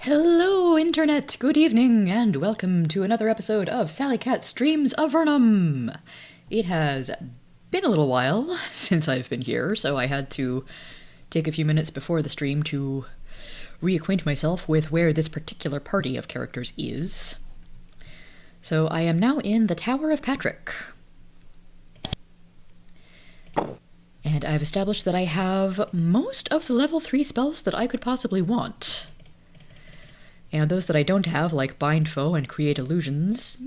Hello, Internet! Good evening, and welcome to another episode of Salliekat Streams Avernum! It has been a little while since I've been here, so I had to take a few minutes before the stream to reacquaint myself with where this particular party of characters is. So I am now in the Tower of Patrick. And I've established that I have most of the level 3 spells that I could possibly want. And those that I don't have, like Bind Foe and Create Illusions,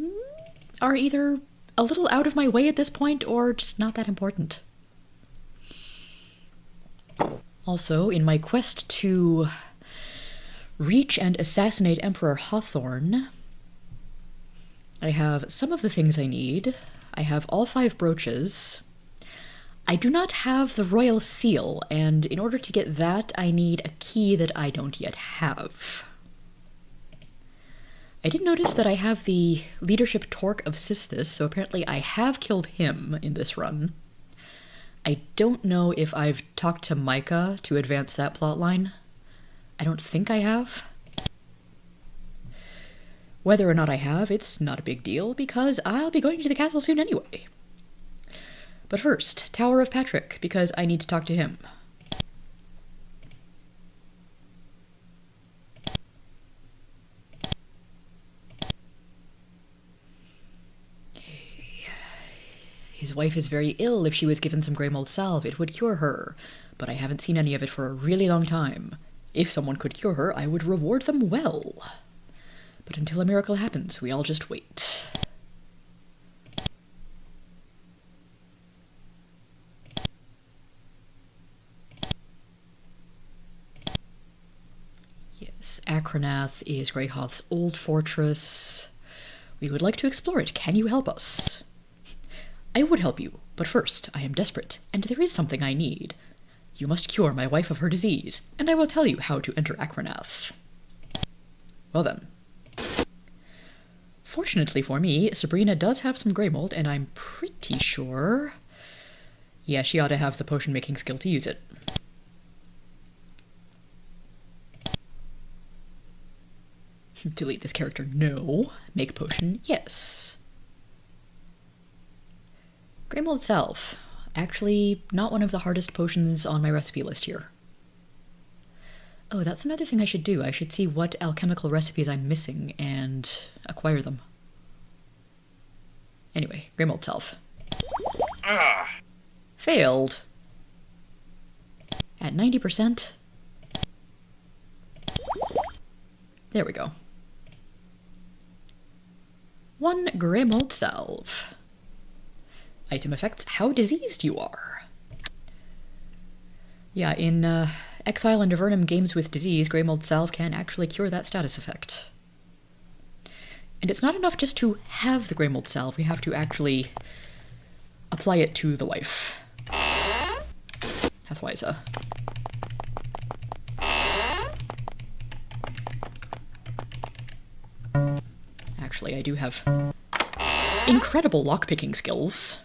are either a little out of my way at this point or just not that important. Also, in my quest to reach and assassinate Emperor Hawthorne, I have some of the things I need. I have all 5 brooches. I do not have the royal seal, and in order to get that, I need a key that I don't yet have. I did notice that I have the leadership torque of Sistis, so apparently I have killed him in this run. I don't know if I've talked to Micah to advance that plotline. I don't think I have. Whether or not I have, it's not a big deal, because I'll be going to the castle soon anyway. But first, Tower of Patrick, because I need to talk to him. His wife is very ill. If she was given some grey mold salve, it would cure her. But I haven't seen any of it for a really long time. If someone could cure her, I would reward them well. But until a miracle happens, we all just wait. Yes, Akranath is Greyhoth's old fortress. We would like to explore it. Can you help us? I would help you, but first, I am desperate, and there is something I need. You must cure my wife of her disease, and I will tell you how to enter Akranath. Well then. Fortunately for me, Sabrina does have some grey mold, and I'm pretty sure... Yeah, she ought to have the potion-making skill to use it. Delete this character, no. Make potion, yes. Grey mold salve. Actually, not one of the hardest potions on my recipe list here. Oh, that's another thing I should do. I should see what alchemical recipes I'm missing and acquire them. Anyway, grey mold salve. Failed. At 90%. There we go. 1 grey mold salve. Item effects, how diseased you are. Yeah, in Exile and Avernum games with disease, grey mold salve can actually cure that status effect. And it's not enough just to have the grey mold salve, we have to actually apply it to the wife. Hathwysa. Actually, I do have incredible lockpicking skills.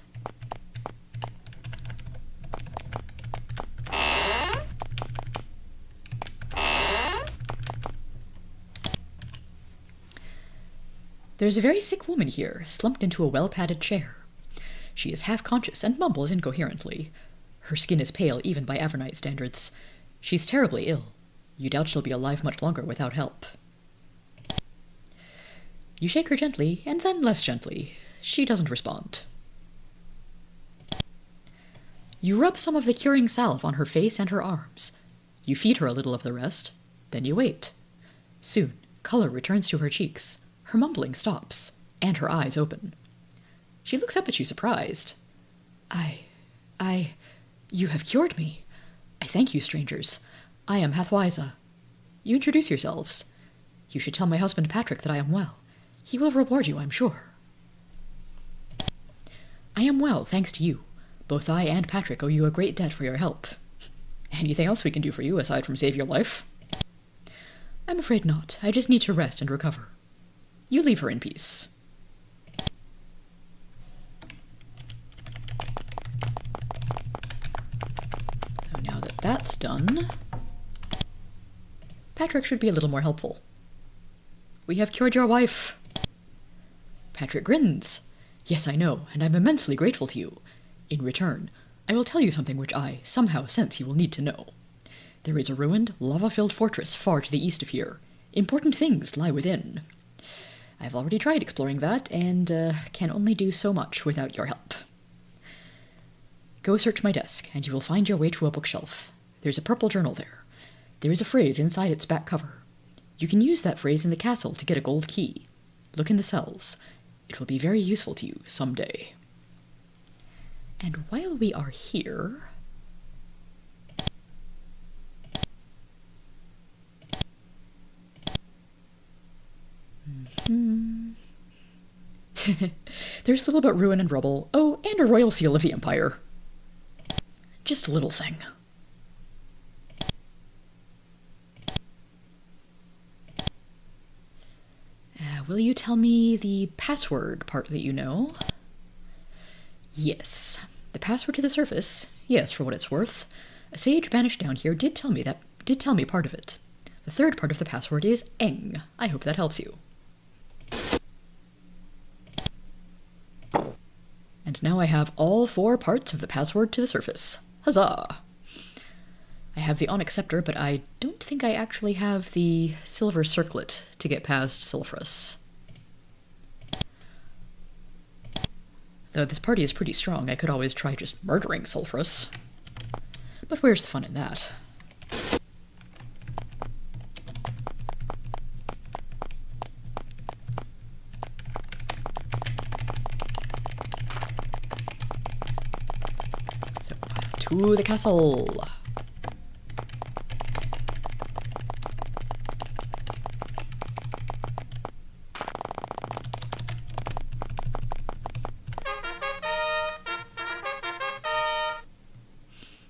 There's a very sick woman here, slumped into a well-padded chair. She is half-conscious and mumbles incoherently. Her skin is pale even by Avernite standards. She's terribly ill. You doubt she'll be alive much longer without help. You shake her gently, and then less gently. She doesn't respond. You rub some of the curing salve on her face and her arms. You feed her a little of the rest, then you wait. Soon, color returns to her cheeks. Her mumbling stops, and her eyes open. She looks up at you surprised. You have cured me. I thank you, strangers. I am Hathwysa. You introduce yourselves. You should tell my husband Patrick that I am well. He will reward you, I'm sure. I am well, thanks to you. Both I and Patrick owe you a great debt for your help. Anything else we can do for you aside from save your life? I'm afraid not. I just need to rest and recover. You leave her in peace. So now that that's done, Patrick should be a little more helpful. We have cured your wife. Patrick grins. Yes, I know, and I'm immensely grateful to you. In return, I will tell you something which I somehow sense you will need to know. There is a ruined, lava-filled fortress far to the east of here. Important things lie within. I've already tried exploring that, and can only do so much without your help. Go search my desk, and you will find your way to a bookshelf. There's a purple journal there. There is a phrase inside its back cover. You can use that phrase in the castle to get a gold key. Look in the cells. It will be very useful to you someday. And while we are here... There's a little bit ruin and rubble. Oh, and a royal seal of the Empire. Just a little thing. Will you tell me the password part that you know? Yes. The password to the surface, yes, for what it's worth. A sage banished down here did tell me part of it. The third part of the password is Eng. I hope that helps you. And now I have all 4 parts of the password to the surface. Huzzah! I have the Onyx Scepter, but I don't think I actually have the Silver Circlet to get past Sulfurous. Though this party is pretty strong, I could always try just murdering Sulfurous. But where's the fun in that? So, to the castle!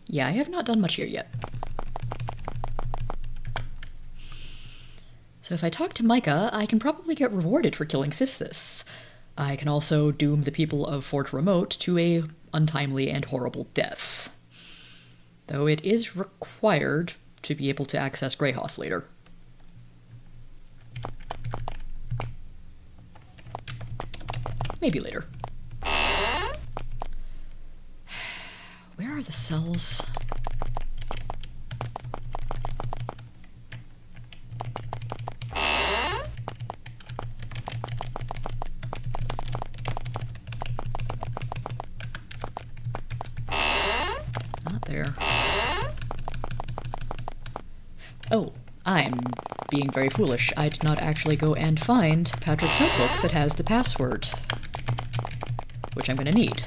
Yeah, I have not done much here yet. So if I talk to Micah, I can probably get rewarded for killing Sistis. I can also doom the people of Fort Remote to a untimely and horrible death. Though it is required to be able to access Greyhoth later. Maybe later. Where are the cells? Not there. Oh, I'm being very foolish. I did not actually go and find Patrick's notebook that has the password, which I'm going to need.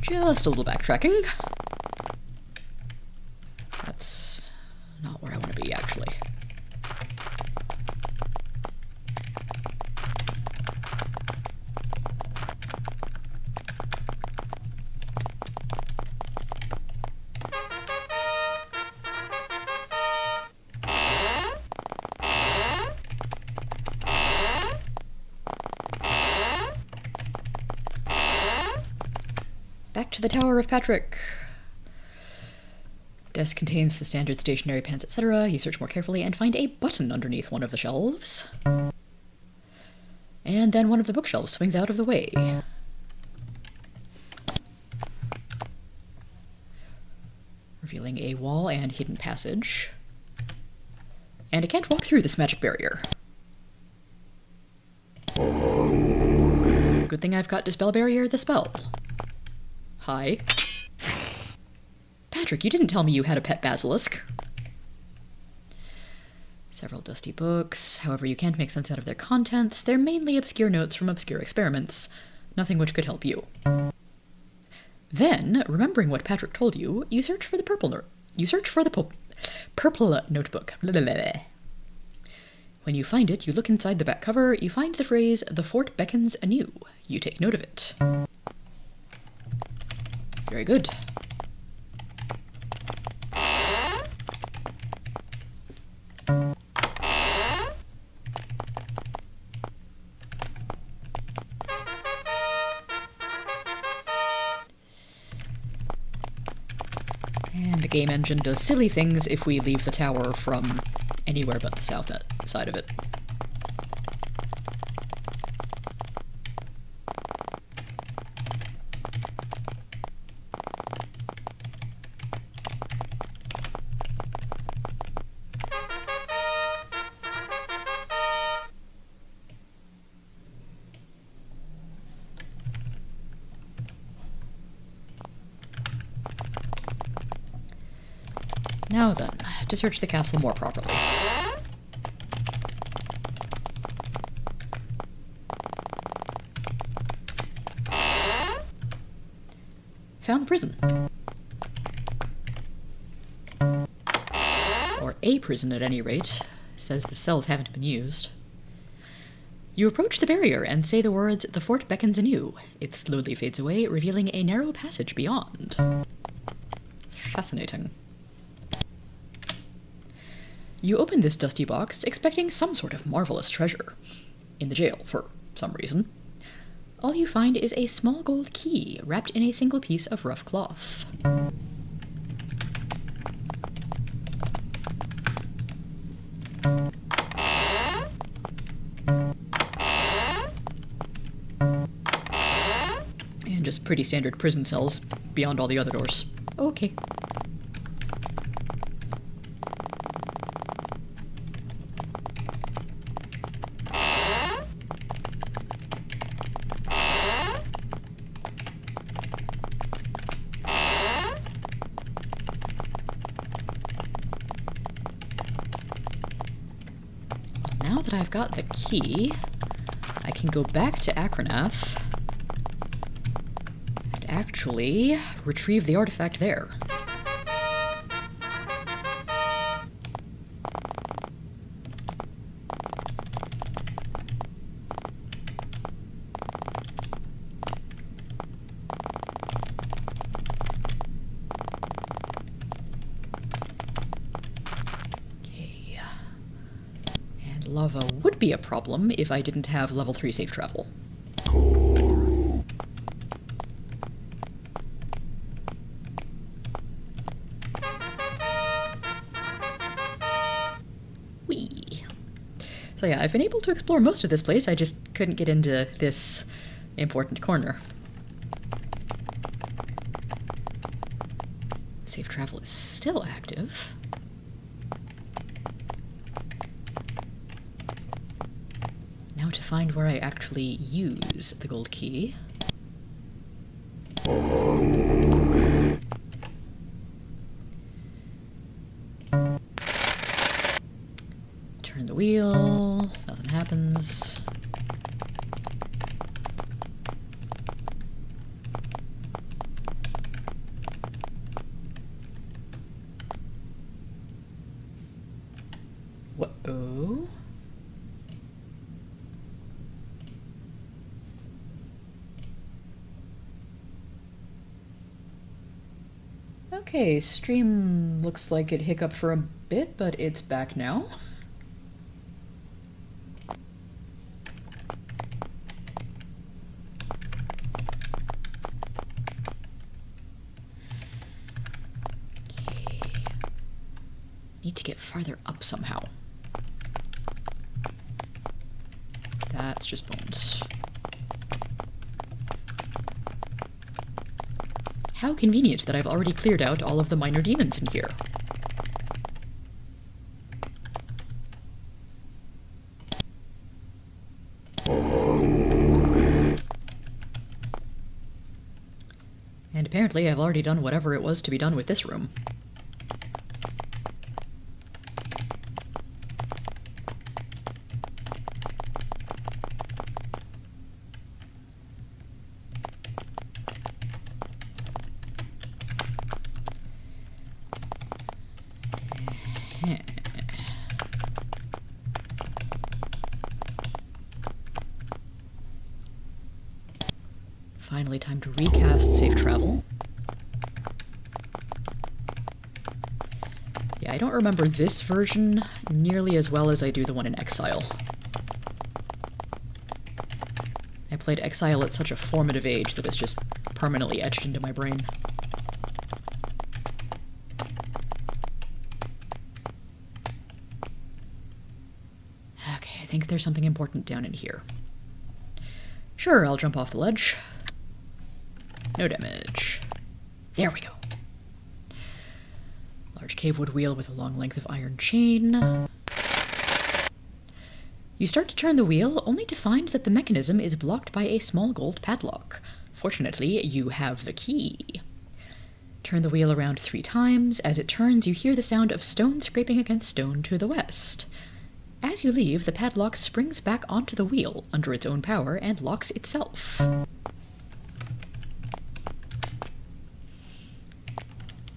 Just a little backtracking. That's not where I want to be, actually. Back to the Tower of Patrick. Desk contains the standard stationery, pens, etc. You search more carefully and find a button underneath one of the shelves. And then one of the bookshelves swings out of the way. Revealing a wall and hidden passage. And I can't walk through this magic barrier. Good thing I've got Dispel Barrier the spell. Hi. Patrick, you didn't tell me you had a pet basilisk. Several dusty books. However, you can't make sense out of their contents. They're mainly obscure notes from obscure experiments. Nothing which could help you. Then, remembering what Patrick told you, you search for the purple notebook. Blah, blah, blah. When you find it, you look inside the back cover. You find the phrase, "The fort beckons anew." You take note of it. Very good. game engine does silly things if we leave the tower from anywhere but the south side of it. Now then, to search the castle more properly. Found the prison. Or a prison at any rate. Says the cells haven't been used. You approach the barrier and say the words, "The fort beckons anew." It slowly fades away, revealing a narrow passage beyond. Fascinating. You open this dusty box, expecting some sort of marvelous treasure. In the jail, for some reason. All you find is a small gold key, wrapped in a single piece of rough cloth. And just pretty standard prison cells, beyond all the other doors. Okay. Now that I've got the key, I can go back to Akranath and actually retrieve the artifact there. Lava would be a problem if I didn't have level 3 safe travel. Whee! So yeah, I've been able to explore most of this place, I just couldn't get into this important corner. Safe travel is still active. Now to find where I actually use the gold key. Turn the wheel, nothing happens. What-oh? Okay, stream looks like it hiccuped for a bit, but it's back now. Okay. Need to get farther up somehow. That's just bones. How convenient that I've already cleared out all of the minor demons in here. And apparently I've already done whatever it was to be done with this room. Finally, time to recast safe travel. Yeah, I don't remember this version nearly as well as I do the one in Exile. I played Exile at such a formative age that it's just permanently etched into my brain. think there's something important down in here. Sure, I'll jump off the ledge. No damage. There we go. Large cavewood wheel with a long length of iron chain. You start to turn the wheel, only to find that the mechanism is blocked by a small gold padlock. Fortunately, you have the key. Turn the wheel around 3 times. As it turns, you hear the sound of stone scraping against stone to the west. As you leave, the padlock springs back onto the wheel under its own power and locks itself.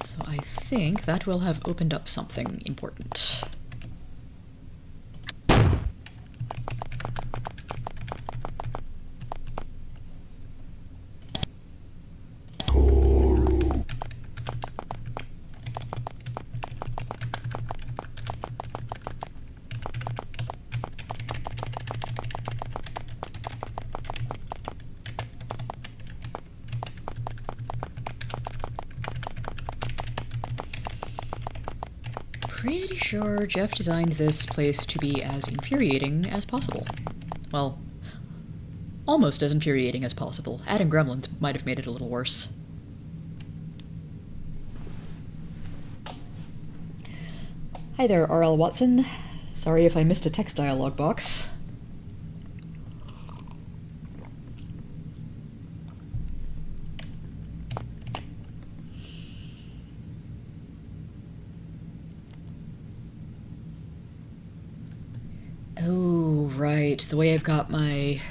So I think that will have opened up something important. Pretty sure Jeff designed this place to be as infuriating as possible. Well, almost as infuriating as possible. Adding gremlins might have made it a little worse. Hi there, R.L. Watson. Sorry if I missed a text dialog box. Oh, right. The way I've got my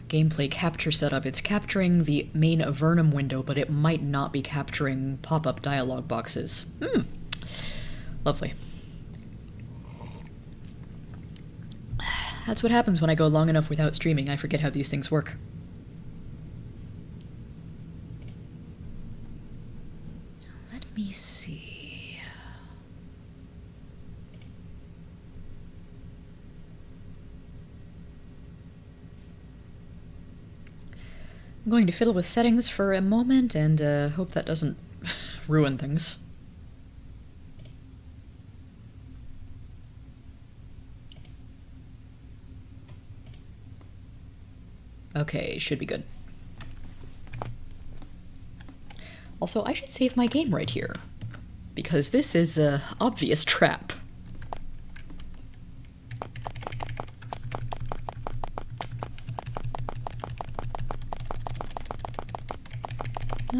gameplay capture setup, it's capturing the main Avernum window, but it might not be capturing pop-up dialog boxes. Lovely. That's what happens when I go long enough without streaming. I forget how these things work. Let me see. I'm going to fiddle with settings for a moment and hope that doesn't ruin things. Okay, should be good. Also, I should save my game right here, because this is an obvious trap.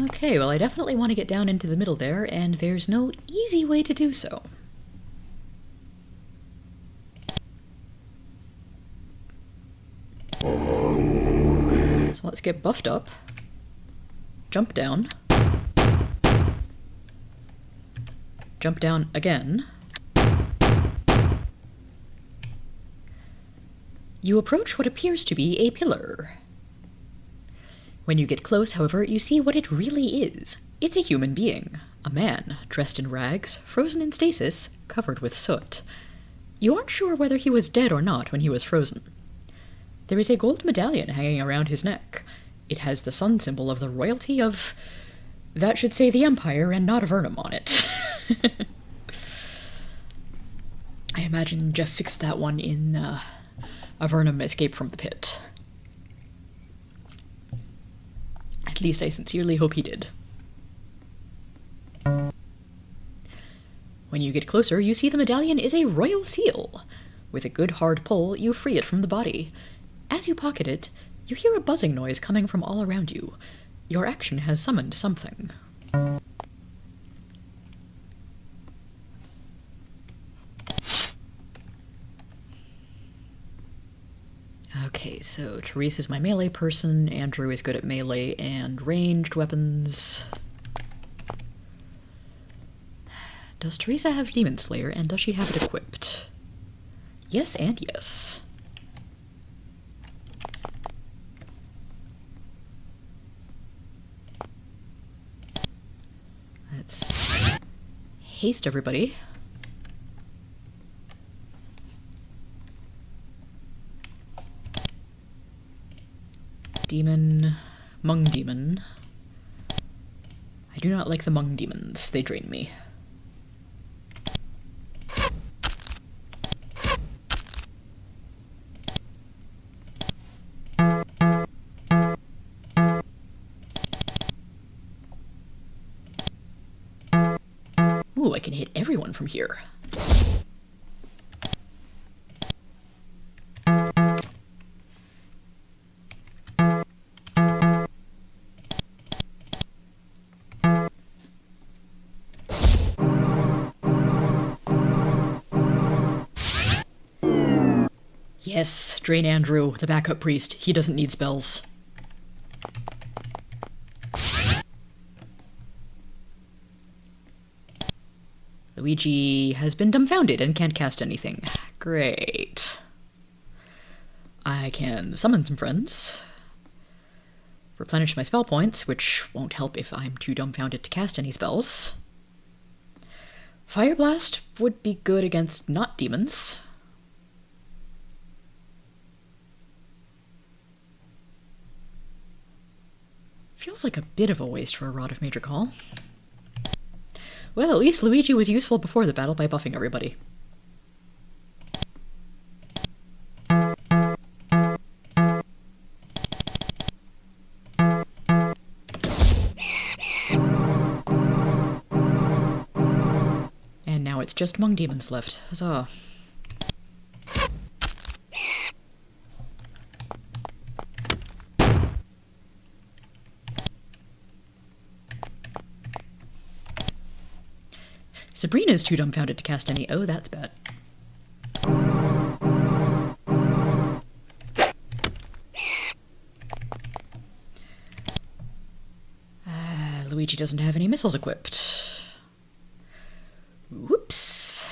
Okay, well I definitely want to get down into the middle there, and there's no easy way to do so. So let's get buffed up. Jump down. Jump down again. You approach what appears to be a pillar. When you get close, however, you see what it really is. It's a human being. A man, dressed in rags, frozen in stasis, covered with soot. You aren't sure whether he was dead or not when he was frozen. There is a gold medallion hanging around his neck. It has the sun symbol of the royalty of... that should say the Empire and not Avernum on it. I imagine Jeff fixed that one in Avernum Escape from the Pit. At least I sincerely hope he did. When you get closer, you see the medallion is a royal seal. With a good hard pull, you free it from the body. As you pocket it, you hear a buzzing noise coming from all around you. Your action has summoned something. Okay, so Therese is my melee person, Andrew is good at melee and ranged weapons. Does Teresa have Demon Slayer, and does she have it equipped? Yes and yes. Let's haste everybody. Demon, Mung Demon. I do not like the Mung Demons, they drain me. Ooh, I can hit everyone from here. Yes, Drain Andrew, the backup priest. He doesn't need spells. Luigi has been dumbfounded and can't cast anything. Great. I can summon some friends. Replenish my spell points, which won't help if I'm too dumbfounded to cast any spells. Fire Blast would be good against not demons. Feels like a bit of a waste for a Rod of Major Call. Well, at least Luigi was useful before the battle by buffing everybody. And now it's just Mung Demons left. Huzzah. Sabrina's too dumbfounded to cast any. Oh, that's bad. Luigi doesn't have any missiles equipped. Whoops.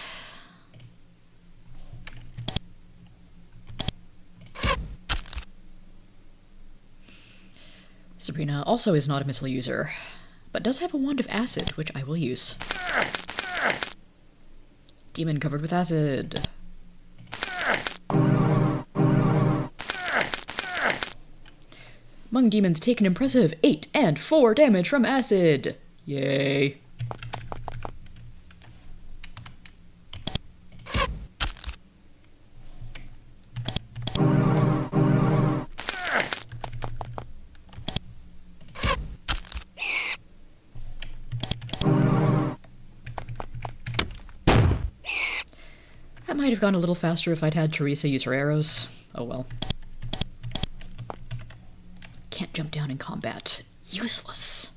Sabrina also is not a missile user, but does have a wand of acid, which I will use. Demon covered with acid. Mung demons take an impressive 8 and 4 damage from acid. Yay. That might have gone a little faster if I'd had Teresa use her arrows. Oh well. Can't jump down in combat. Useless.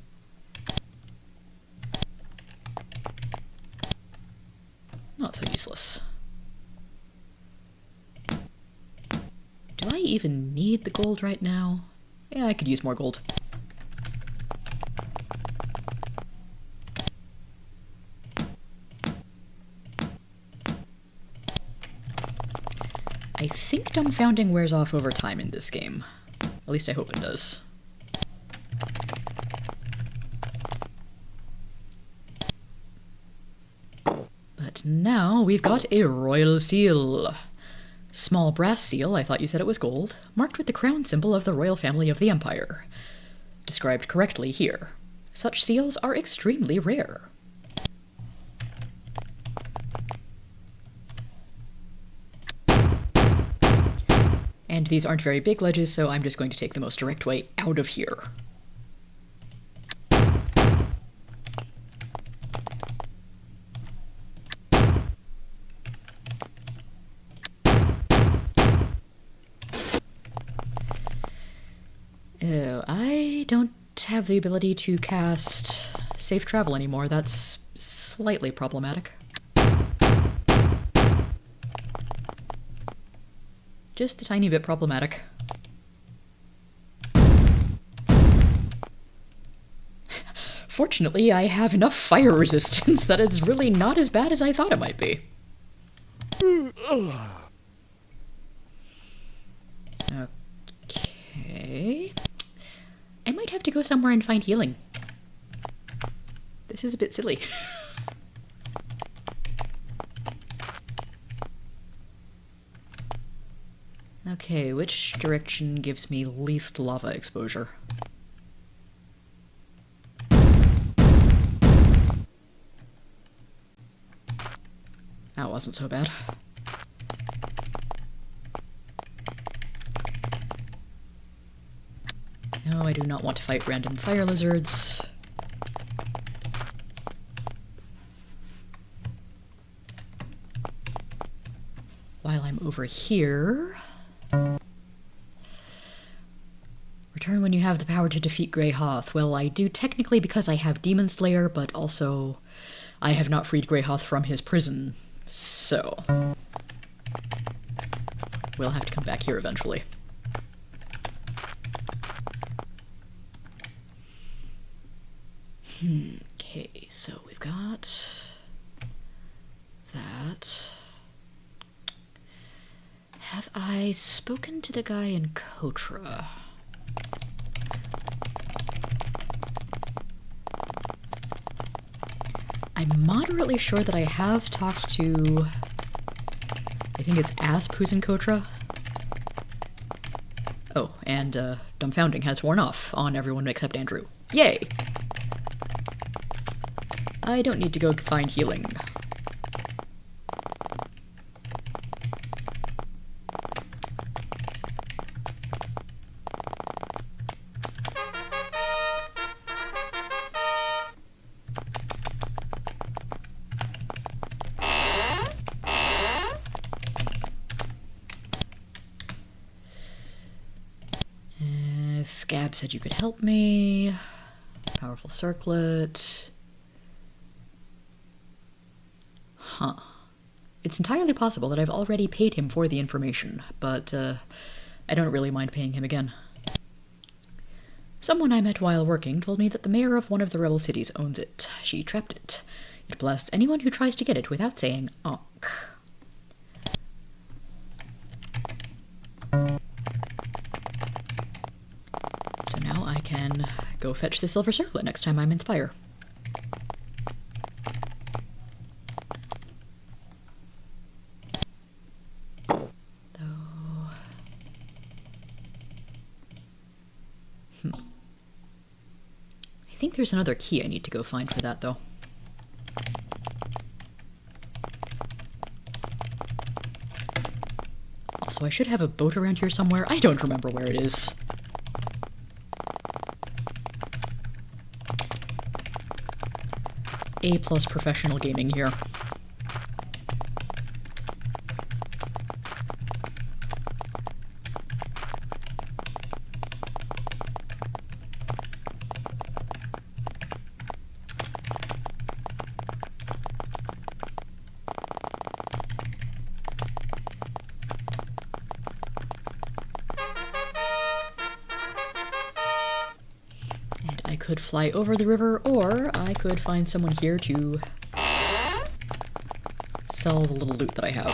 Not so useless. Do I even need the gold right now? Yeah, I could use more gold. I think dumbfounding wears off over time in this game. At least I hope it does. But now we've got a royal seal. Small brass seal, I thought you said it was gold, marked with the crown symbol of the royal family of the empire. Described correctly here. Such seals are extremely rare. And these aren't very big ledges, so I'm just going to take the most direct way out of here. Oh, I don't have the ability to cast Safe Travel anymore. That's slightly problematic. Just a tiny bit problematic. Fortunately, I have enough fire resistance that it's really not as bad as I thought it might be. Okay. I might have to go somewhere and find healing. This is a bit silly. Okay, which direction gives me least lava exposure? That wasn't so bad. No, I do not want to fight random fire lizards. while I'm over here... Return when you have the power to defeat Grey Hoth. Well, I do technically because I have Demon Slayer, but also I have not freed Grey Hoth from his prison. So... we'll have to come back here eventually. Okay, so we've got that. Have I spoken to the guy in Kotra? I'm moderately sure that I have talked to... I think it's Asp who's in Kotra. Oh, and dumbfounding has worn off on everyone except Andrew. Yay! I don't need to go find healing. Scab said you could help me. Powerful circlet. Huh. It's entirely possible that I've already paid him for the information, but I don't really mind paying him again. Someone I met while working told me that the mayor of one of the rebel cities owns it. She trapped it. It blasts anyone who tries to get it without saying "onk." So now I can go fetch the silver circlet next time I'm in Spire. I think there's another key I need to go find for that, though. Also, I should have a boat around here somewhere. I don't remember where it is. A+ professional gaming here. I could fly over the river, or I could find someone here to sell the little loot that I have.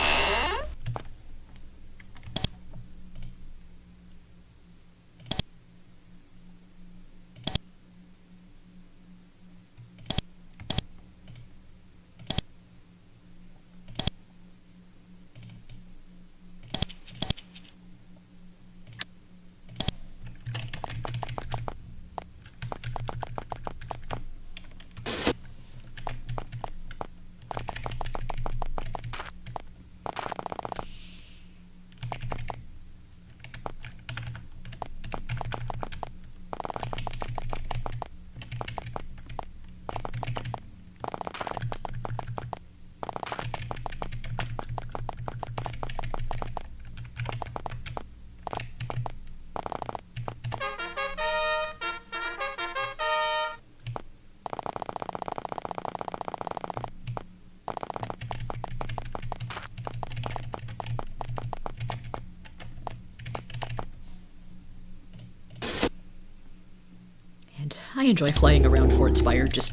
I enjoy flying around Fort Spire just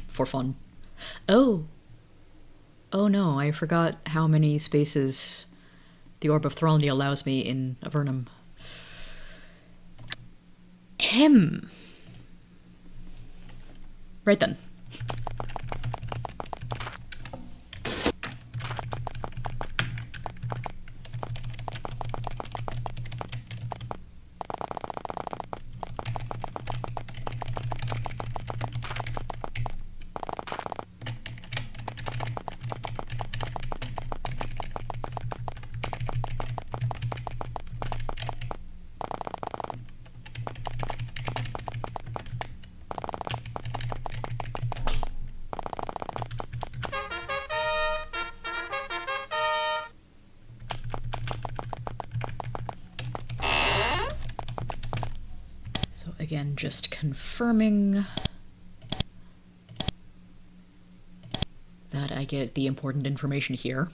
for fun. Oh! Oh no, I forgot how many spaces the Orb of Thralny allows me in Avernum. Right then. Again, just confirming that I get the important information here.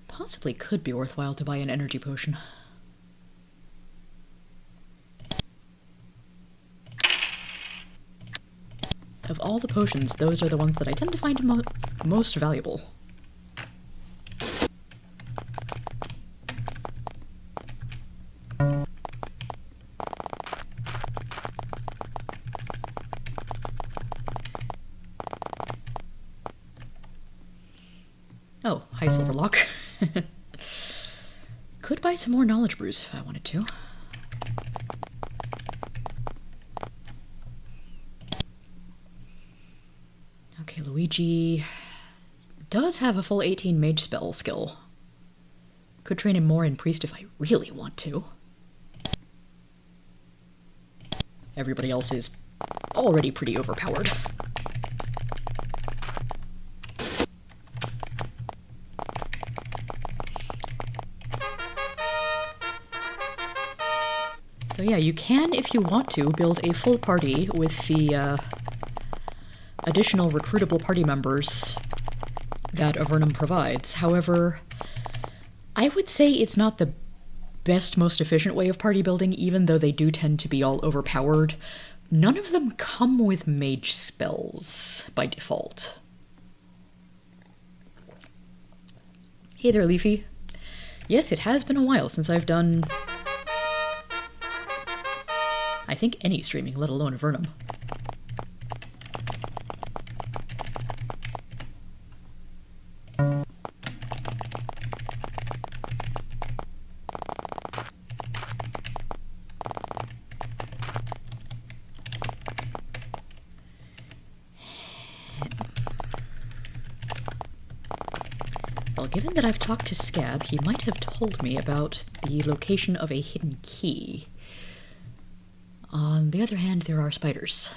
Possibly could be worthwhile to buy an energy potion. Of all the potions, those are the ones that I tend to find most valuable. Oh, hi Silverlock. Could buy some more knowledge brews if I wanted to. Okay, Luigi does have a full 18 mage spell skill. Could train him more in priest if I really want to. Everybody else is already pretty overpowered. So yeah, you can, if you want to, build a full party with the additional recruitable party members that Avernum provides. However, I would say it's not the best, most efficient way of party building, even though they do tend to be all overpowered. None of them come with mage spells by default. Hey there, Leafy. Yes, it has been a while since I've done, I think, any streaming, let alone Avernum. Well, given that I've talked to Scab, he might have told me about the location of a hidden key. On the other hand, there are spiders.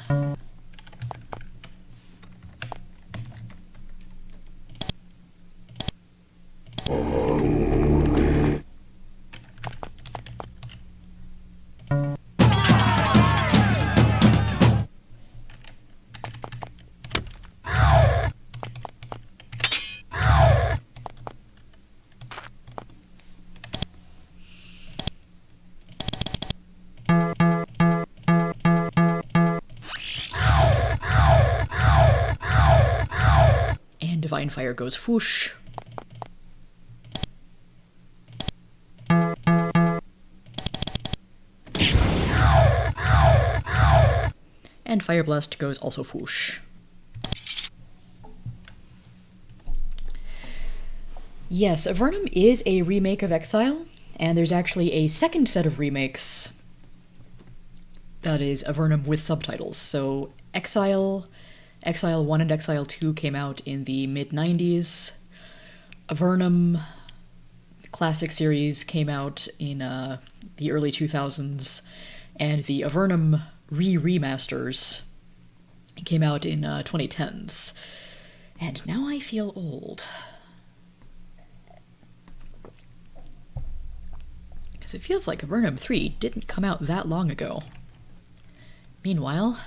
Divine Fire goes whoosh. And Fire Blast goes also whoosh. Yes, Avernum is a remake of Exile, and there's actually a second set of remakes that is Avernum with subtitles. So Exile 1 and Exile 2 came out in the mid-90s. Avernum Classic Series came out in the early 2000s. And the Avernum remasters came out in 2010s. And now I feel old. Because it feels like Avernum 3 didn't come out that long ago. Meanwhile,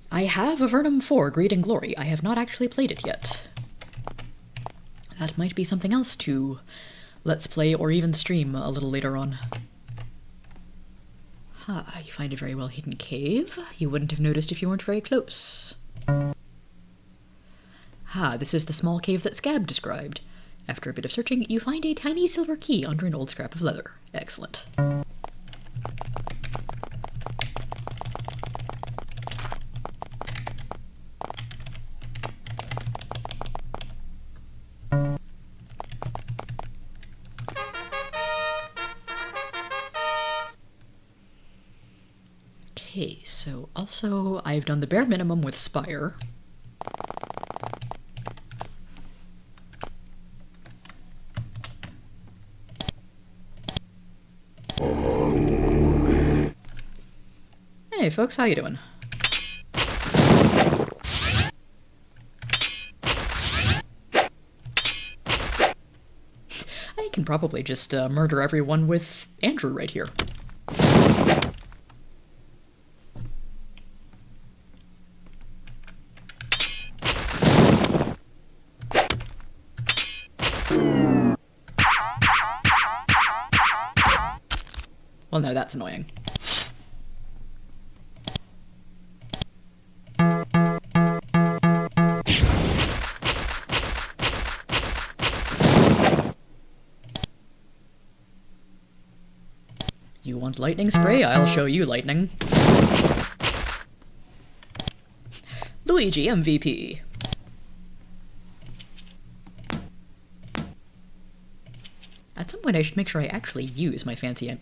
I have Avernum 4, Greed and Glory. I have not actually played it yet. That might be something else to Let's Play or even stream a little later on. Ah, you find a very well hidden cave. You wouldn't have noticed if you weren't very close. Ah, this is the small cave that Scab described. After a bit of searching, you find a tiny silver key under an old scrap of leather. Excellent. Okay, so also I've done the bare minimum with Spire. Hey folks, how you doing? I can probably just murder everyone with Andrew right here. Well, no, that's annoying. You want lightning spray? I'll show you lightning. Luigi MVP. At some point I should make sure I actually use my fancier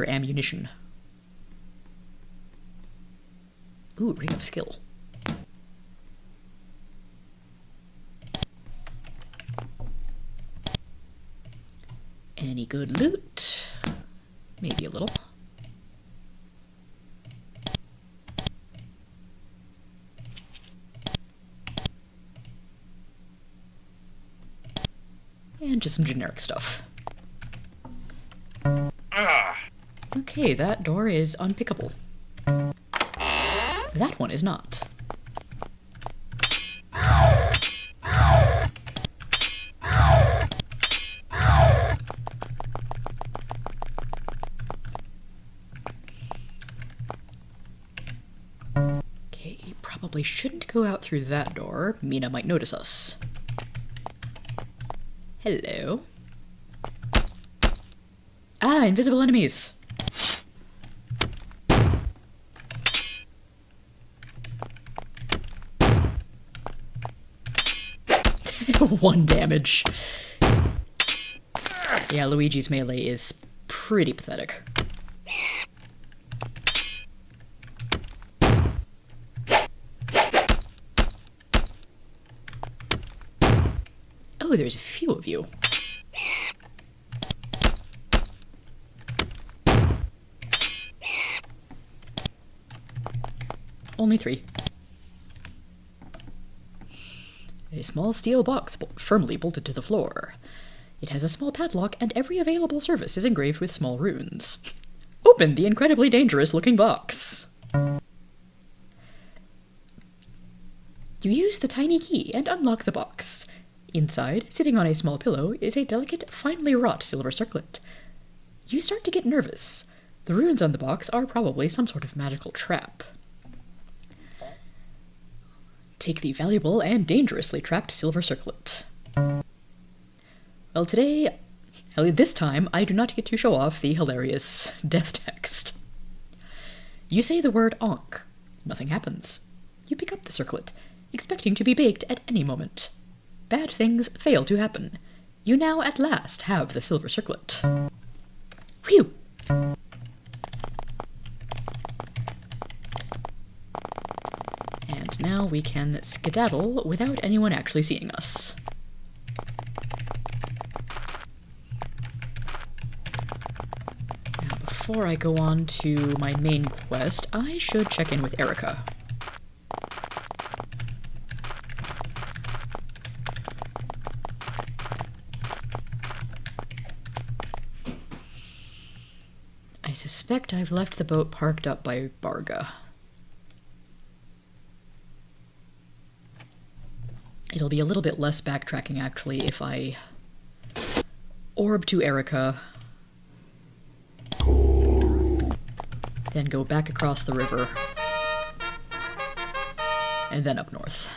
ammunition. Ooh, ring of skill. Any good loot? Maybe a little. And just some generic stuff. Okay, that door is unpickable. That one is not. Okay, probably shouldn't go out through that door. Mina might notice us. Hello. Ah, invisible enemies. One damage. Yeah, Luigi's melee is pretty pathetic. Oh, there's a few of you. Only 3. A small steel box firmly bolted to the floor. It has a small padlock, and every available surface is engraved with small runes. Open the incredibly dangerous-looking box. You use the tiny key and unlock the box. Inside, sitting on a small pillow, is a delicate, finely wrought silver circlet. You start to get nervous. The runes on the box are probably some sort of magical trap. Take the valuable and dangerously trapped silver circlet. Well, this time, I do not get to show off the hilarious death text. You say the word onk. Nothing happens. You pick up the circlet, expecting to be baked at any moment. Bad things fail to happen. You now at last have the silver circlet. Phew! And now we can skedaddle without anyone actually seeing us. Now, before I go on to my main quest, I should check in with Erica. I suspect I've left the boat parked up by Barga. It'll be a little bit less backtracking, actually, if I orb to Erica. then go back across the river, and then up north.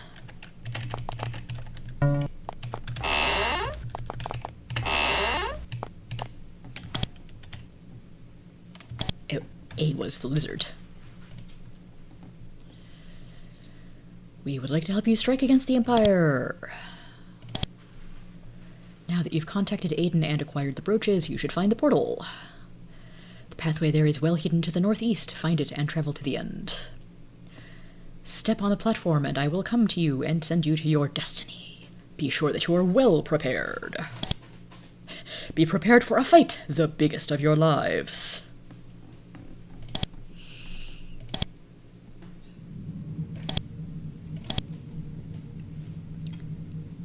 A was the lizard. We would like to help you strike against the Empire. Now that you've contacted Aiden and acquired the brooches, you should find the portal. The pathway there is well hidden to the northeast. Find it and travel to the end. Step on the platform and I will come to you and send you to your destiny. Be sure that you are well prepared. Be prepared for a fight, the biggest of your lives.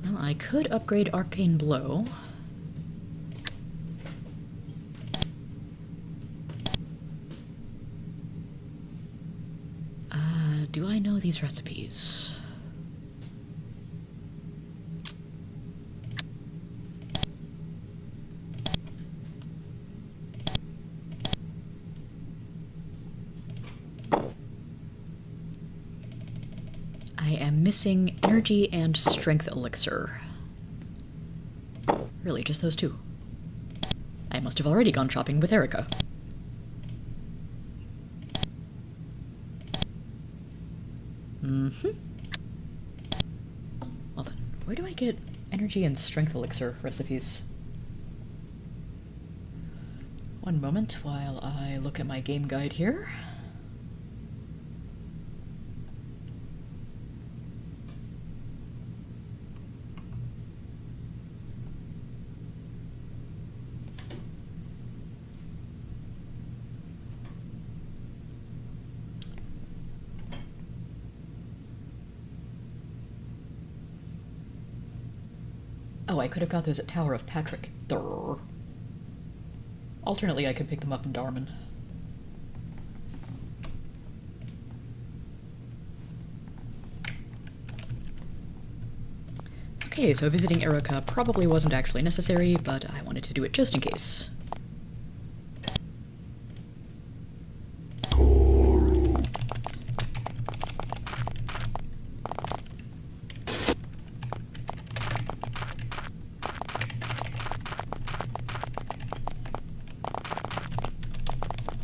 Well, I could upgrade Arcane Blow. Do I know these recipes? I am missing energy and strength elixir. Really, just those two. I must have already gone shopping with Erica. Well then, where do I get energy and strength elixir recipes? One moment while I look at my game guide here. Oh, I could have got those at Tower of Patrick. Durr. Alternately, I could pick them up in Darman. Okay, so visiting Erica probably wasn't actually necessary, but I wanted to do it just in case.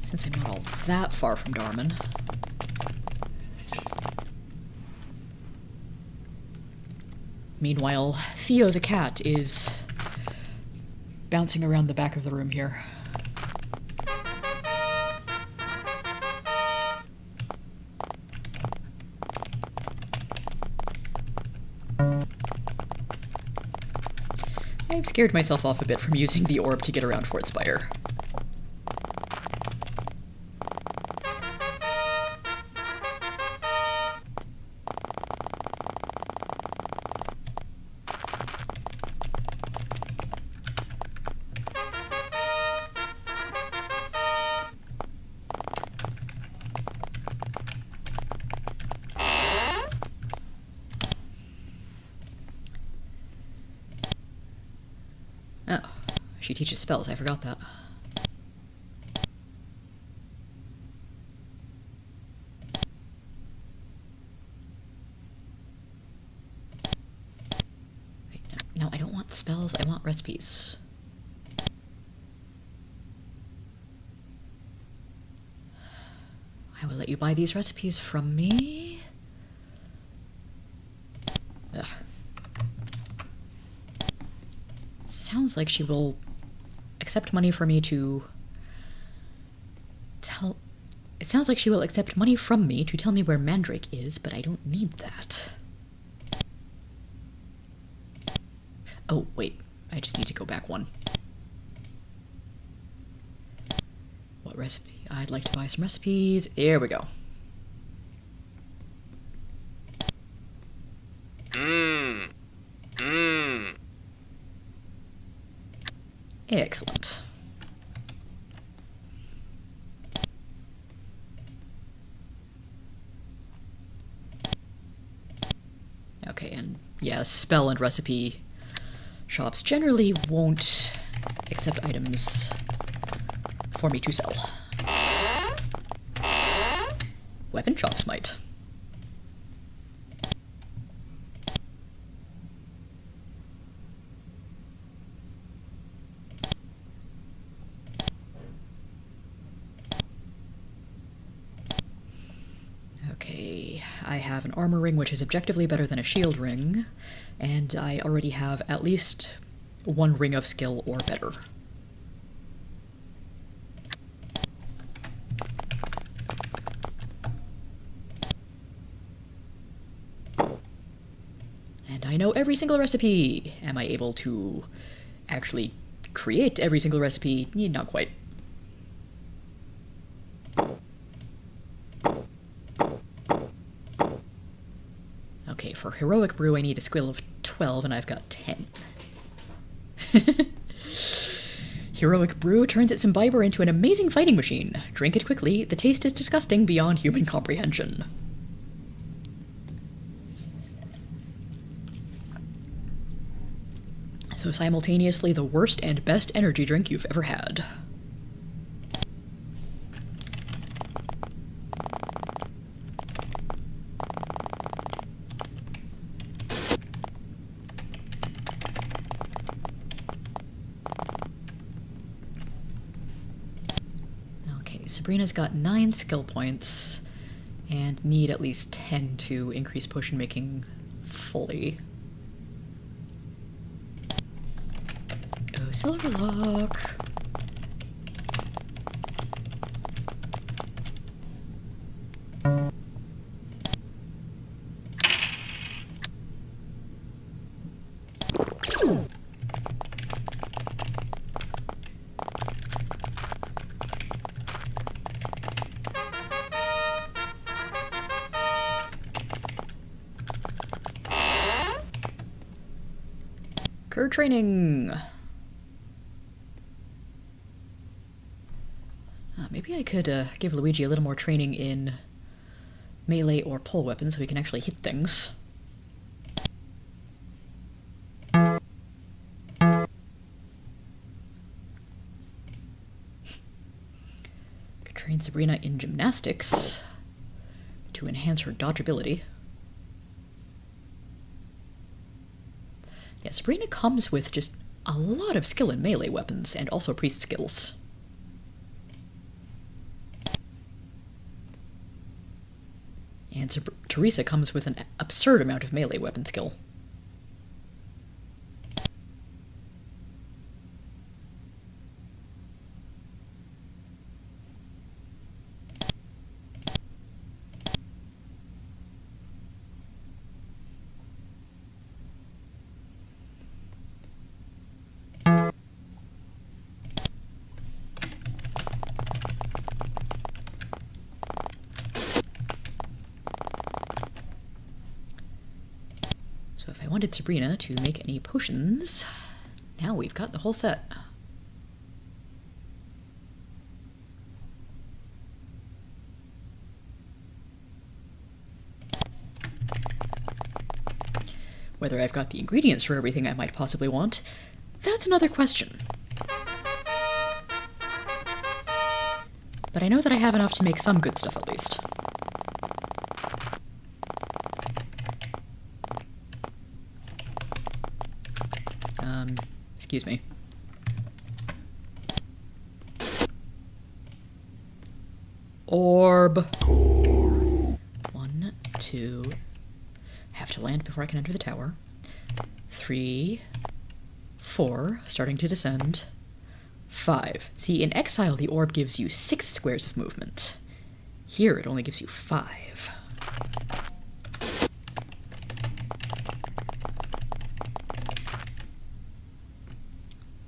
Since I'm not all that far from Darman. Meanwhile, Theo the cat is bouncing around the back of the room here. I've scared myself off a bit from using the orb to get around Fort Spider. Oh, she teaches spells, I forgot that. Wait, no, I don't want spells, I want recipes. I will let you buy these recipes from me. Ugh. Sounds like she will accept money for me to tell... It sounds like she will accept money from me to tell me where Mandrake is, but I don't need that. Oh, wait. I just need to go back one. What recipe? I'd like to buy some recipes. There we go. Excellent. Okay, and yeah, spell and recipe shops generally won't accept items for me to sell. Weapon Chop Smite. Okay, I have an armor ring which is objectively better than a shield ring, and I already have at least one ring of skill or better. And I know every single recipe. Am I able to actually create every single recipe? Not quite. Okay, for Heroic Brew I need a skill of 12 and I've got 10. Heroic Brew turns its imbiber into an amazing fighting machine. Drink it quickly, the taste is disgusting beyond human comprehension. So simultaneously the worst and best energy drink you've ever had. Okay, Sabrina's got 9 skill points and need at least 10 to increase potion making fully. Silverlock. Cur training. Maybe I could give Luigi a little more training in melee or pole weapons so he can actually hit things. Could train Sabrina in gymnastics to enhance her dodgeability. Yeah, Sabrina comes with just a lot of skill in melee weapons and also priest skills. And Teresa comes with an absurd amount of melee weapon skill. So if I wanted Sabrina to make any potions, now we've got the whole set. Whether I've got the ingredients for everything I might possibly want, that's another question. But I know that I have enough to make some good stuff at least. Excuse me. Orb. 1, 2. Have to land before I can enter the tower. 3, 4, starting to descend. 5. See, in Exile, the orb gives you 6 squares of movement. Here, it only gives you 5.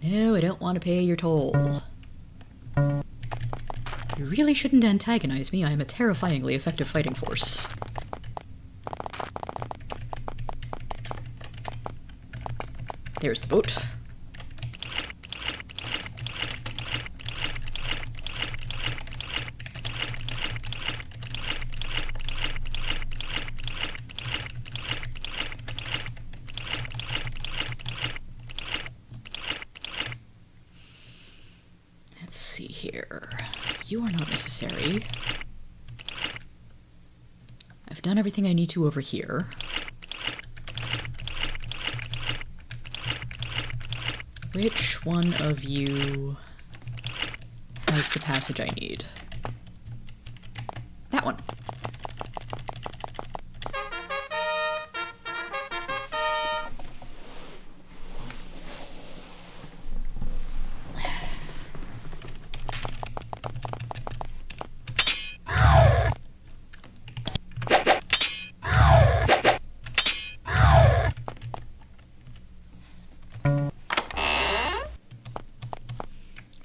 No, I don't want to pay your toll. You really shouldn't antagonize me. I am a terrifyingly effective fighting force. There's the boat. Let's see here. You are not necessary. done everything I need to over here. Which one of you has the passage I need? That one.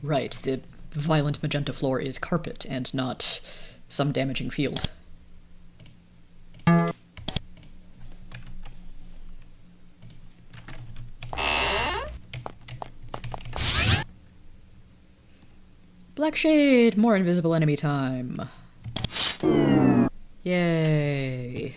Right, the violent magenta floor is carpet and not some damaging field. Black Shade! More invisible enemy time. Yay.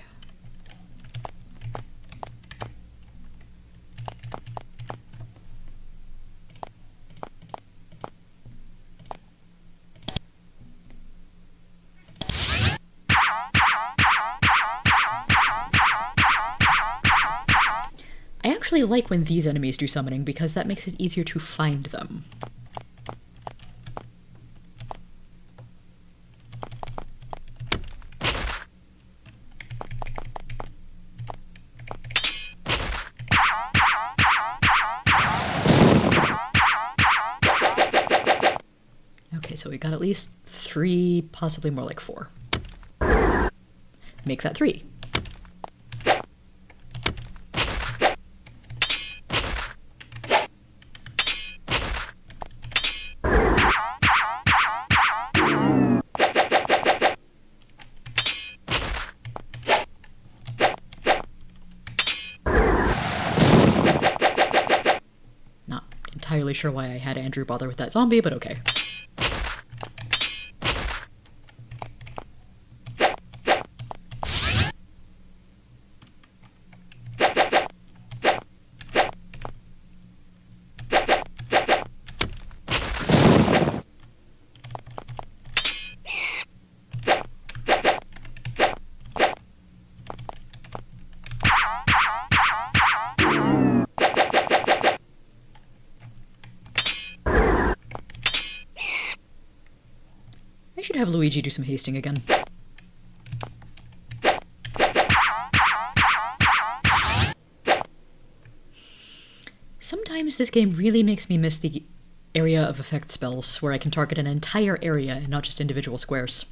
I actually like when these enemies do summoning because that makes it easier to find them. Okay, so we got at least 3, possibly more like 4. Make that 3. Not entirely sure why I had Andrew bother with that zombie, but okay. I should have Luigi do some hasting again. Sometimes this game really makes me miss the area of effect spells, where I can target an entire area and not just individual squares.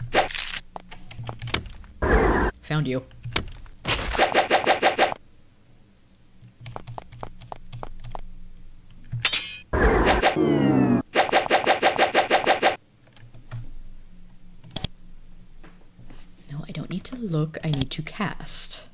Found you. No, I don't need to look, I need to cast.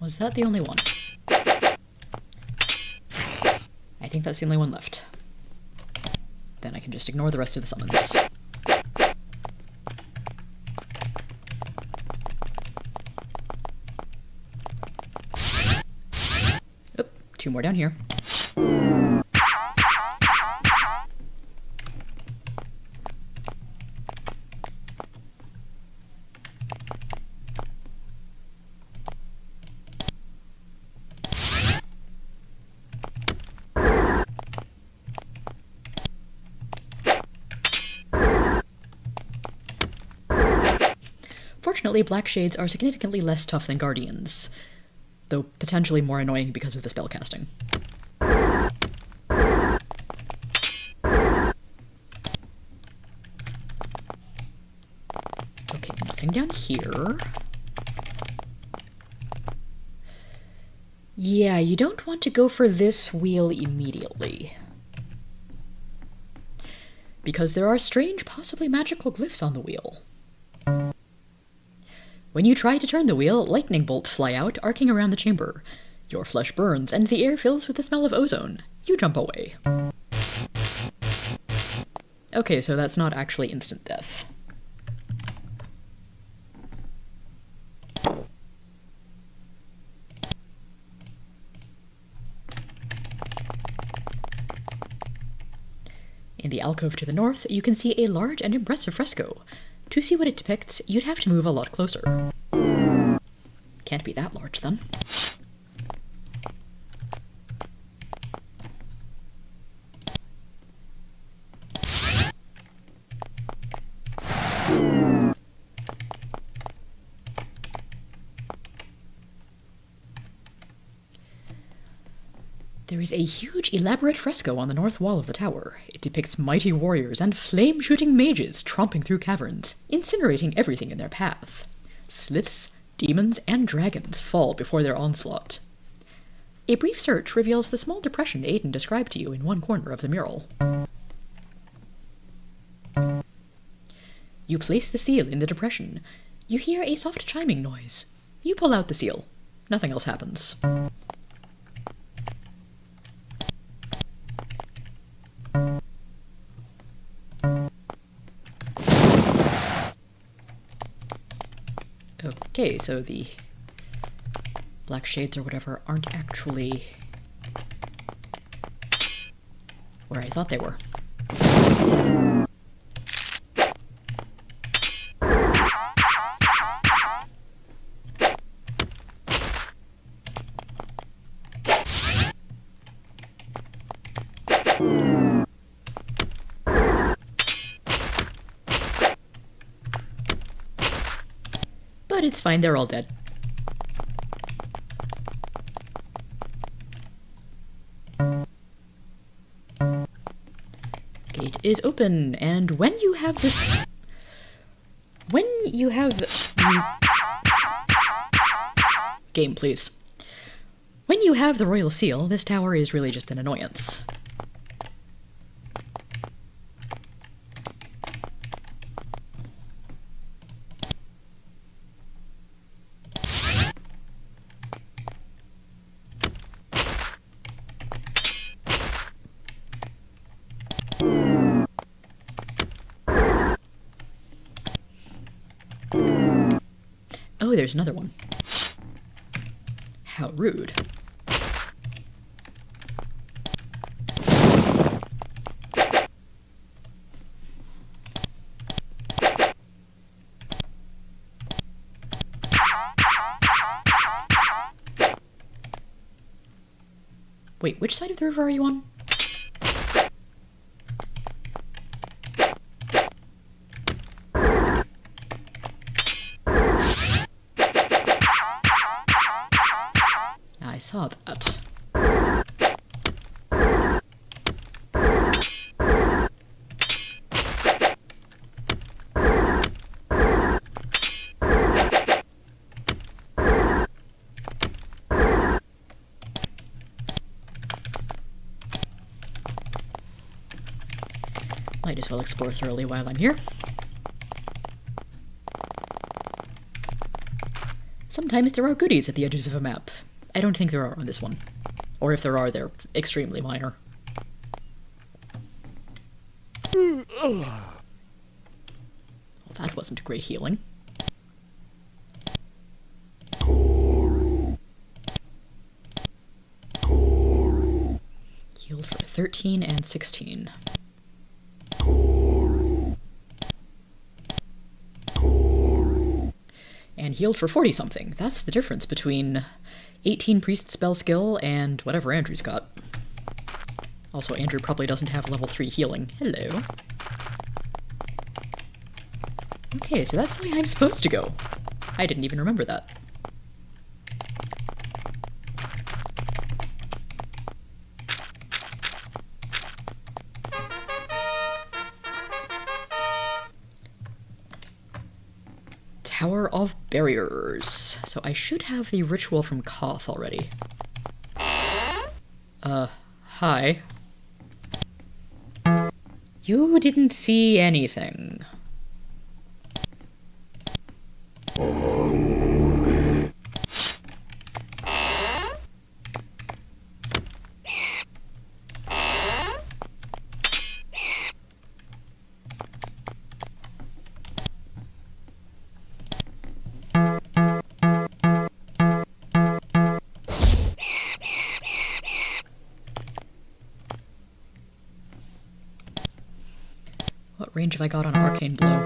Was that the only one? I think that's the only one left. Then I can just ignore the rest of the summons. Oh, 2 more down here. Fortunately, black shades are significantly less tough than guardians, though potentially more annoying because of the spellcasting. Okay, nothing down here. Yeah, you don't want to go for this wheel immediately, because there are strange, possibly magical glyphs on the wheel. When you try to turn the wheel, lightning bolts fly out, arcing around the chamber. Your flesh burns, and the air fills with the smell of ozone. You jump away. Okay, so that's not actually instant death. In the alcove to the north, you can see a large and impressive fresco. To see what it depicts, you'd have to move a lot closer. Can't be that large, then. There is a huge, elaborate fresco on the north wall of the tower. It depicts mighty warriors and flame-shooting mages tromping through caverns, incinerating everything in their path. Sliths, demons, and dragons fall before their onslaught. A brief search reveals the small depression Aiden described to you in one corner of the mural. You place the seal in the depression. You hear a soft chiming noise. You pull out the seal. Nothing else happens. Okay, so the black shades or whatever aren't actually where I thought they were. But it's fine, they're all dead. Gate is open, and when you have this... When you have... Game, please. When you have the royal seal, this tower is really just an annoyance. Oh, there's another one. How rude. Wait, which side of the river are you on? I saw that. Might as well explore thoroughly while I'm here. Sometimes there are goodies at the edges of a map. I don't think there are on this one. Or if there are, they're extremely minor. Well, that wasn't great healing. Healed for 13 and 16. And healed for 40-something. That's the difference between 18 priest spell skill and whatever Andrew's got. Also, Andrew probably doesn't have level 3 healing. Hello. Okay, so that's the way I'm supposed to go. I didn't even remember that. Tower of Barriers. So I should have the ritual from Koth already. Hi. You didn't see anything. What range have I got on Arcane Blow?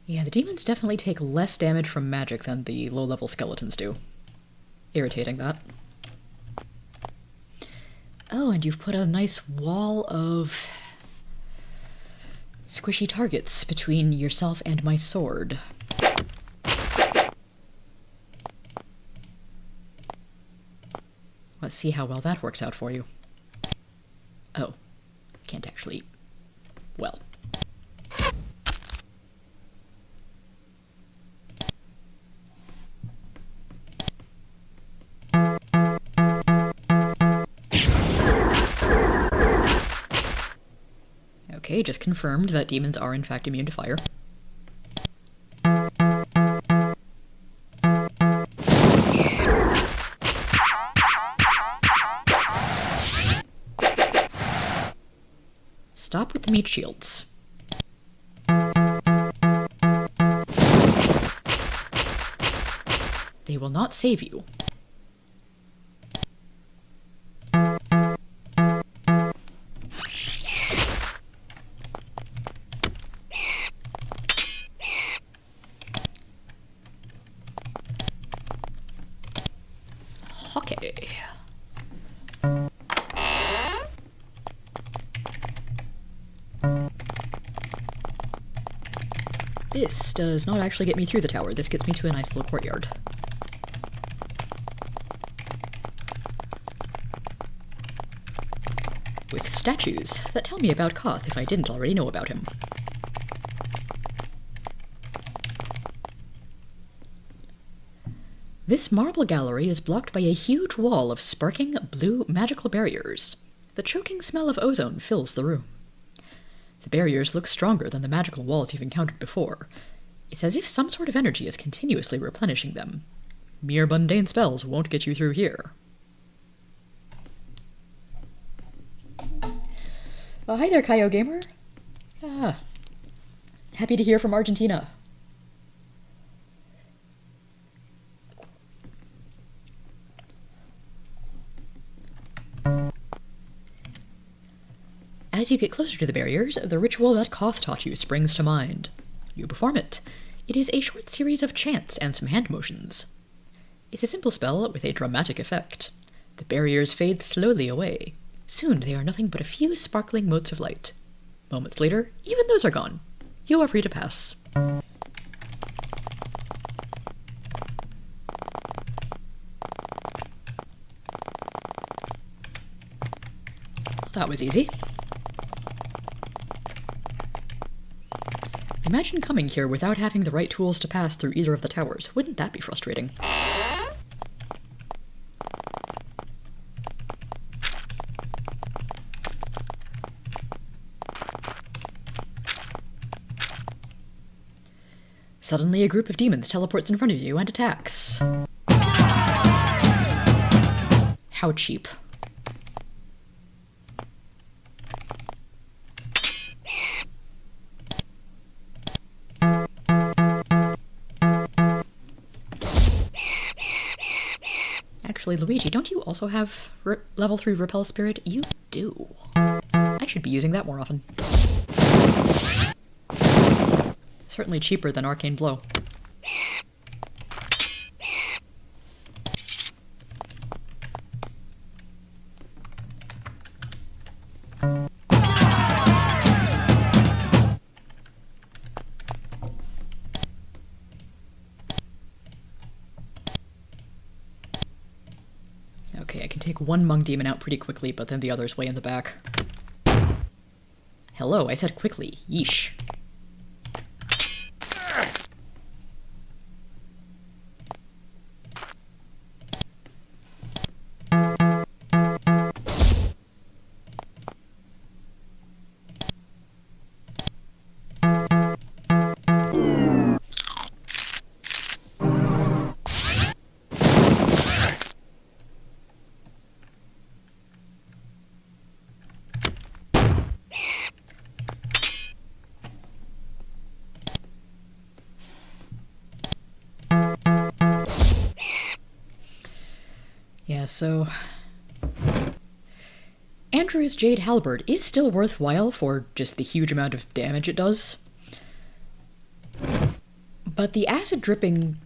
Yeah, the demons definitely take less damage from magic than the low-level skeletons do. Irritating, that. Oh, and you've put a nice wall of squishy targets between yourself and my sword. Let's see how well that works out for you. Oh, can't actually... well. Okay, just confirmed that demons are in fact immune to fire. Stop with the meat shields. They will not save you. Okay. This does not actually get me through the tower. This gets me to a nice little courtyard. With statues that tell me about Koth if I didn't already know about him. This marble gallery is blocked by a huge wall of sparking blue magical barriers. The choking smell of ozone fills the room. The barriers look stronger than the magical walls you've encountered before. It's as if some sort of energy is continuously replenishing them. Mere mundane spells won't get you through here. Oh, hi there, Kaio Gamer. Happy to hear from Argentina. As you get closer to the barriers, the ritual that Koth taught you springs to mind. You perform it. It is a short series of chants and some hand motions. It's a simple spell with a dramatic effect. The barriers fade slowly away. Soon they are nothing but a few sparkling motes of light. Moments later, even those are gone. You are free to pass. That was easy. Imagine coming here without having the right tools to pass through either of the towers. Wouldn't that be frustrating? Suddenly a group of demons teleports in front of you and attacks. How cheap. Actually, Luigi, don't you also have level 3 Repel Spirit? You do. I should be using that more often. Certainly cheaper than Arcane Blow. Okay, I can take one Mung Demon out pretty quickly, but then the other's way in the back. Hello, I said quickly. Yeesh. Yeah, so Andrew's Jade Halberd is still worthwhile for just the huge amount of damage it does. But the acid dripping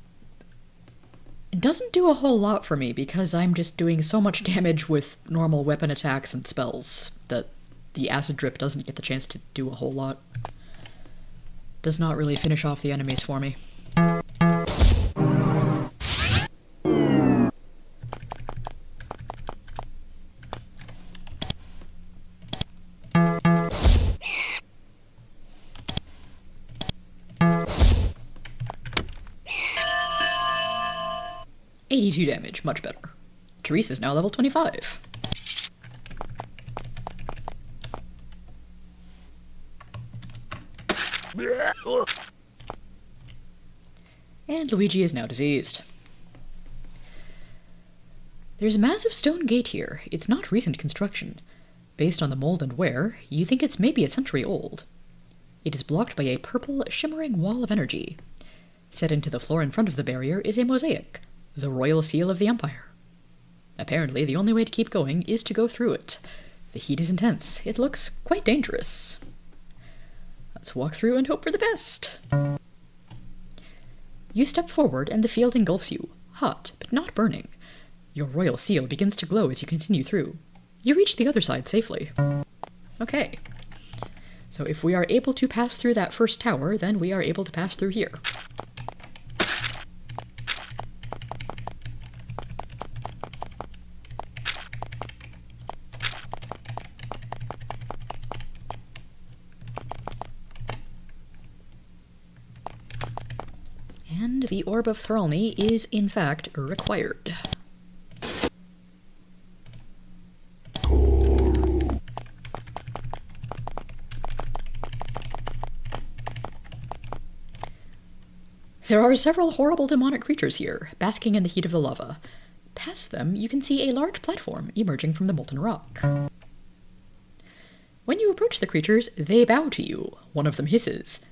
doesn't do a whole lot for me because I'm just doing so much damage with normal weapon attacks and spells that the acid drip doesn't get the chance to do a whole lot. Does not really finish off the enemies for me. .82 damage, much better. Teresa's now level 25. And Luigi is now diseased. There's a massive stone gate here. It's not recent construction. Based on the mold and wear, you think it's maybe a century old. It is blocked by a purple, shimmering wall of energy. Set into the floor in front of the barrier is a mosaic, the royal seal of the Empire. Apparently, the only way to keep going is to go through it. The heat is intense. It looks quite dangerous. Let's walk through and hope for the best. You step forward and the field engulfs you, hot, but not burning. Your royal seal begins to glow as you continue through. You reach the other side safely. Okay. So if we are able to pass through that first tower, then we are able to pass through here. And the Orb of Thralmy is, in fact, required. There are several horrible demonic creatures here, basking in the heat of the lava. Past them, you can see a large platform emerging from the molten rock. When you approach the creatures, they bow to you. One of them hisses,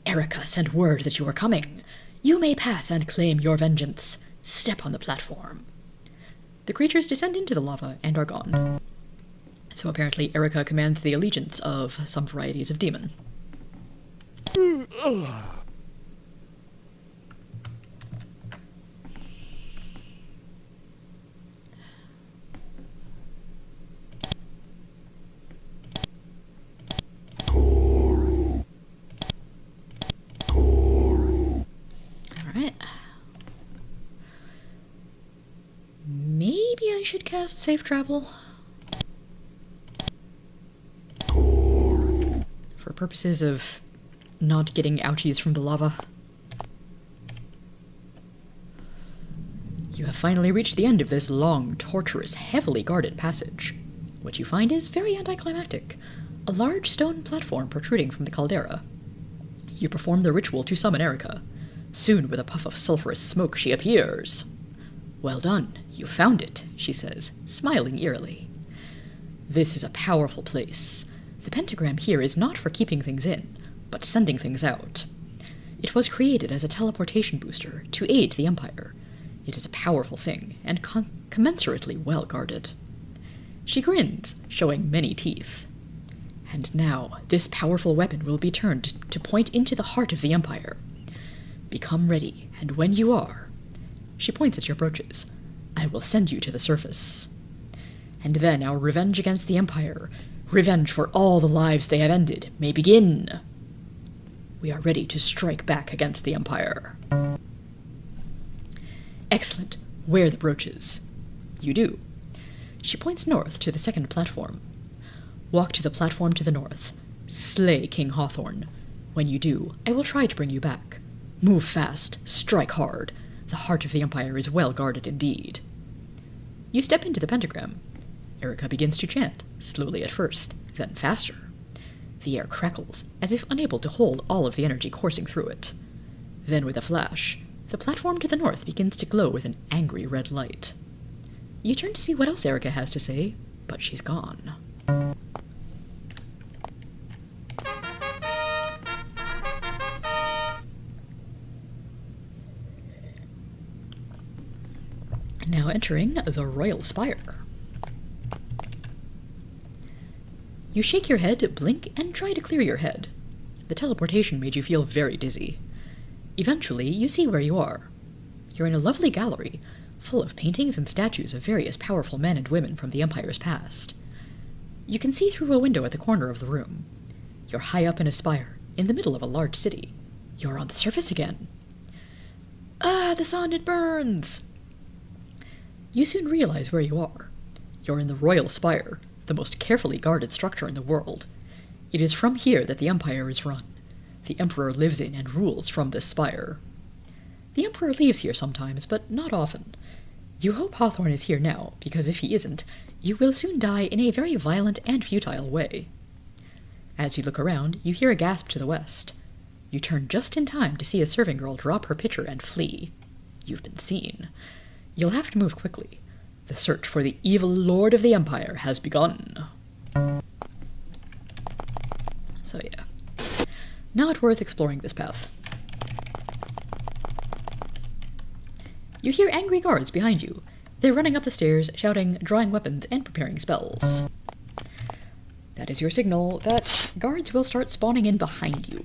"Erica sent word that you are coming. You may pass and claim your vengeance. Step on the platform." The creatures descend into the lava and are gone. So apparently Erica commands the allegiance of some varieties of demon. Maybe I should cast Safe Travel. For purposes of not getting ouchies from the lava. You have finally reached the end of this long, torturous, heavily guarded passage. What you find is very anticlimactic. A large stone platform protruding from the caldera. You perform the ritual to summon Erica. Soon, with a puff of sulphurous smoke, she appears. "Well done. You found it," she says, smiling eerily. "This is a powerful place. The pentagram here is not for keeping things in, but sending things out. It was created as a teleportation booster to aid the Empire. It is a powerful thing, and commensurately well guarded. She grins, showing many teeth. And now, this powerful weapon will be turned to point into the heart of the Empire. Become ready, and when you are, she points at your brooches, I will send you to the surface. And then our revenge against the Empire, revenge for all the lives they have ended, may begin. We are ready to strike back against the Empire. Excellent. Wear the brooches. You do. She points north to the second platform. Walk to the platform to the north. Slay King Hawthorne. When you do, I will try to bring you back. Move fast. Strike hard. The heart of the Empire is well guarded indeed. You step into the pentagram. Erica begins to chant, slowly at first, then faster. The air crackles, as if unable to hold all of the energy coursing through it. Then with a flash, the platform to the north begins to glow with an angry red light. You turn to see what else Erica has to say, but she's gone. Now entering the Royal Spire. You shake your head, blink, and try to clear your head. The teleportation made you feel very dizzy. Eventually, you see where you are. You're in a lovely gallery, full of paintings and statues of various powerful men and women from the Empire's past. You can see through a window at the corner of the room. You're high up in a spire, in the middle of a large city. You're on the surface again. Ah, the sun, it burns! You soon realize where you are. You're in the Royal Spire, the most carefully guarded structure in the world. It is from here that the Empire is run. The Emperor lives in and rules from this spire. The Emperor leaves here sometimes, but not often. You hope Hawthorne is here now, because if he isn't, you will soon die in a very violent and futile way. As you look around, you hear a gasp to the west. You turn just in time to see a serving girl drop her pitcher and flee. You've been seen. You'll have to move quickly. The search for the evil Lord of the Empire has begun. So yeah. Not worth exploring this path. You hear angry guards behind you. They're running up the stairs, shouting, drawing weapons, and preparing spells. That is your signal that guards will start spawning in behind you.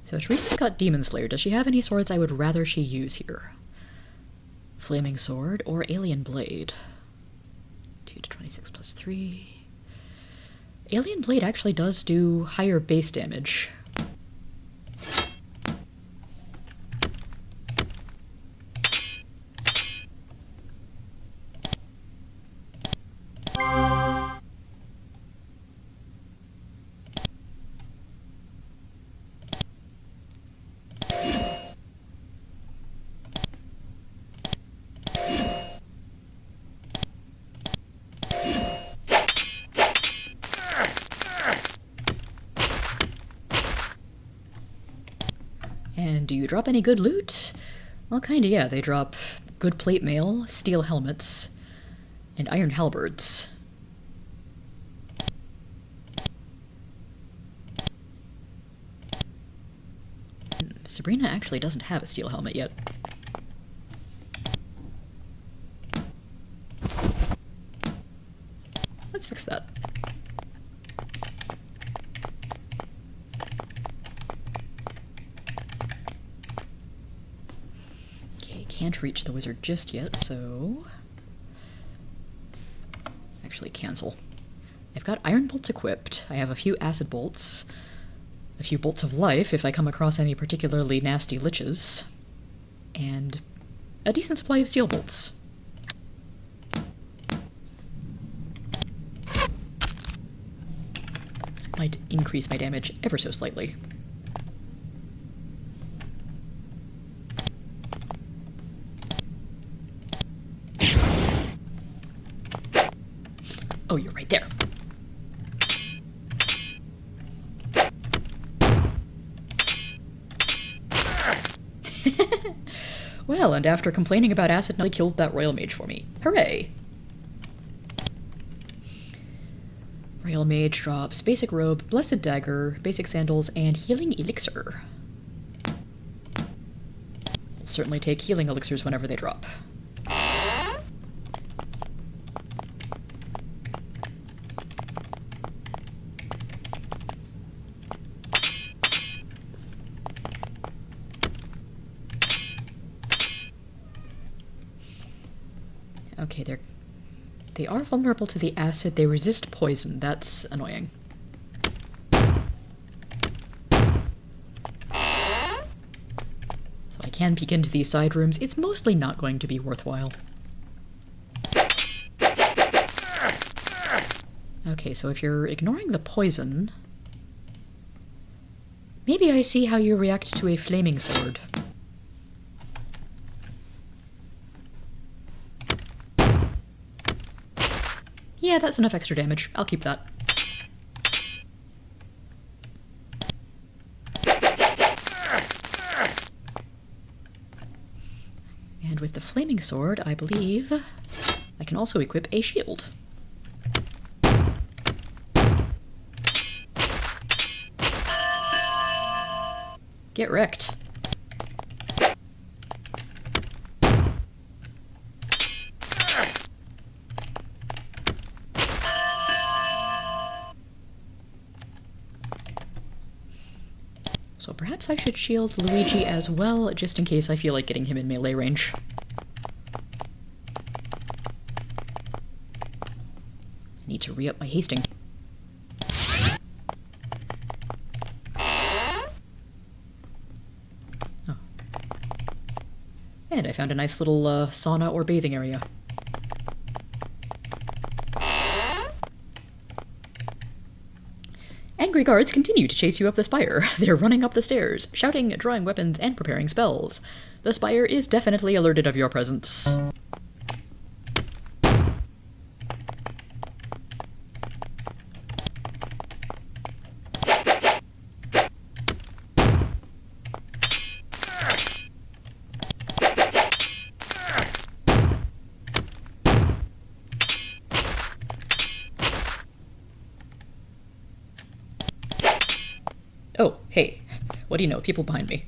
So Teresa's got Demon Slayer. Does she have any swords I would rather she use here? Flaming Sword or Alien Blade? 2 to 26 plus 3. Alien Blade actually does do higher base damage. And do you drop any good loot? Well, kinda, yeah. They drop good plate mail, steel helmets, and iron halberds. Sabrina actually doesn't have a steel helmet yet. Let's fix that. Can't reach the wizard just yet, so... Actually, cancel. I've got iron bolts equipped. I have a few acid bolts. A few bolts of life if I come across any particularly nasty liches. And a decent supply of steel bolts. Might increase my damage ever so slightly. Oh, you're right there. Well, and after complaining about acid, Nelly killed that royal mage for me. Hooray! Royal mage drops basic robe, blessed dagger, basic sandals, and healing elixir. We'll certainly take healing elixirs whenever they drop. Okay, they are vulnerable to the acid. They resist poison. That's annoying. So I can peek into these side rooms. It's mostly not going to be worthwhile. Okay, so if you're ignoring the poison, maybe I see how you react to a flaming sword. Yeah, that's enough extra damage. I'll keep that. And with the flaming sword, I believe I can also equip a shield. Get wrecked. So perhaps I should shield Luigi as well, just in case I feel like getting him in melee range. I need to re-up my hasting. Oh. And I found a nice little sauna or bathing area. Angry guards continue to chase you up the spire. They're running up the stairs, shouting, drawing weapons, and preparing spells. The spire is definitely alerted of your presence. Oh, hey. What do you know? People behind me.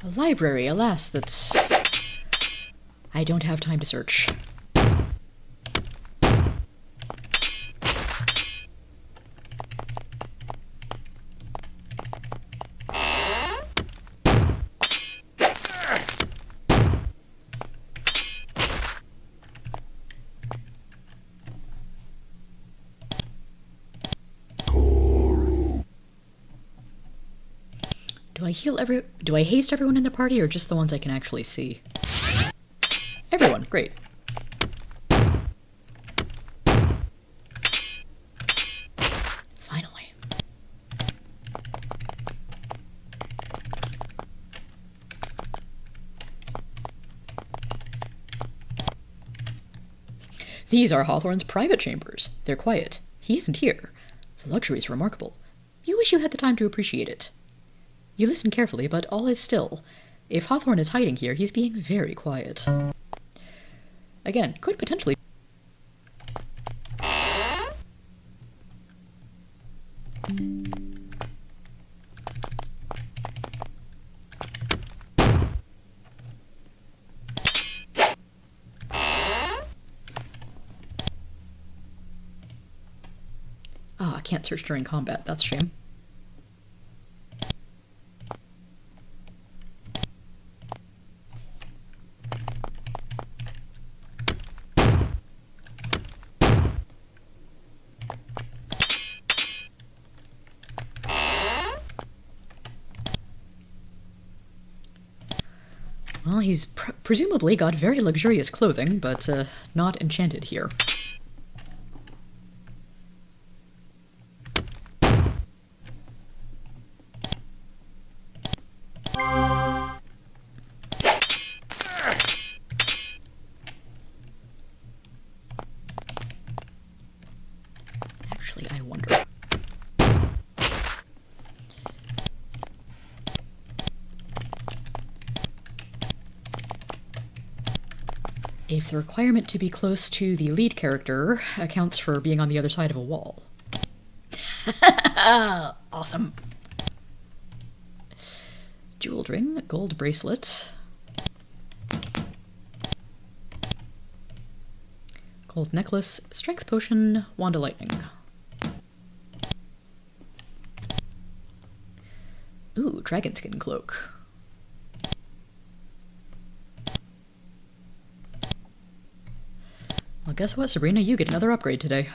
A library, alas, that's... I don't have time to search. Do I haste everyone in the party, or just the ones I can actually see? Everyone, great. Finally. These are Hawthorne's private chambers. They're quiet. He isn't here. The luxury is remarkable. You wish you had the time to appreciate it. You listen carefully, but all is still. If Hawthorne is hiding here, he's being very quiet. Again, could potentially... Ah, I can't search during combat. That's a shame. Well, he's presumably got very luxurious clothing, but not enchanted here. Actually, I wonder. If the requirement to be close to the lead character accounts for being on the other side of a wall. Awesome. Jeweled ring, gold bracelet. Gold necklace, strength potion, wand of lightning. Ooh, dragon skin cloak. Well, guess what, Sabrina? You get another upgrade today.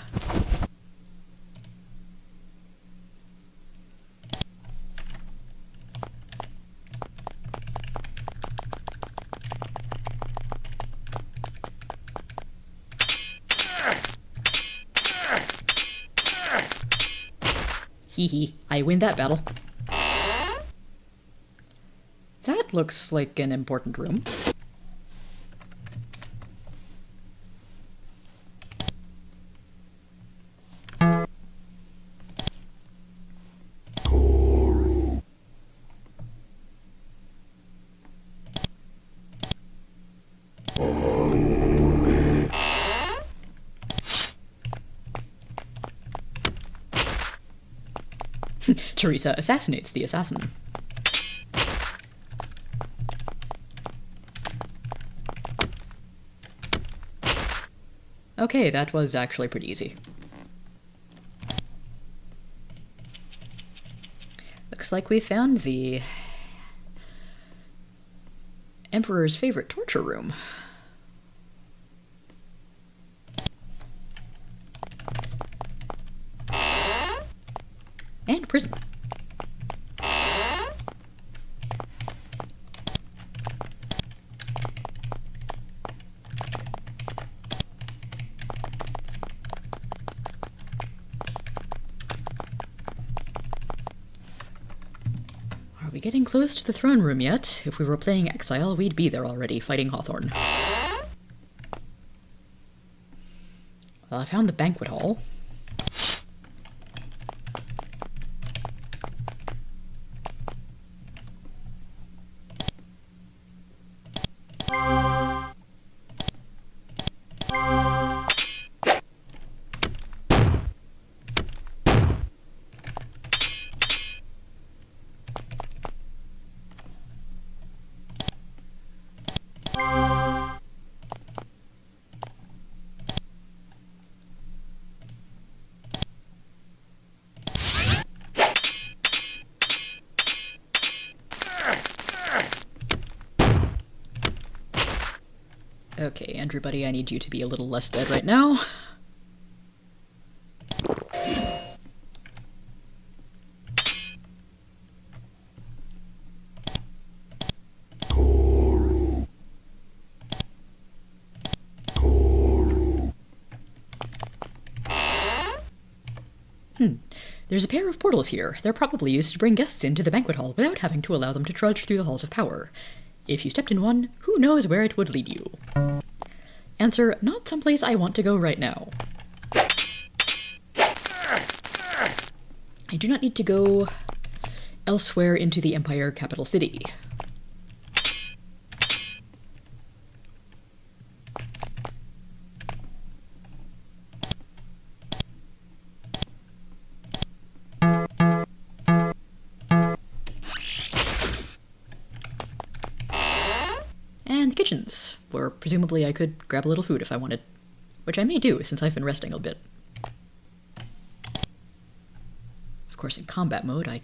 Hee, I win that battle. That looks like an important room. Teresa assassinates the assassin. Okay, that was actually pretty easy. Looks like we found the Emperor's favorite torture room. And prison. Are we getting close to the throne room yet? If we were playing Exile, we'd be there already, fighting Hawthorne. Well, I found the banquet hall. Okay, everybody, I need you to be a little less dead right now. There's a pair of portals here. They're probably used to bring guests into the banquet hall without having to allow them to trudge through the halls of power. If you stepped in one, who knows where it would lead you? Answer, not someplace I want to go right now. I do not need to go elsewhere into the Empire capital city. and the kitchens, where presumably I could grab a little food if I wanted, which I may do since I've been resting a bit. Of course, in combat mode, I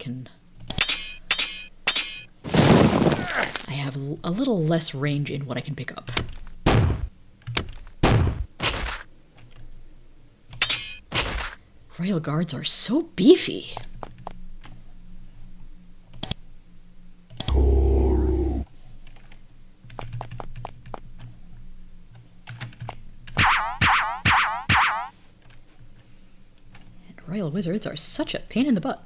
have a little less range in what I can pick up. Royal Guards are so beefy. Royal Wizards are such a pain in the butt.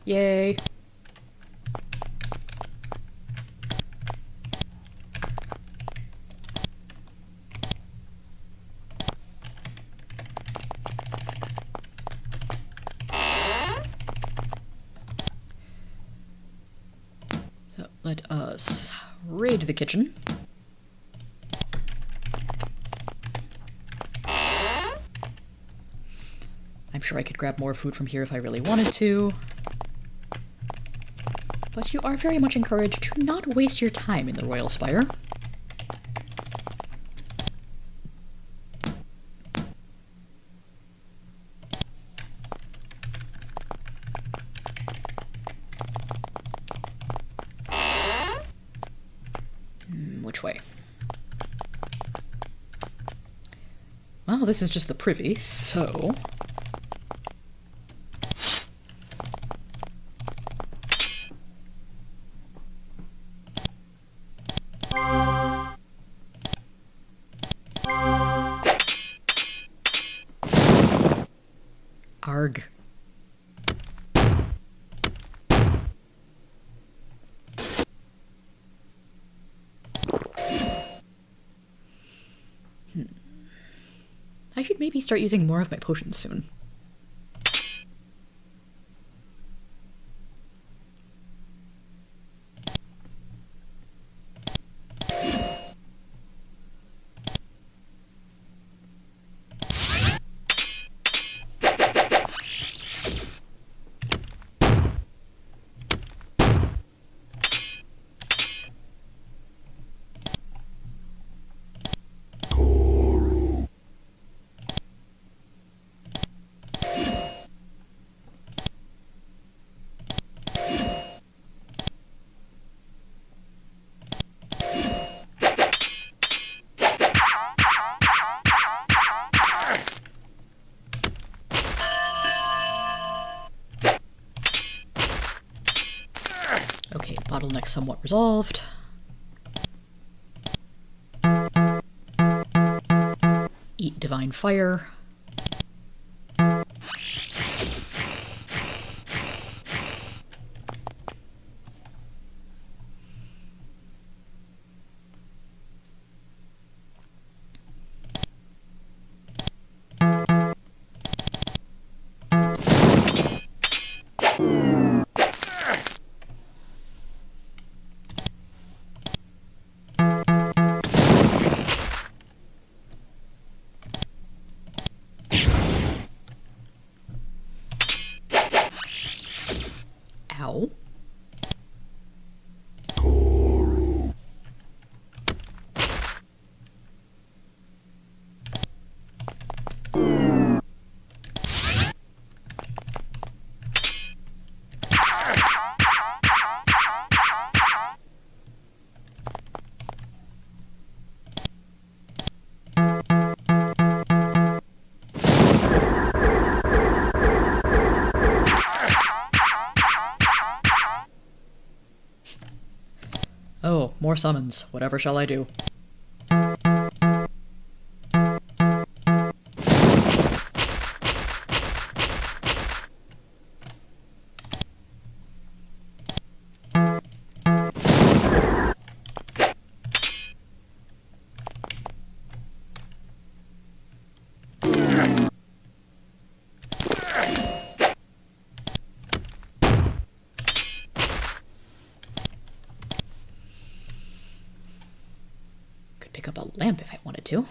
Yay. So let us raid the kitchen. I'm sure I could grab more food from here if I really wanted to. But you are very much encouraged to not waste your time in the Royal Spire. Which way? Well, this is just the privy, so... Arg. I should maybe start using more of my potions soon. Okay, bottleneck somewhat resolved. Eat divine fire. Ow. Oh, more summons. Whatever shall I do? pick up a lamp if I wanted to.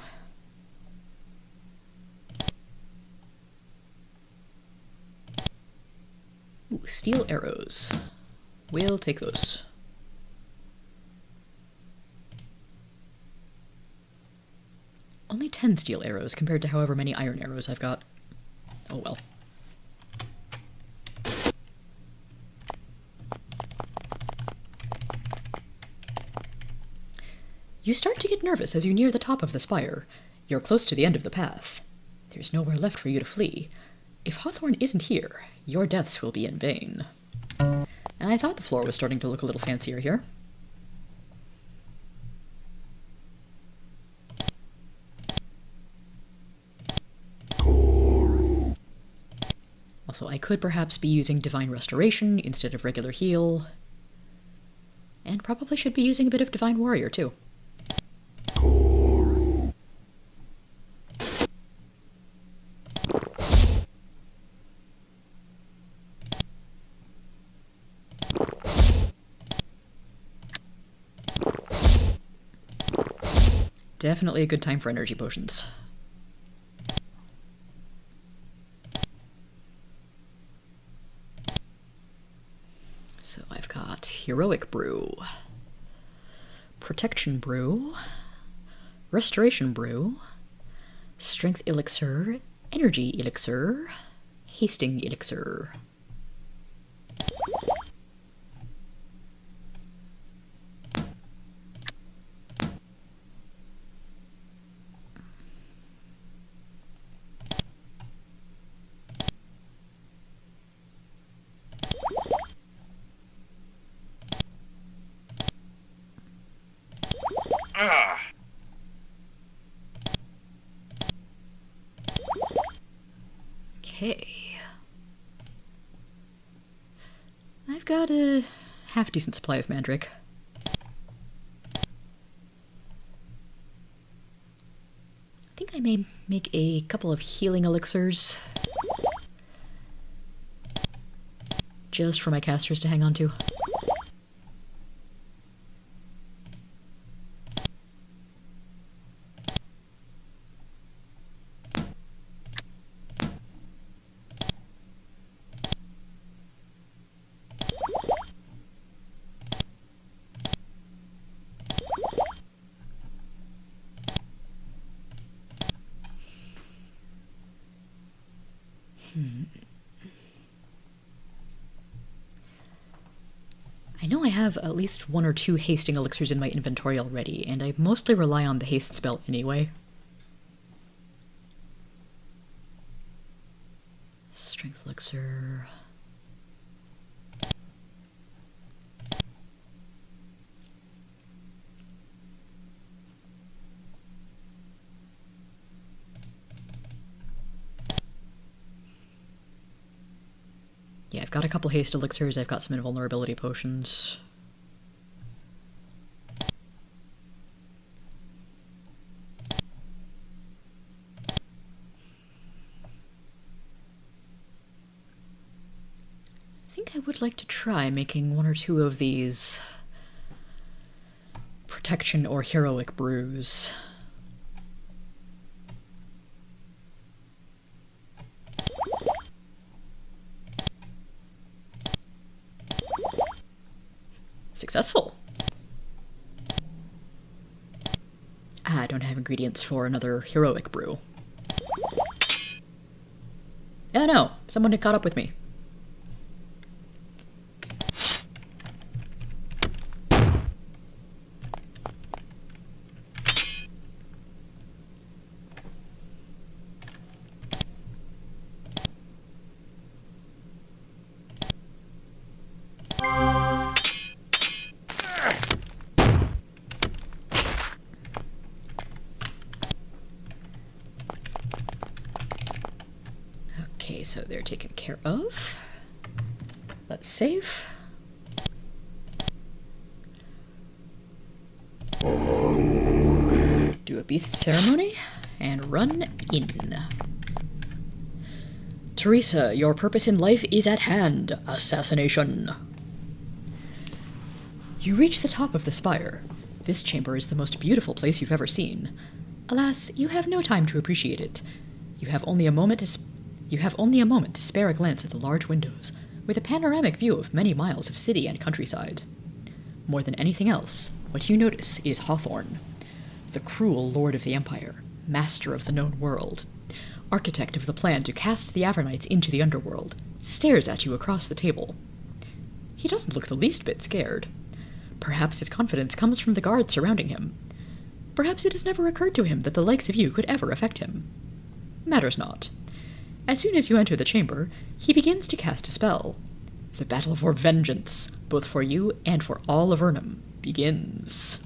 Ooh, steel arrows. We'll take those. Only 10 steel arrows compared to however many iron arrows I've got. Oh well. You start to get nervous as you near the top of the spire. You're close to the end of the path. There's nowhere left for you to flee. If Hawthorne isn't here, your deaths will be in vain. And I thought the floor was starting to look a little fancier here. Also, I could perhaps be using Divine Restoration instead of regular heal. And probably should be using a bit of Divine Warrior, too. Definitely a good time for energy potions. So I've got Heroic Brew, Protection Brew, Restoration Brew, Strength Elixir, Energy Elixir, Hasting Elixir. Okay. I've got a half-decent supply of Mandrake. I think I may make a couple of healing elixirs. Just for my casters to hang on to. I know I have at least 1 or 2 hasting elixirs in my inventory already, and I mostly rely on the haste spell anyway. Strength elixir. Yeah, I've got a couple haste elixirs, I've got some invulnerability potions. I think I would like to try making 1 or 2 of these protection or heroic brews. Successful. I don't have ingredients for another heroic brew. Yeah, no, someone had caught up with me. Okay, so they're taken care of. Let's save. Do a beast ceremony and run in. Teresa, your purpose in life is at hand. Assassination. You reach the top of the spire. This chamber is the most beautiful place you've ever seen. Alas, you have no time to appreciate it. You have only a moment to spare a glance at the large windows, with a panoramic view of many miles of city and countryside. More than anything else, what you notice is Hawthorne, the cruel lord of the Empire, master of the known world, architect of the plan to cast the Avernites into the underworld, stares at you across the table. He doesn't look the least bit scared. Perhaps his confidence comes from the guards surrounding him. Perhaps it has never occurred to him that the likes of you could ever affect him. Matters not. As soon as you enter the chamber, he begins to cast a spell. The battle for vengeance, both for you and for all of Avernum, begins.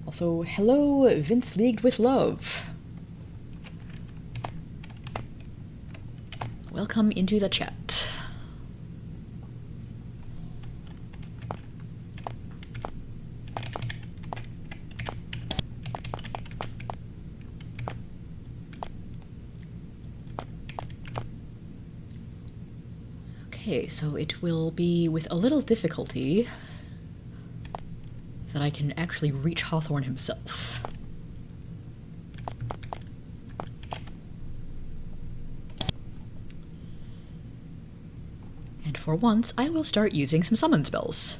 Also, hello, Vince Leagued with Love. Welcome into the chat. Okay, so it will be with a little difficulty that I can actually reach Hawthorne himself. And for once, I will start using some summon spells.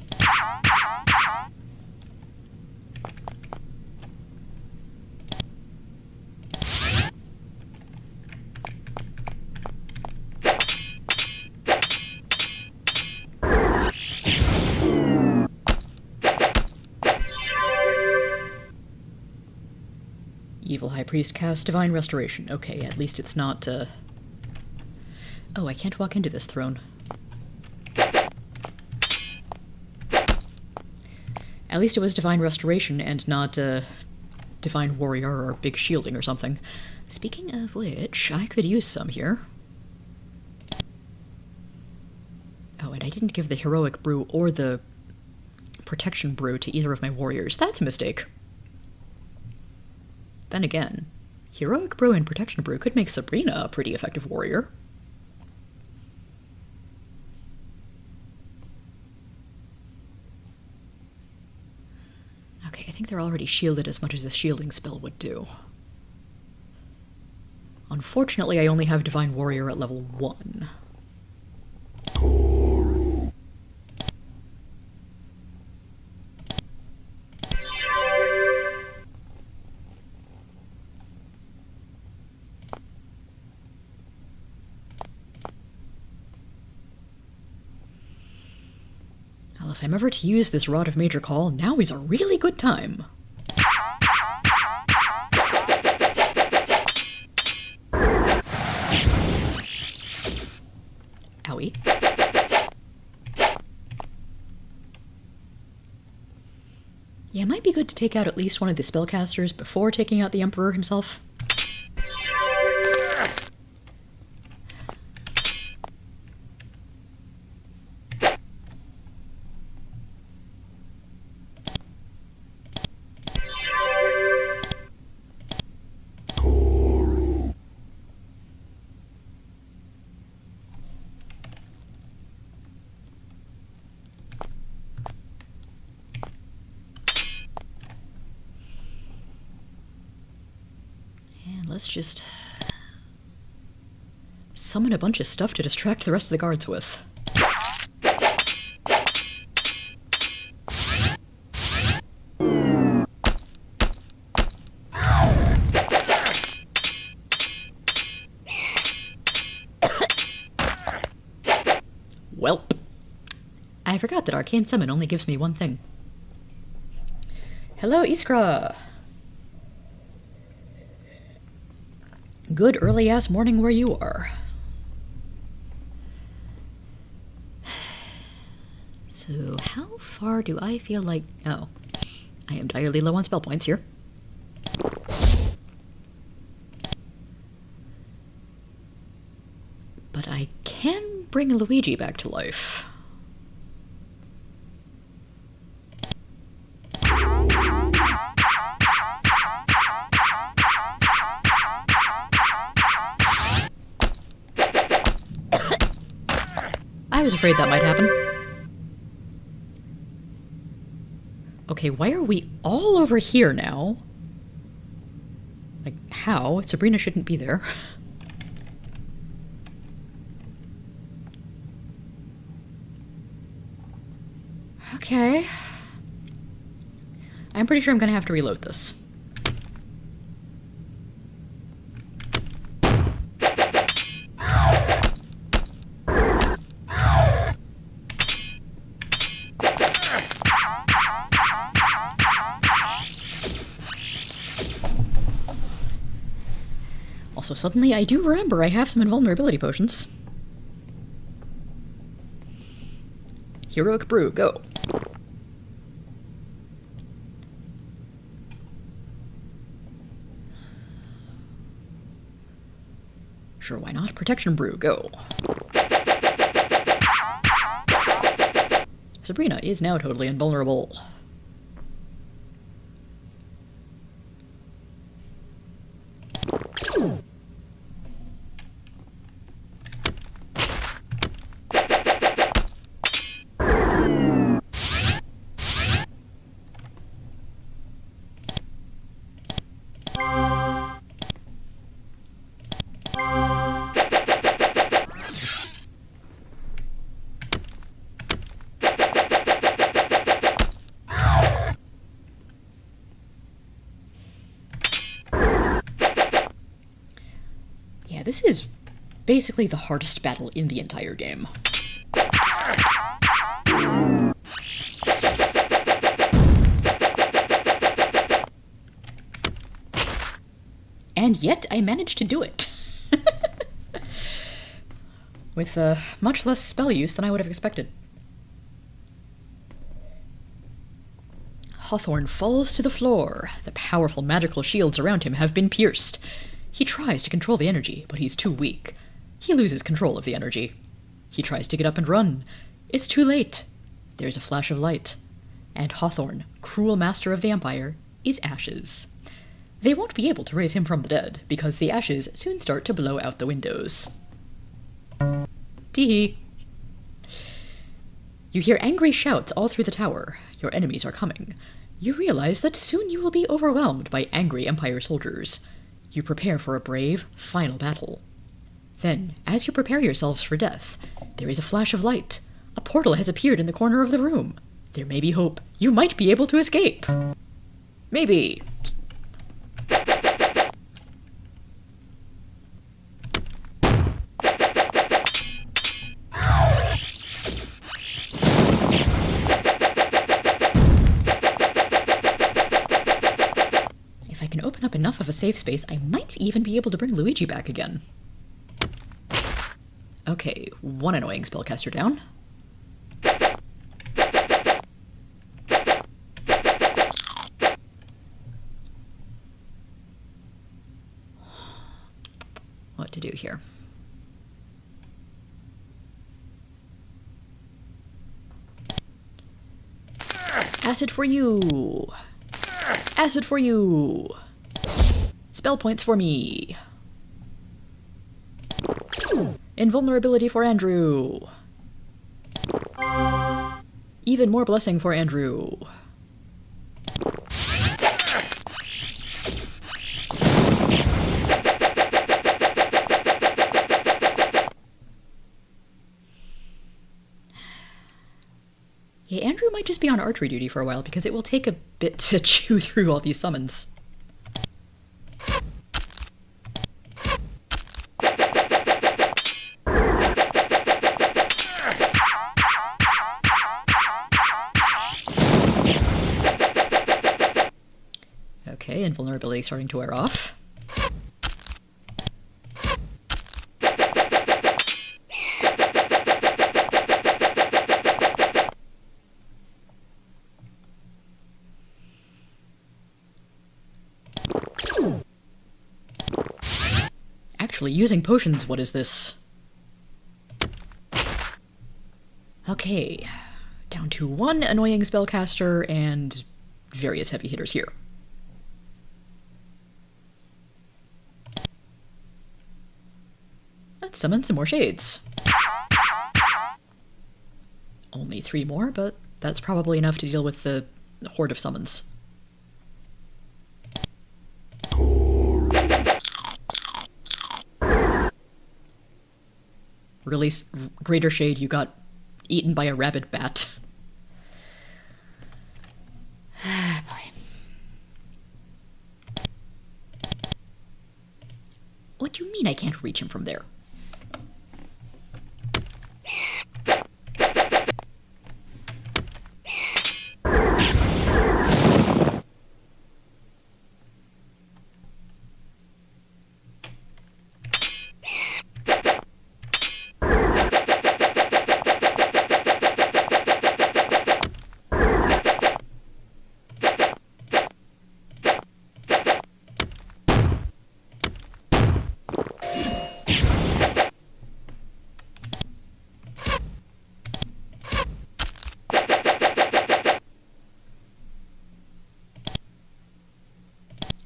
Evil High Priest casts Divine Restoration. Okay, at least it's not, Oh, I can't walk into this throne. At least it was Divine Restoration and not, Divine Warrior or Big Shielding or something. Speaking of which, I could use some here. Oh, and I didn't give the Heroic Brew or the Protection Brew to either of my warriors. That's a mistake. Then again, Heroic Brew and Protection Brew could make Sabrina a pretty effective warrior. Okay, I think they're already shielded as much as a shielding spell would do. Unfortunately, I only have Divine Warrior at level 1. Well, if I'm ever to use this Rod of Major Call, now is a really good time. Owie. Yeah, it might be good to take out at least one of the spellcasters before taking out the Emperor himself. Let's just summon a bunch of stuff to distract the rest of the guards with. Welp. I forgot that Arcane Summon only gives me one thing. Hello, Iskra! Good early-ass morning where you are. So, how far do I feel like... Oh, I am direly low on spell points here. But I can bring Luigi back to life. I was afraid that might happen. Okay, why are we all over here now? Like, how? Sabrina shouldn't be there. Okay. I'm pretty sure I'm gonna have to reload this. Also, suddenly I do remember I have some invulnerability potions. Heroic Brew, go. Sure, why not? Protection Brew, go. Sabrina is now totally invulnerable. Yeah, this is basically the hardest battle in the entire game. And yet, I managed to do it. With much less spell use than I would have expected. Hawthorne falls to the floor. The powerful magical shields around him have been pierced. He tries to control the energy, but he's too weak. He loses control of the energy. He tries to get up and run. It's too late. There's a flash of light. And Hawthorne, cruel master of the Empire, is ashes. They won't be able to raise him from the dead, because the ashes soon start to blow out the windows. Tee-hee. You hear angry shouts all through the tower. Your enemies are coming. You realize that soon you will be overwhelmed by angry Empire soldiers. You prepare for a brave, final battle. Then, as you prepare yourselves for death, there is a flash of light. A portal has appeared in the corner of the room. There may be hope. You might be able to escape. Maybe. Up enough of a safe space, I might even be able to bring Luigi back again. Okay, one annoying spellcaster down. What to do here? Acid for you! Acid for you! Spell points for me. Invulnerability for Andrew. Even more blessing for Andrew. Yeah, Andrew might just be on archery duty for a while because it will take a bit to chew through all these summons. Okay, invulnerability starting to wear off. Actually, using potions, what is this? Okay, down to one annoying spellcaster and various heavy hitters here. Let's summon some more shades. Only 3 more, but that's probably enough to deal with the horde of summons. Release Greater Shade, you got eaten by a rabid bat. Ah, boy. What do you mean I can't reach him from there?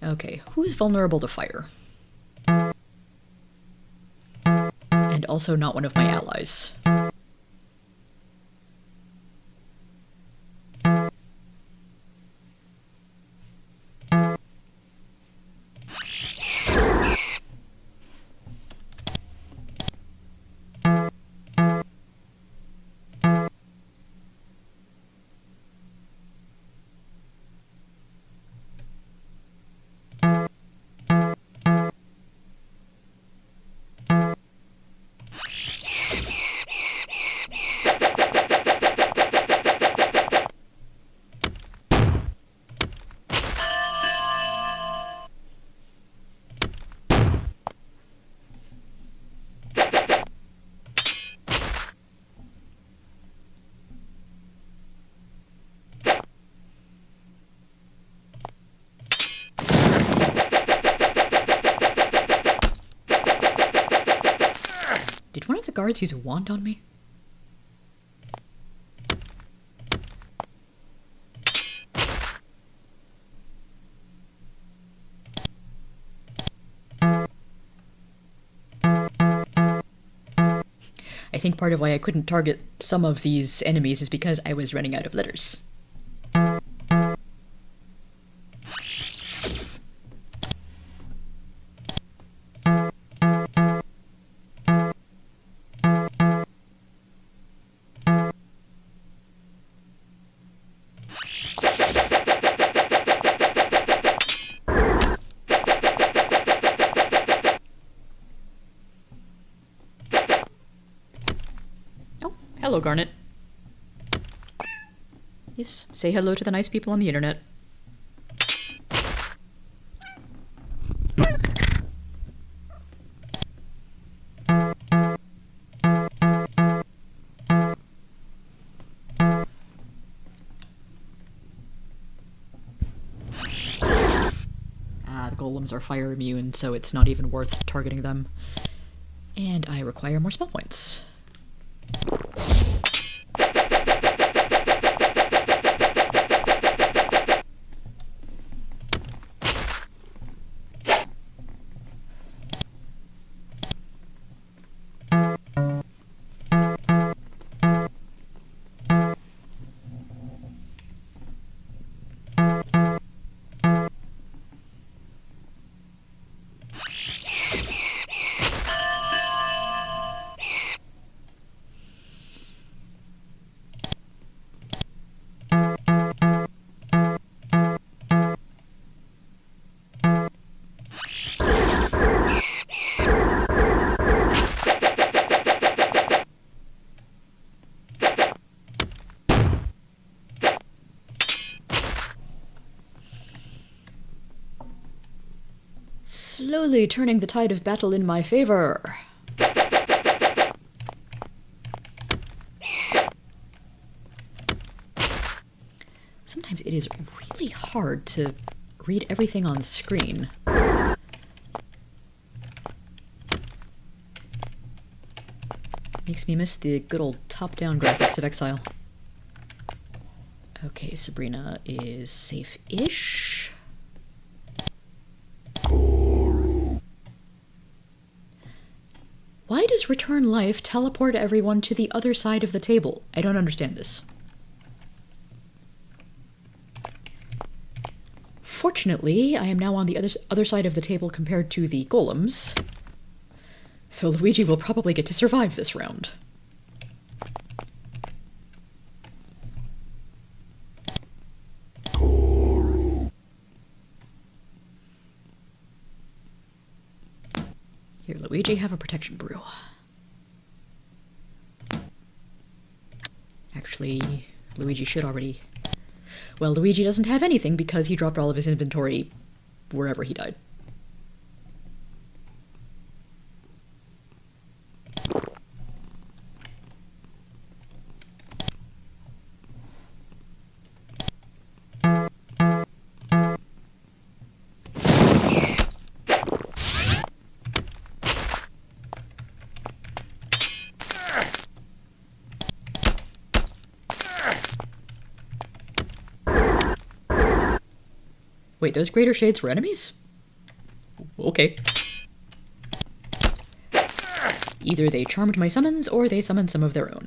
Okay, who's vulnerable to fire? And also not one of my allies. Did one of the guards use a wand on me? I think part of why I couldn't target some of these enemies is because I was running out of letters. Hello, Garnet. Yes, say hello to the nice people on the internet. The golems are fire immune, so it's not even worth targeting them. And I require more spell points. Slowly turning the tide of battle in my favor. Sometimes it is really hard to read everything on screen. Makes me miss the good old top-down graphics of Exile. Okay, Sabrina is safe-ish. Why does Return Life teleport everyone to the other side of the table? I don't understand this. Unfortunately, I am now on the other side of the table compared to the golems, so Luigi will probably get to survive this round. Here, Luigi, have a protection brew. Actually, Luigi should already... Well, Luigi doesn't have anything because he dropped all of his inventory wherever he died. Wait, those greater shades were enemies? Okay. Either they charmed my summons, or they summoned some of their own.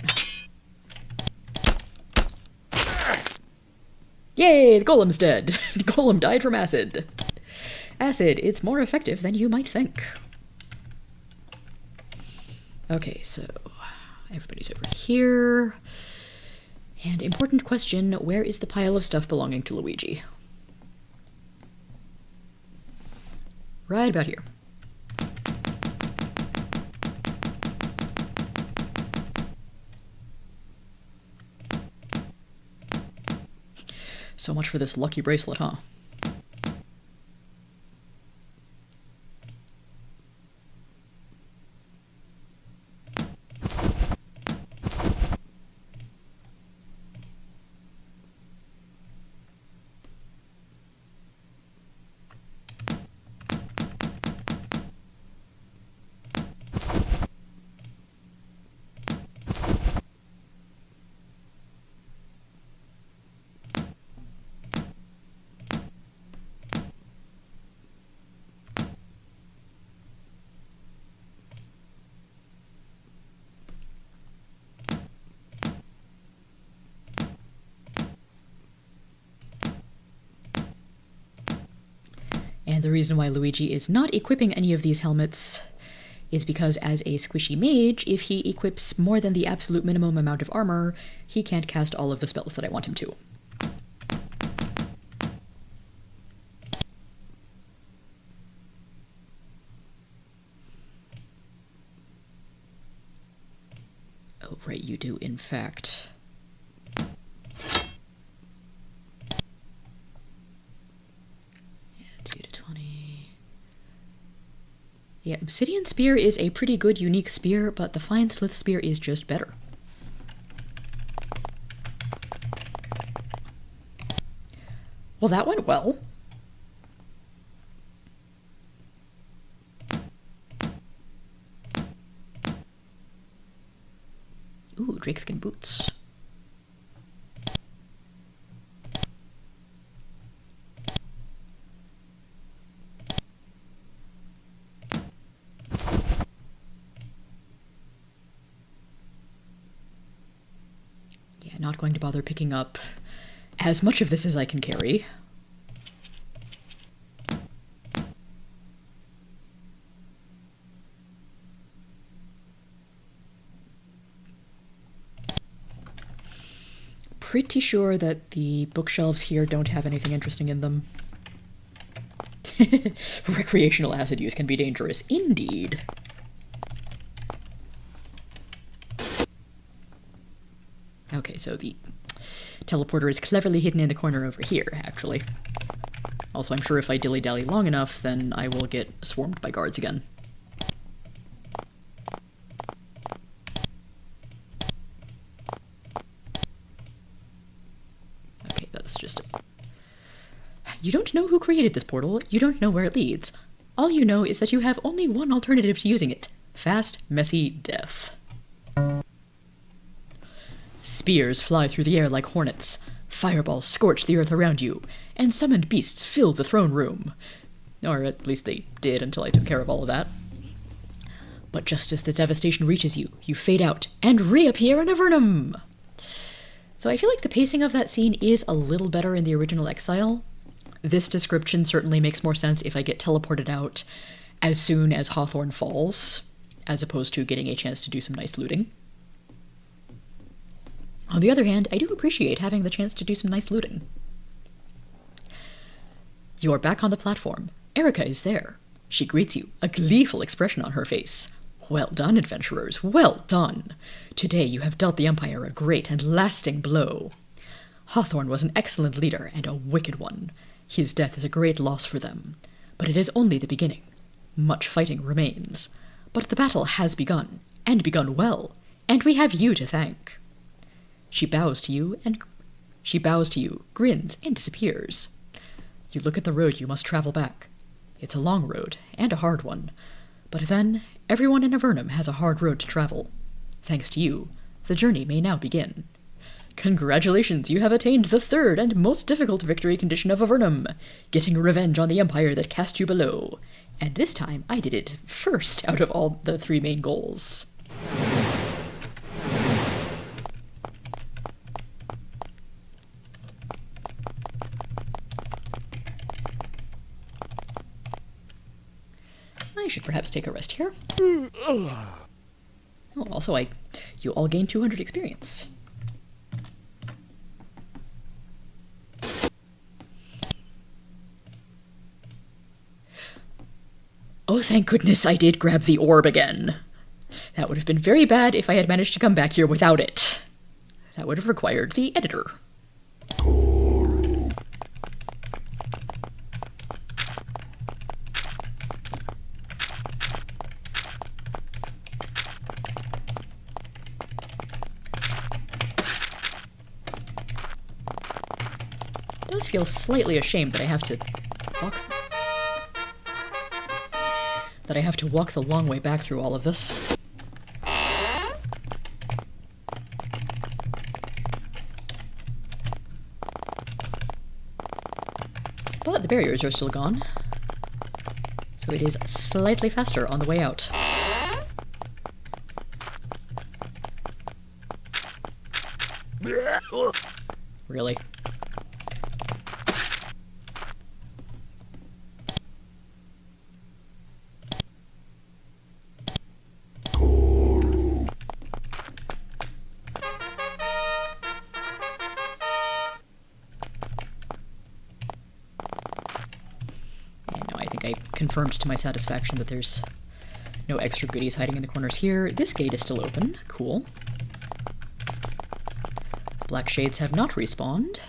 Yay, the golem's dead! The golem died from acid. Acid, it's more effective than you might think. Okay, so everybody's over here. And important question, where is the pile of stuff belonging to Luigi? Right about here. So much for this lucky bracelet, huh? And the reason why Luigi is not equipping any of these helmets is because as a squishy mage, if he equips more than the absolute minimum amount of armor, he can't cast all of the spells that I want him to. Oh, right, you do, in fact. Yeah, Obsidian Spear is a pretty good unique spear, but the Fine Slith Spear is just better. Well, that went well. Ooh, drakeskin boots. Not going to bother picking up as much of this as I can carry. Pretty sure that the bookshelves here don't have anything interesting in them. Recreational acid use can be dangerous indeed. Okay, so the teleporter is cleverly hidden in the corner over here, actually. Also, I'm sure if I dilly-dally long enough, then I will get swarmed by guards again. Okay, that's just it. You don't know who created this portal, you don't know where it leads. All you know is that you have only one alternative to using it. Fast, messy death. Spears fly through the air like hornets, fireballs scorch the earth around you, and summoned beasts fill the throne room. Or at least they did until I took care of all of that. But just as the devastation reaches you, you fade out and reappear in Avernum! So I feel like the pacing of that scene is a little better in the original Exile. this description certainly makes more sense if I get teleported out as soon as Hawthorne falls, as opposed to getting a chance to do some nice looting. On the other hand, I do appreciate having the chance to do some nice looting. You're back on the platform. Erica is there. She greets you, a gleeful expression on her face. Well done, adventurers, well done. Today you have dealt the Empire a great and lasting blow. Hawthorne was an excellent leader and a wicked one. His death is a great loss for them. But it is only the beginning. Much fighting remains. But the battle has begun, and begun well, and we have you to thank. She bows to you, grins, and disappears. You look at the road you must travel back. It's a long road, and a hard one. But then, everyone in Avernum has a hard road to travel. Thanks to you, the journey may now begin. Congratulations, you have attained the third and most difficult victory condition of Avernum, getting revenge on the Empire that cast you below. And this time, I did it first out of all the 3 main goals. I should perhaps take a rest here. Oh, also, you all gain 200 experience. Oh, thank goodness I did grab the orb again. That would have been very bad if I had managed to come back here without it. That would have required the editor. It does feel slightly ashamed that I have to walk the long way back through all of this. But the barriers are still gone, so it is slightly faster on the way out. Really? Confirmed to my satisfaction that there's no extra goodies hiding in the corners here. This gate is still open. Cool. Black shades have not respawned.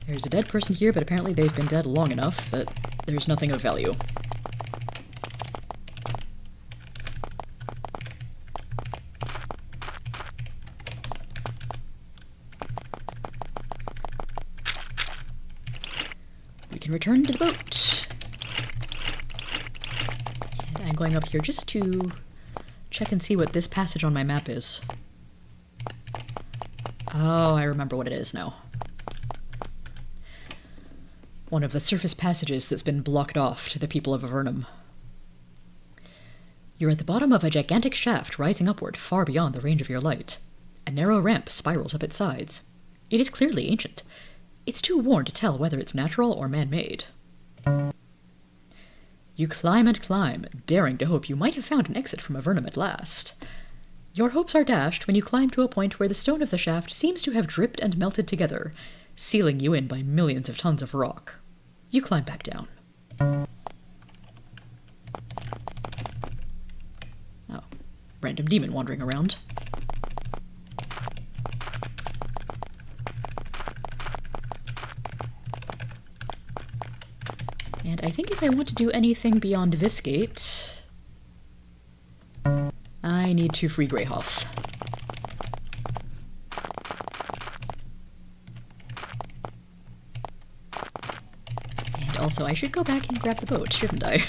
There's a dead person here, but apparently they've been dead long enough that there's nothing of value. Return to the boat. And I'm going up here just to check and see what this passage on my map is. Oh, I remember what it is now. One of the surface passages that's been blocked off to the people of Avernum. You're at the bottom of a gigantic shaft rising upward far beyond the range of your light. A narrow ramp spirals up its sides. It is clearly ancient. It's too worn to tell whether it's natural or man-made. You climb and climb, daring to hope you might have found an exit from Avernum at last. Your hopes are dashed when you climb to a point where the stone of the shaft seems to have dripped and melted together, sealing you in by millions of tons of rock. You climb back down. Oh, random demon wandering around. And I think if I want to do anything beyond this gate, I need to free Greyhoff. And also, I should go back and grab the boat, shouldn't I?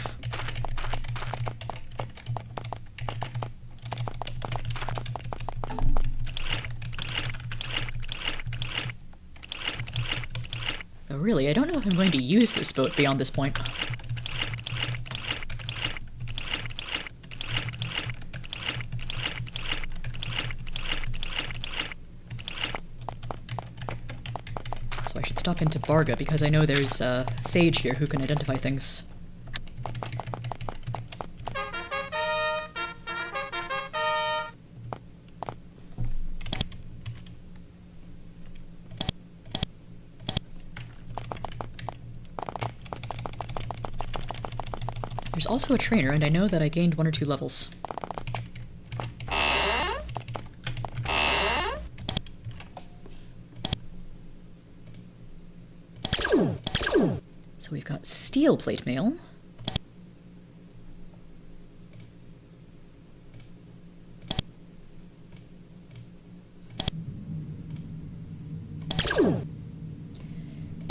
Really, I don't know if I'm going to use this boat beyond this point. stop into Barga because I know there's a sage here who can identify things. There's also a trainer, and I know that I gained 1 or 2 levels. So we've got steel plate mail.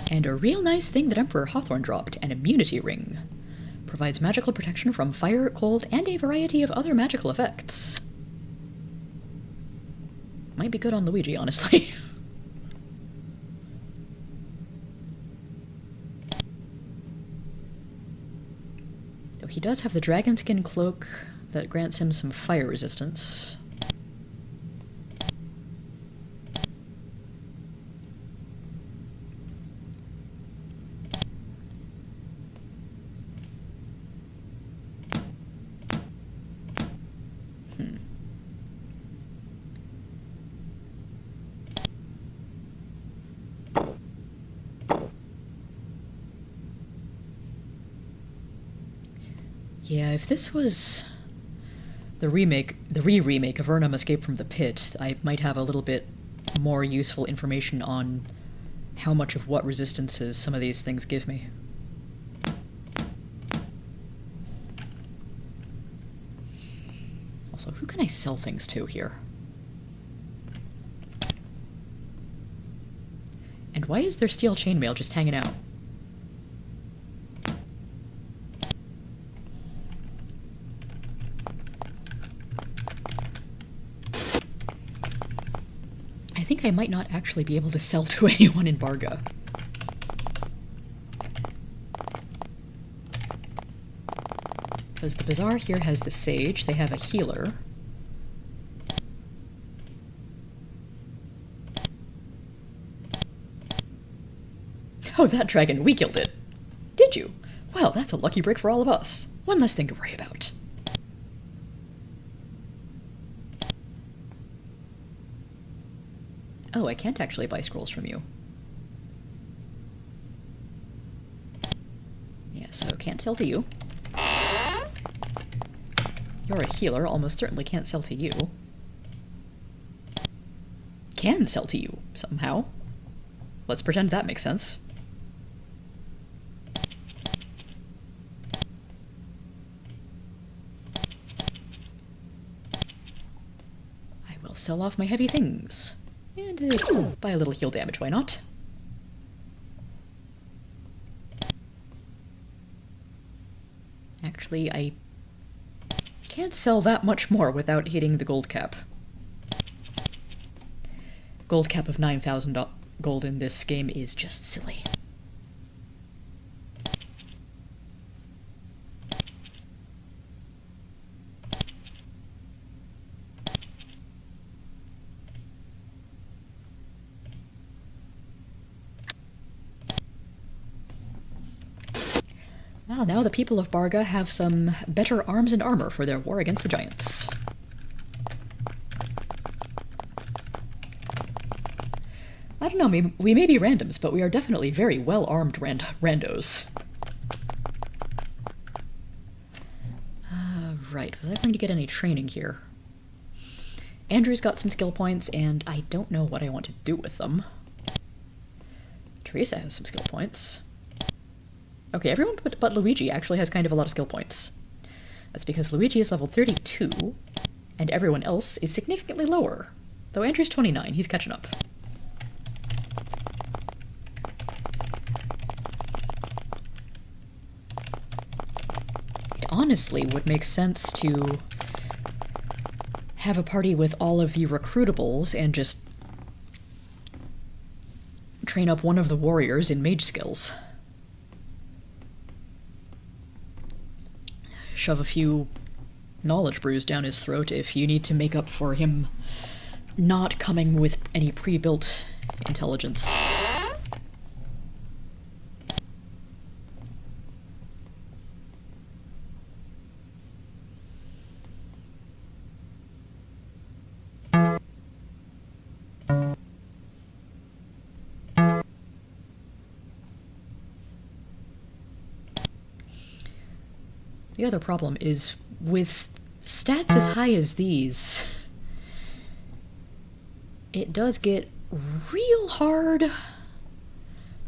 And a real nice thing that Emperor Hawthorne dropped, an immunity ring. Provides magical protection from fire, cold, and a variety of other magical effects. Might be good on Luigi, honestly. Though he does have the dragon skin cloak that grants him some fire resistance. Yeah, if this was the re-remake of Avernum Escape from the Pit, I might have a little bit more useful information on how much of what resistances some of these things give me. Also, who can I sell things to here? And why is there steel chainmail just hanging out? I think I might not actually be able to sell to anyone in Barga. Because the bazaar here has the sage, they have a healer. Oh, that dragon, we killed it. Did you? Well, that's a lucky break for all of us. One less thing to worry about. Oh, I can't actually buy scrolls from you. Yeah, so can't sell to you. You're a healer, almost certainly can't sell to you. Can sell to you, somehow. Let's pretend that makes sense. I will sell off my heavy things. And buy a little heal damage, why not? Actually, I can't sell that much more without hitting the gold cap. Gold cap of 9,000 gold in this game is just silly. Well, now the people of Barga have some better arms and armor for their war against the giants. I don't know, we may be randoms, but we are definitely very well-armed randos. Right, was I going to get any training here? Andrew's got some skill points, and I don't know what I want to do with them. Teresa has some skill points. Okay, everyone but Luigi actually has kind of a lot of skill points. That's because Luigi is level 32, and everyone else is significantly lower. Though Andrew's 29, he's catching up. It honestly would make sense to have a party with all of the recruitables and just train up one of the warriors in mage skills. Shove a few knowledge brews down his throat if you need to make up for him not coming with any pre-built intelligence. The other problem is, with stats as high as these, it does get real hard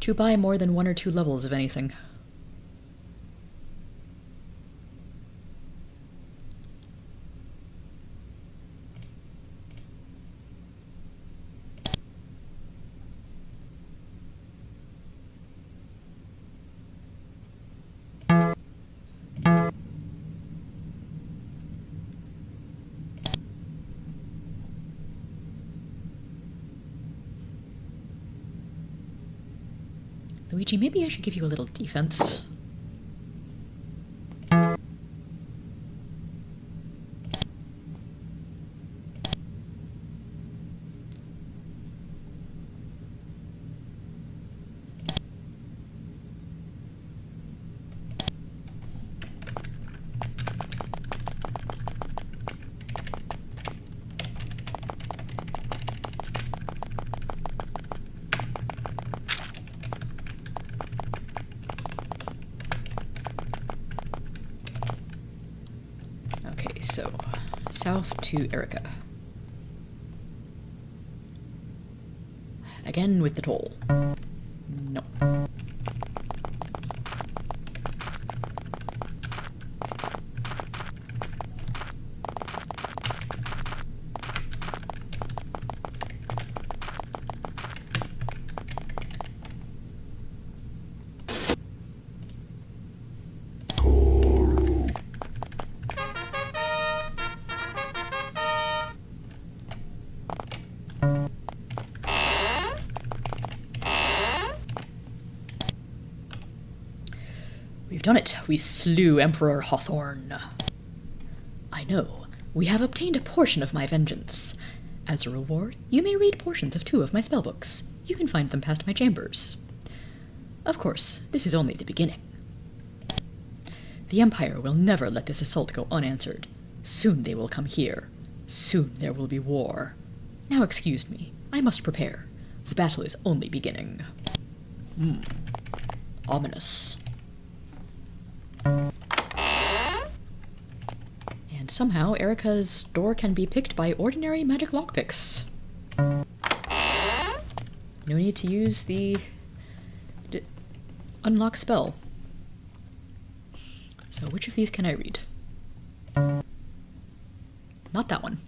to buy more than 1 or 2 levels of anything. Luigi, maybe I should give you a little defense. So, south to Erica. Again with the toll. No. We've done it. We slew Emperor Hawthorne. I know. We have obtained a portion of my vengeance. As a reward, you may read portions of 2 of my spellbooks. You can find them past my chambers. Of course, this is only the beginning. The Empire will never let this assault go unanswered. Soon they will come here. Soon there will be war. Now excuse me. I must prepare. The battle is only beginning. Ominous. And somehow Erica's door can be picked by ordinary magic lockpicks. No need to use the unlock spell. So which of these can I read? Not that one.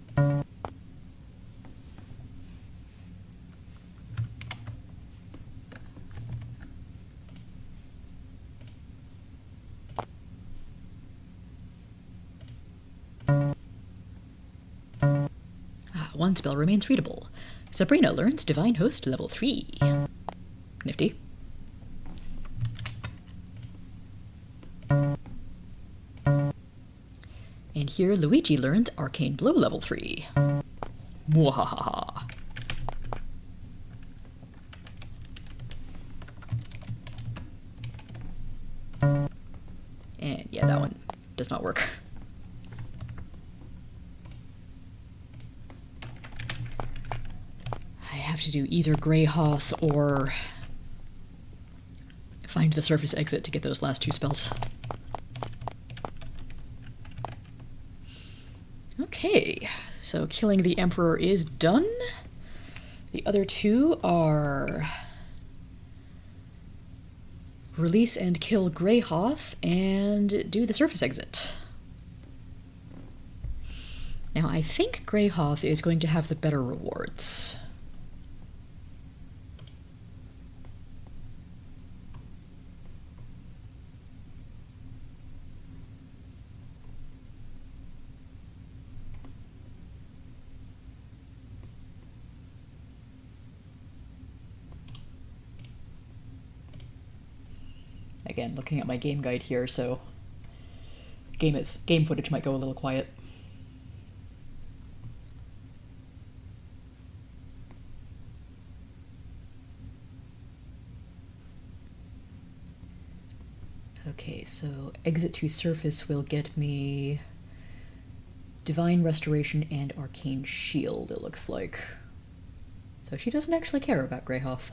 One spell remains readable. Sabrina learns Divine Host level 3. Nifty. And here Luigi learns Arcane Blow level 3. Mwahaha. And yeah, that one does not work. To do either Greyhoth or find the surface exit to get those last 2 spells. Okay, so killing the Emperor is done. The other 2 are release and kill Greyhoth and do the surface exit. Now I think Greyhoth is going to have the better rewards. Again, looking at my game guide here, so game footage might go a little quiet. Okay, so exit to surface will get me Divine Restoration and Arcane Shield, it looks like. So she doesn't actually care about Greyhoth.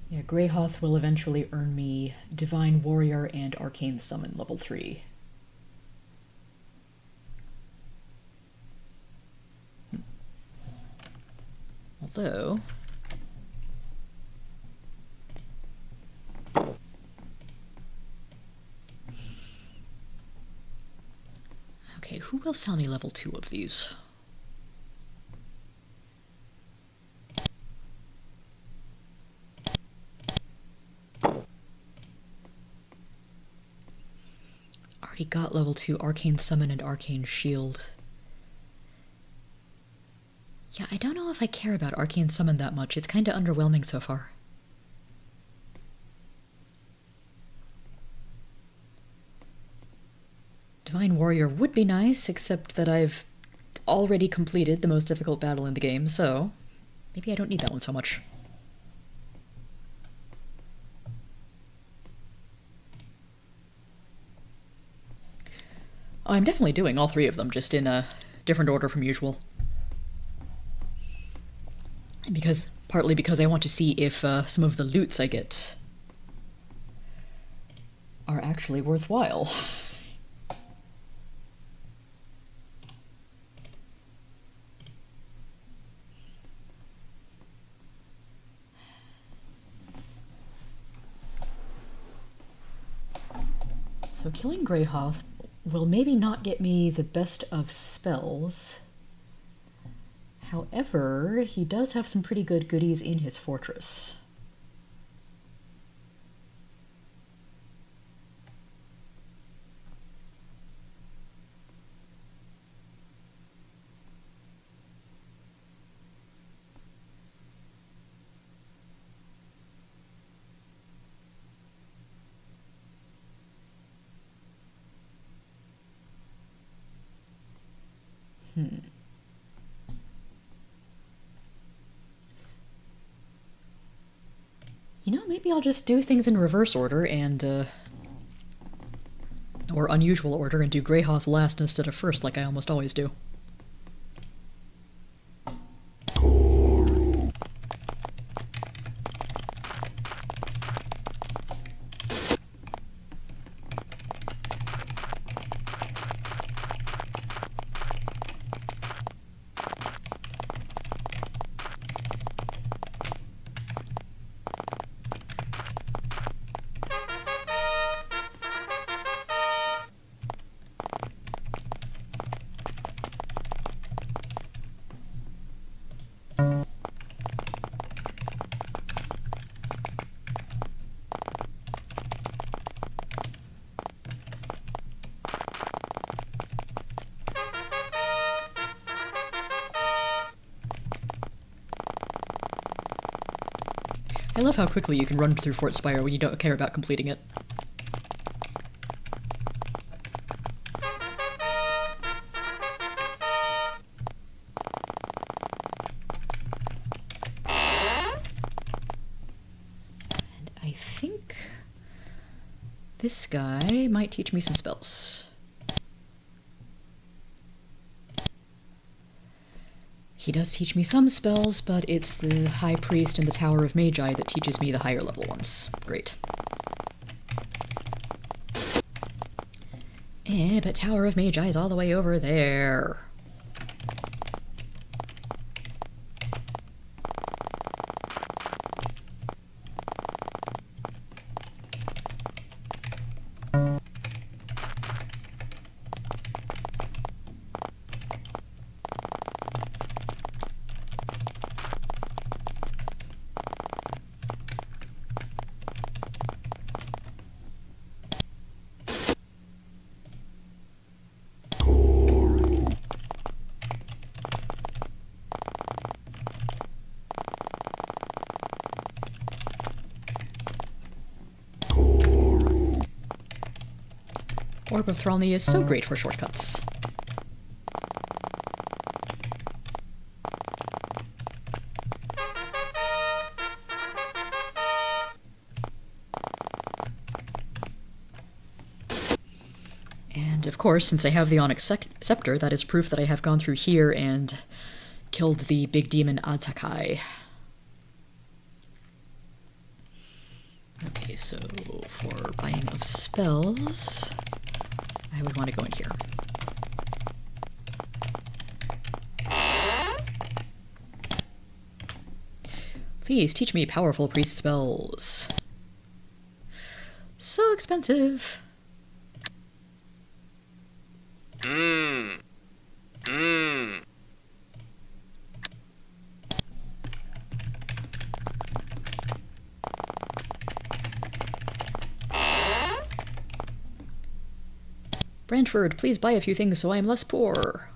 Yeah, Greyhoth will eventually earn me Divine Warrior and Arcane Summon level 3. Although... Okay, who will sell me level 2 of these? Already got level 2 Arcane Summon and Arcane Shield. Yeah, I don't know if I care about Arcane Summon that much. It's kinda underwhelming so far. Divine Warrior would be nice, except that I've already completed the most difficult battle in the game, so maybe I don't need that one so much. I'm definitely doing all 3 of them, just in a different order from usual. Partly because I want to see if some of the loots I get are actually worthwhile. So killing Greyhoth will maybe not get me the best of spells. However, he does have some pretty good goodies in his fortress. You know, maybe I'll just do things in reverse order and, or unusual order and do Greyhoth last instead of first, like I almost always do. I love how quickly you can run through Fort Spire when you don't care about completing it. And I think this guy might teach me some spells. He does teach me some spells, but it's the High Priest and the Tower of Magi that teaches me the higher level ones. Great. But Tower of Magi is all the way over there. Orb of Thralny is so great for shortcuts. And of course, since I have the Onyx Scepter, that is proof that I have gone through here and killed the big demon Adzakai. Okay, so for buying of spells, I would want to go in here. Please teach me powerful priest spells. So expensive. Brantford, please buy a few things so I am less poor.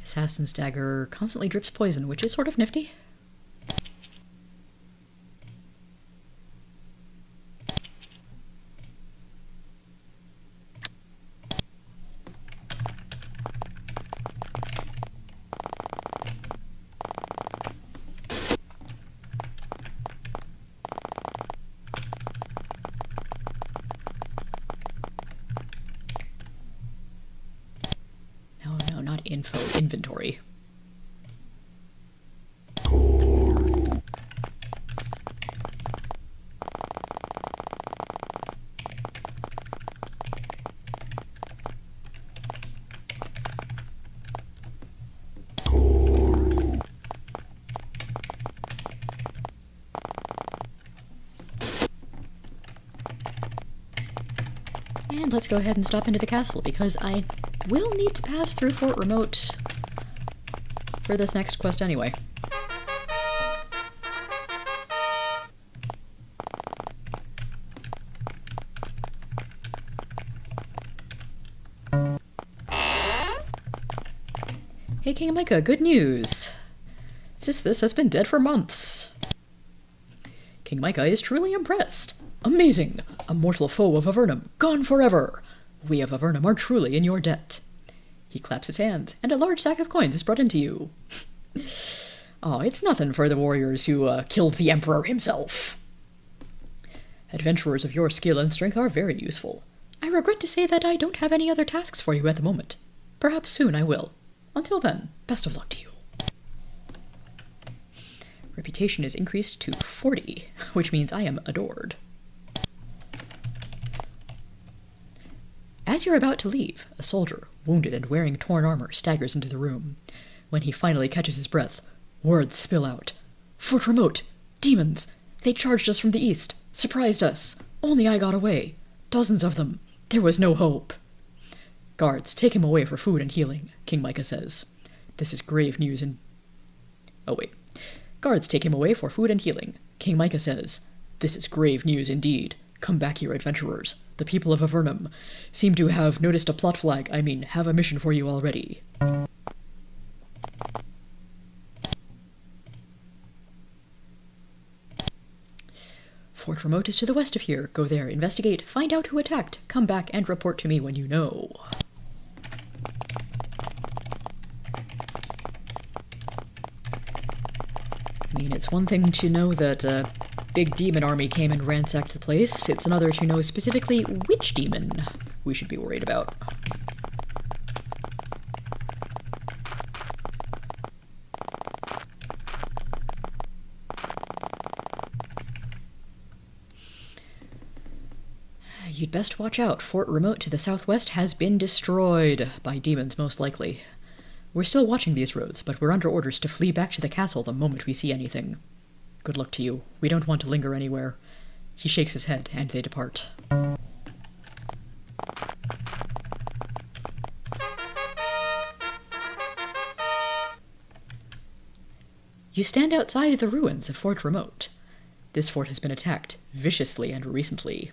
Assassin's Dagger constantly drips poison, which is sort of nifty. No, not info, inventory. And let's go ahead and stop into the castle, because I will need to pass through Fort Remote for this next quest anyway. Hey King Micah, good news! Sistis has been dead for months. King Micah is truly impressed. Amazing! A mortal foe of Avernum, gone forever! We of Avernum are truly in your debt. He claps his hands, and a large sack of coins is brought into you. Oh, it's nothing for the warriors who killed the Emperor himself. Adventurers of your skill and strength are very useful. I regret to say that I don't have any other tasks for you at the moment. Perhaps soon I will. Until then, best of luck to you. Reputation is increased to 40, which means I am adored. As you're about to leave, a soldier, wounded and wearing torn armor, staggers into the room. When he finally catches his breath, words spill out. Fort Remote! Demons! They charged us from the east, surprised us. Only I got away. Dozens of them. There was no hope. Guards, take him away for food and healing, King Micah says. This is grave news and... Oh wait. Guards, take him away for food and healing, King Micah says. This is grave news indeed. Come back here, adventurers. The people of Avernum seem to have noticed a plot flag, have a mission for you already. Fort Remote is to the west of here. Go there, investigate, find out who attacked, come back and report to me when you know. It's one thing to know that a big demon army came and ransacked the place. It's another to know specifically which demon we should be worried about. You'd best watch out. Fort Remote to the southwest has been destroyed by demons, most likely. We're still watching these roads, but we're under orders to flee back to the castle the moment we see anything. Good luck to you. We don't want to linger anywhere. He shakes his head, and they depart. You stand outside the ruins of Fort Remote. This fort has been attacked viciously and recently,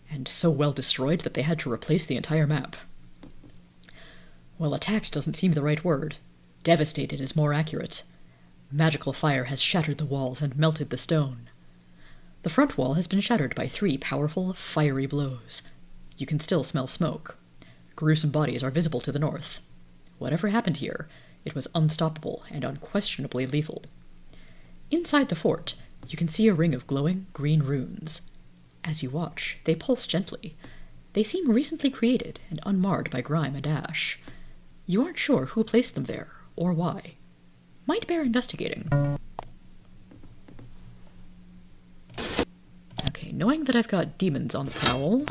and so well destroyed that they had to replace the entire map. Well, attacked doesn't seem the right word. Devastated is more accurate. Magical fire has shattered the walls and melted the stone. The front wall has been shattered by 3 powerful, fiery blows. You can still smell smoke. Gruesome bodies are visible to the north. Whatever happened here, it was unstoppable and unquestionably lethal. Inside the fort, you can see a ring of glowing green runes. As you watch, they pulse gently. They seem recently created and unmarred by grime and ash. You aren't sure who placed them there, or why. Might bear investigating. Okay, knowing that I've got demons on the prowl,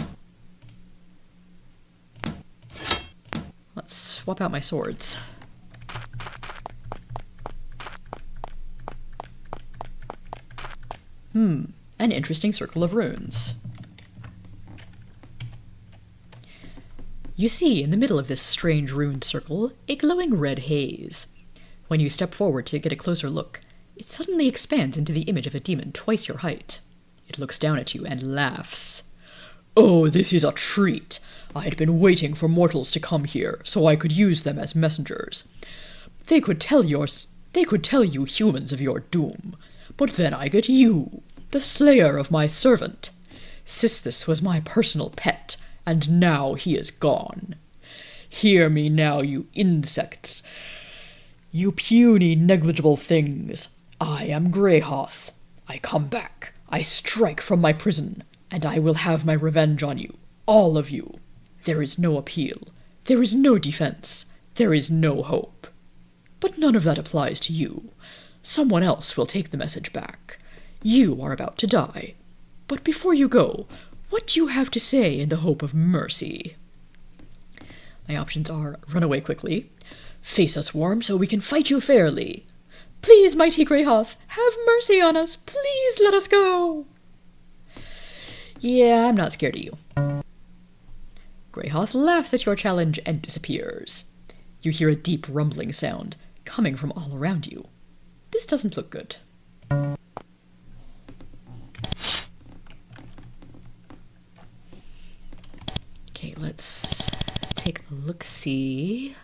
let's swap out my swords. An interesting circle of runes. You see, in the middle of this strange runed circle, a glowing red haze. When you step forward to get a closer look, it suddenly expands into the image of a demon twice your height. It looks down at you and laughs. "Oh, this is a treat. I'd been waiting for mortals to come here, so I could use them as messengers. They could tell you humans of your doom. But then I get you, the slayer of my servant. Sistis was my personal pet, and now he is gone. Hear me now, you insects. You puny, negligible things. I am Greyhoth. I come back. I strike from my prison, and I will have my revenge on you, all of you. There is no appeal. There is no defense. There is no hope. But none of that applies to you. Someone else will take the message back. You are about to die. But before you go, what do you have to say in the hope of mercy?" My options are run away quickly, face us warm so we can fight you fairly. Please, mighty Greyhoth, have mercy on us. Please let us go. Yeah, I'm not scared of you. Greyhoth laughs at your challenge and disappears. You hear a deep rumbling sound coming from all around you. This doesn't look good. Okay, let's take a look-see.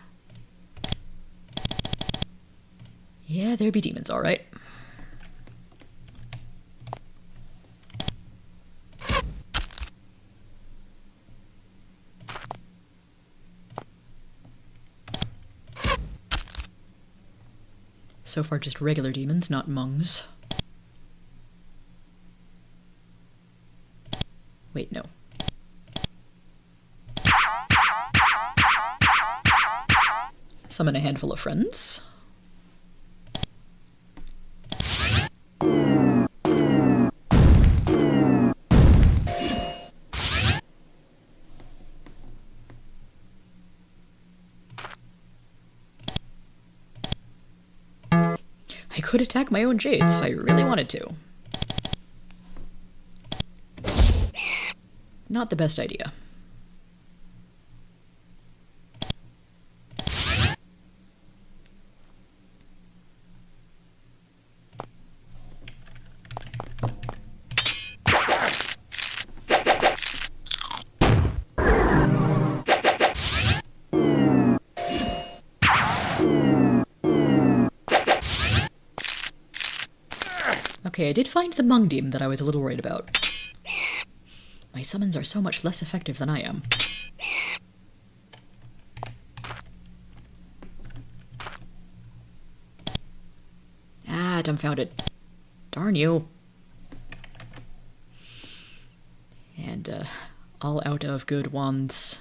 Yeah, there be demons, all right. So far, just regular demons, not mungs. Wait, no. Summon a handful of friends. I could attack my own jades if I really wanted to. Not the best idea. Okay, I did find the Mung Demon that I was a little worried about. My summons are so much less effective than I am. Ah, dumbfounded. Darn you. And, all out of good wands.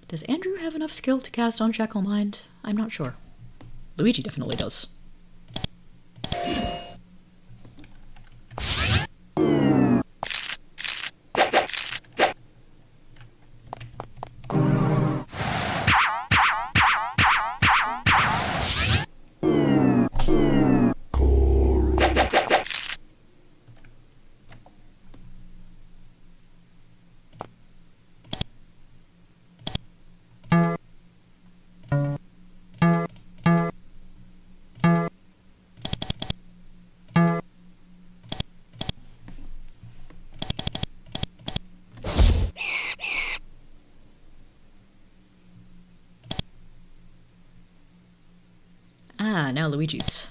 Does Andrew have enough skill to cast Unshackle Mind? I'm not sure. Luigi definitely does. Ah, now Luigi's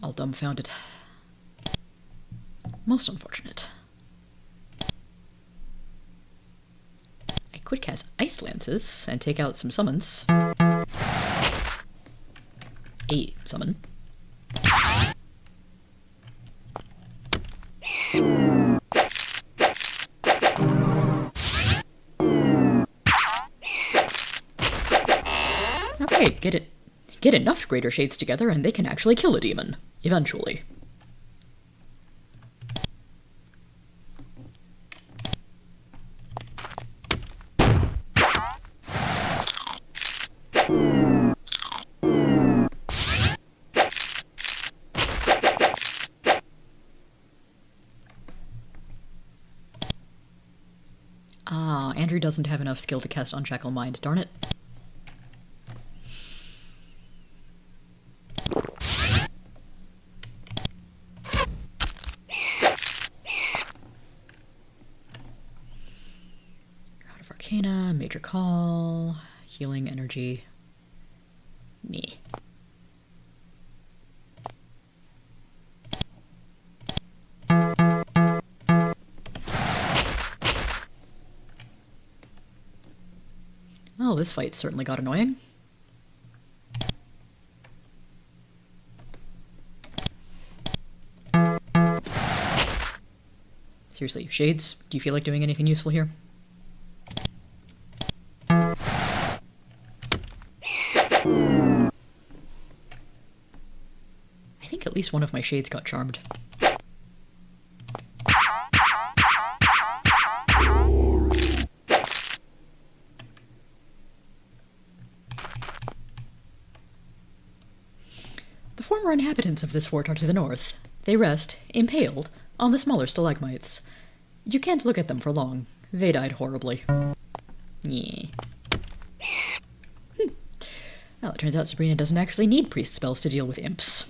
all dumbfounded. Most unfortunate. I could cast Ice Lances and take out some summons. A summon. Okay, get it. Get enough Greater Shades together and they can actually kill a demon. Eventually. Ah, Andrew doesn't have enough skill to cast Unshackle Mind, darn it. Out of Arcana, Major Call, Healing Energy. Me. Well, this fight certainly got annoying. Seriously, Shades, do you feel like doing anything useful here? I think at least one of my Shades got charmed. The former inhabitants of this fort are to the north. They rest, impaled, on the smaller stalagmites. You can't look at them for long. They died horribly. Yeah. Well, it turns out Sabrina doesn't actually need priest spells to deal with imps.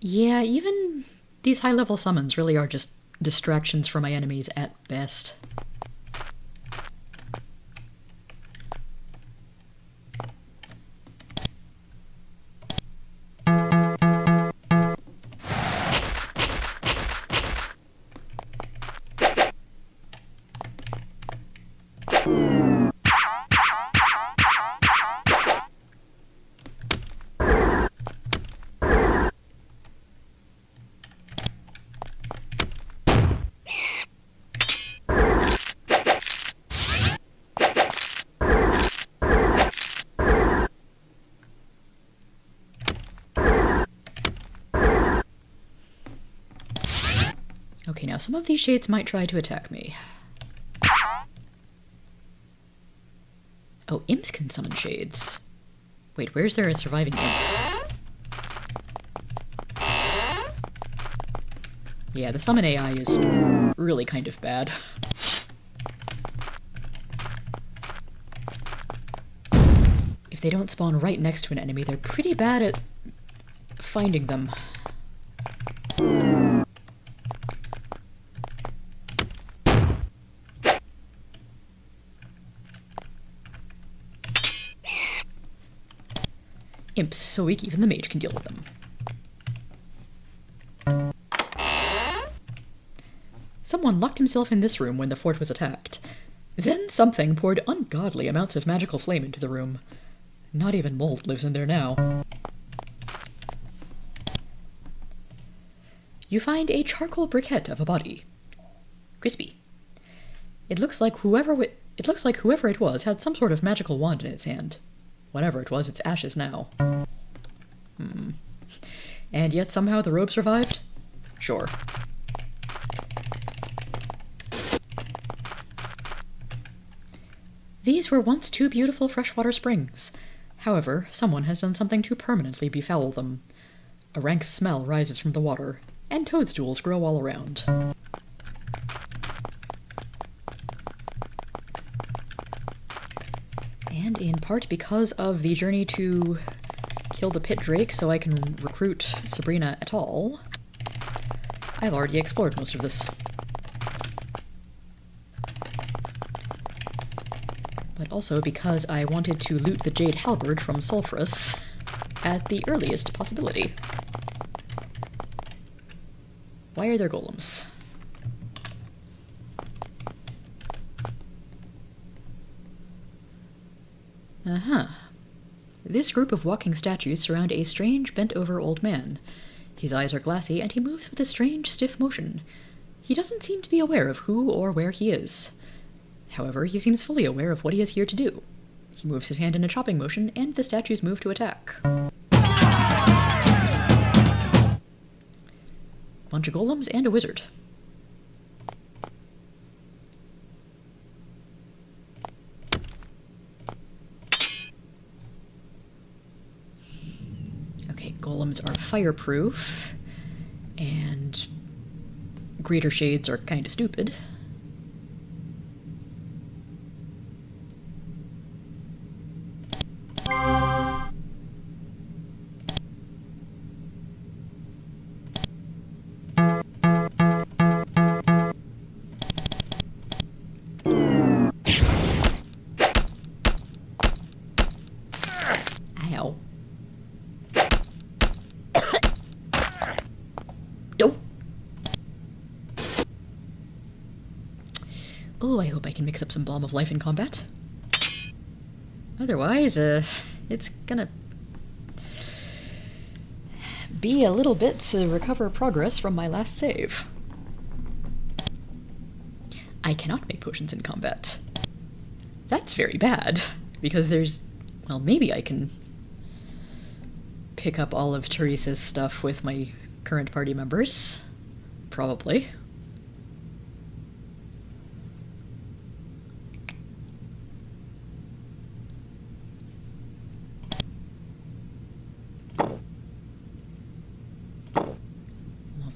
Yeah, even these high-level summons really are just distractions for my enemies at best. Okay, now some of these shades might try to attack me. Oh, imps can summon shades. Wait, where's there a surviving imp? Yeah, the summon AI is really kind of bad. If they don't spawn right next to an enemy, they're pretty bad at finding them. Imps so weak even the mage can deal with them. Someone locked himself in this room when the fort was attacked. Then something poured ungodly amounts of magical flame into the room. Not even mold lives in there now. You find a charcoal briquette of a body. Crispy. It looks like whoever it was had some sort of magical wand in its hand. Whatever it was, it's ashes now. And yet somehow the robe survived? Sure. These were once two beautiful freshwater springs. However, someone has done something to permanently befoul them. A rank smell rises from the water. and toadstools grow all around. And in part because of the journey to kill the pit drake so I can recruit Sabrina at all, I've already explored most of this. But also because I wanted to loot the Jade Halberd from Sulphurus at the earliest possibility. Why are there golems? This group of walking statues surround a strange, bent-over old man. His eyes are glassy, and he moves with a strange, stiff motion. He doesn't seem to be aware of who or where he is. However, he seems fully aware of what he is here to do. He moves his hand in a chopping motion, and the statues move to attack. Bunch of golems and a wizard. Okay, golems are fireproof, and greater shades are kind of stupid. Ow. Nope. Oh, I hope I can mix up some Balm of Life in combat. Otherwise, it's gonna be a little bit to recover progress from my last save. I cannot make potions in combat. That's very bad, because there's... well, maybe I can pick up all of Teresa's stuff with my current party members. Probably.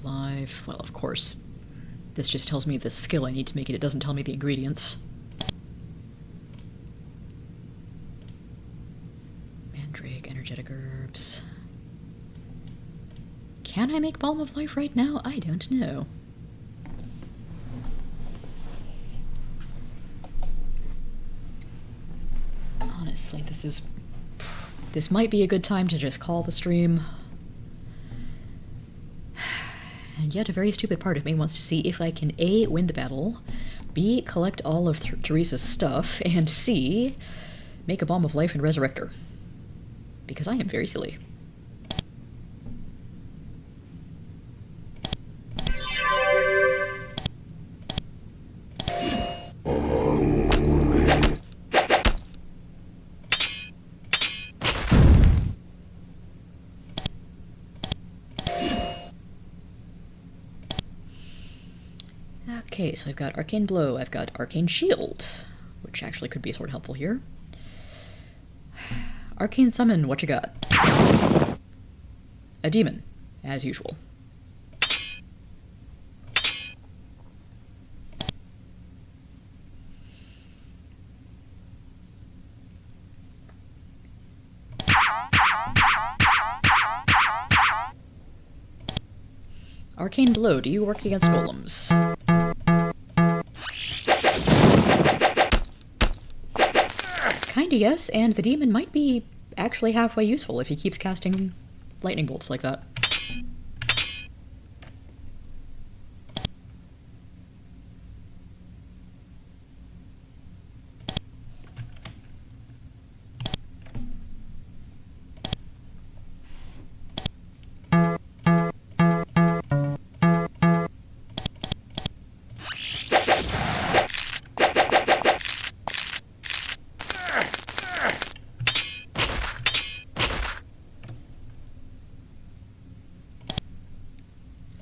Alive. Well, of course. This just tells me the skill I need to make it. It doesn't tell me the ingredients. Mandrake, energetic herbs. Can I make Balm of Life right now? I don't know. Honestly, this might be a good time to just call the stream. And yet a very stupid part of me wants to see if I can A, win the battle, B, collect all of Teresa's stuff, and C, make a Balm of Life and resurrect her. Because I am very silly. Okay, so I've got Arcane Blow, I've got Arcane Shield, which actually could be sort of helpful here. Arcane Summon, what you got? A demon, as usual. Arcane Blow, do you work against golems? Kinda yes, and the demon might be actually halfway useful if he keeps casting lightning bolts like that.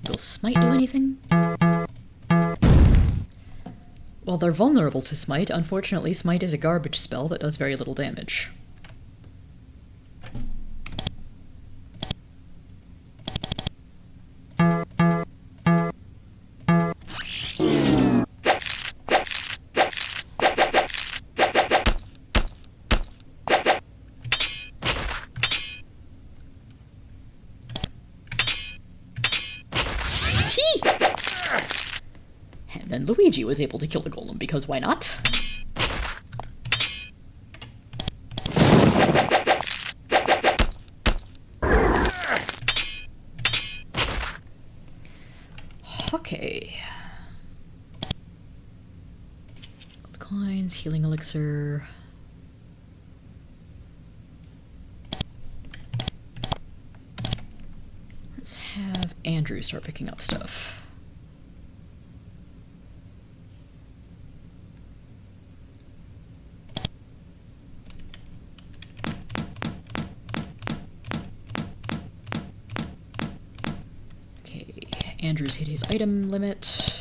Will Smite do anything? Well, they're vulnerable to Smite. Unfortunately, Smite is a garbage spell that does very little damage. And Luigi was able to kill the golem, because why not? Okay. Gold coins, healing elixir. Let's have Andrew start picking up stuff. Andrew's hit his item limit.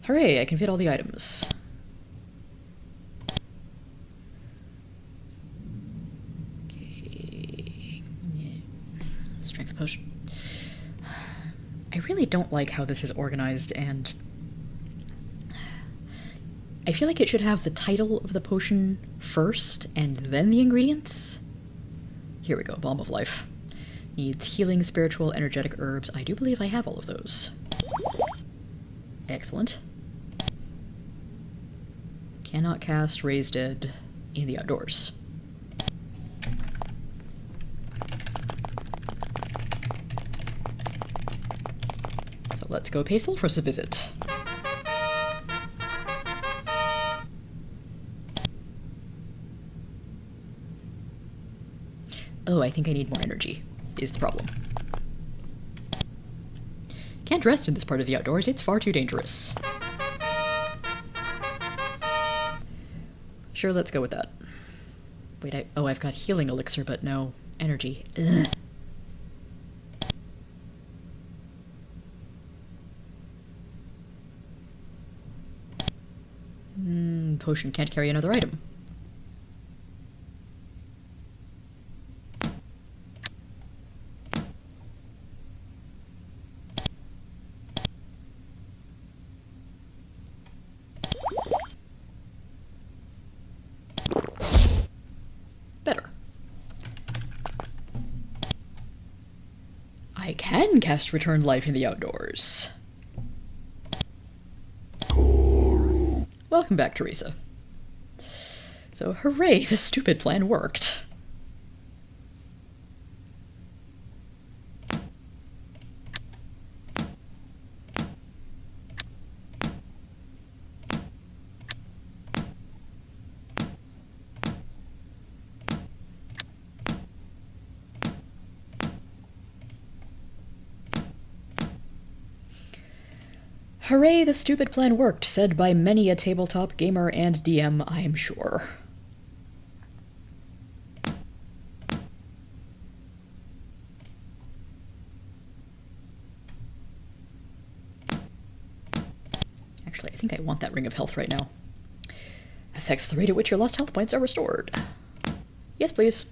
Hooray, I can fit all the items. Okay. Strength potion. I really don't like how this is organized, and I feel like it should have the title of the potion first, and then the ingredients. Here we go, Balm of Life. Needs healing, spiritual, energetic herbs. I do believe I have all of those. Excellent. Cannot cast Raise Dead in the outdoors. So let's go pay Sulfurus a visit. Oh, I think I need more energy, is the problem. Can't rest in this part of the outdoors, it's far too dangerous. Sure, let's go with that. Wait, I've got healing elixir, but no energy. Ugh. Potion can't carry another item. I can cast Return Life in the outdoors. Welcome back, Teresa. So, hooray, the stupid plan worked. Hooray, the stupid plan worked, said by many a tabletop gamer and DM, I am sure. Actually, I think I want that Ring of Health right now. Affects the rate at which your lost health points are restored. Yes, please.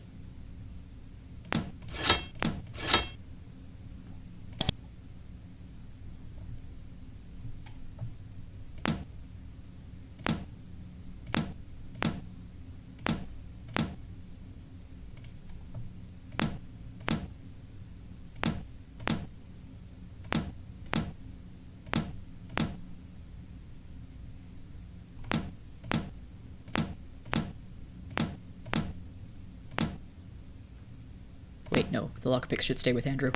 Wait, no, the lockpick should stay with Andrew.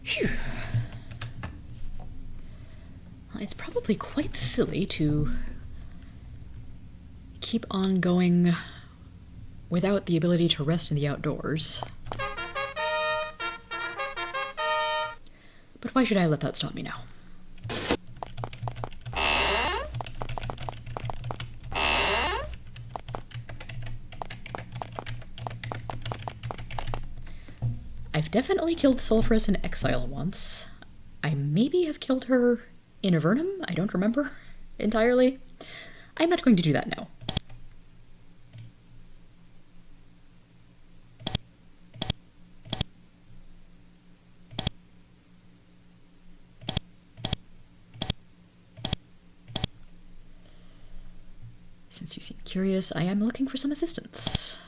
Phew. Well, it's probably quite silly to keep on going without the ability to rest in the outdoors. why should I let that stop me now? I've definitely killed Sulphurus in Exile once. I maybe have killed her in Avernum? I don't remember entirely. I'm not going to do that now. Since you seem curious, I am looking for some assistance.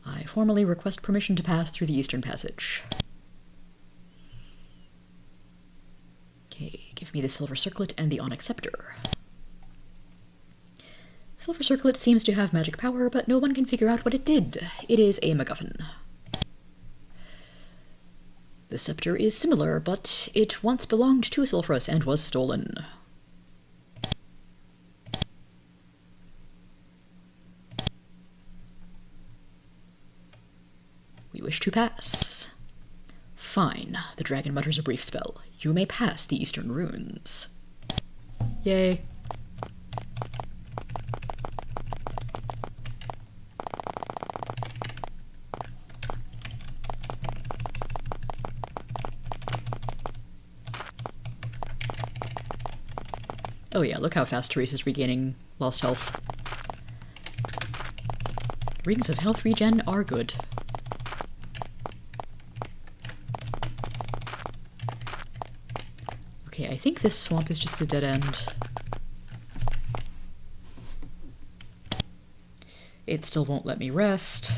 I formally request permission to pass through the Eastern Passage. Okay, give me the Silver Circlet and the Onyx Scepter. Silver Circlet seems to have magic power, but no one can figure out what it did. It is a MacGuffin. The scepter is similar, but it once belonged to Sulphurus and was stolen. We wish to pass. Fine, the dragon mutters a brief spell. You may pass the eastern runes. Yay. Oh yeah, look how fast Teresa's regaining lost health. Rings of health regen are good. Okay, I think this swamp is just a dead end. It still won't let me rest.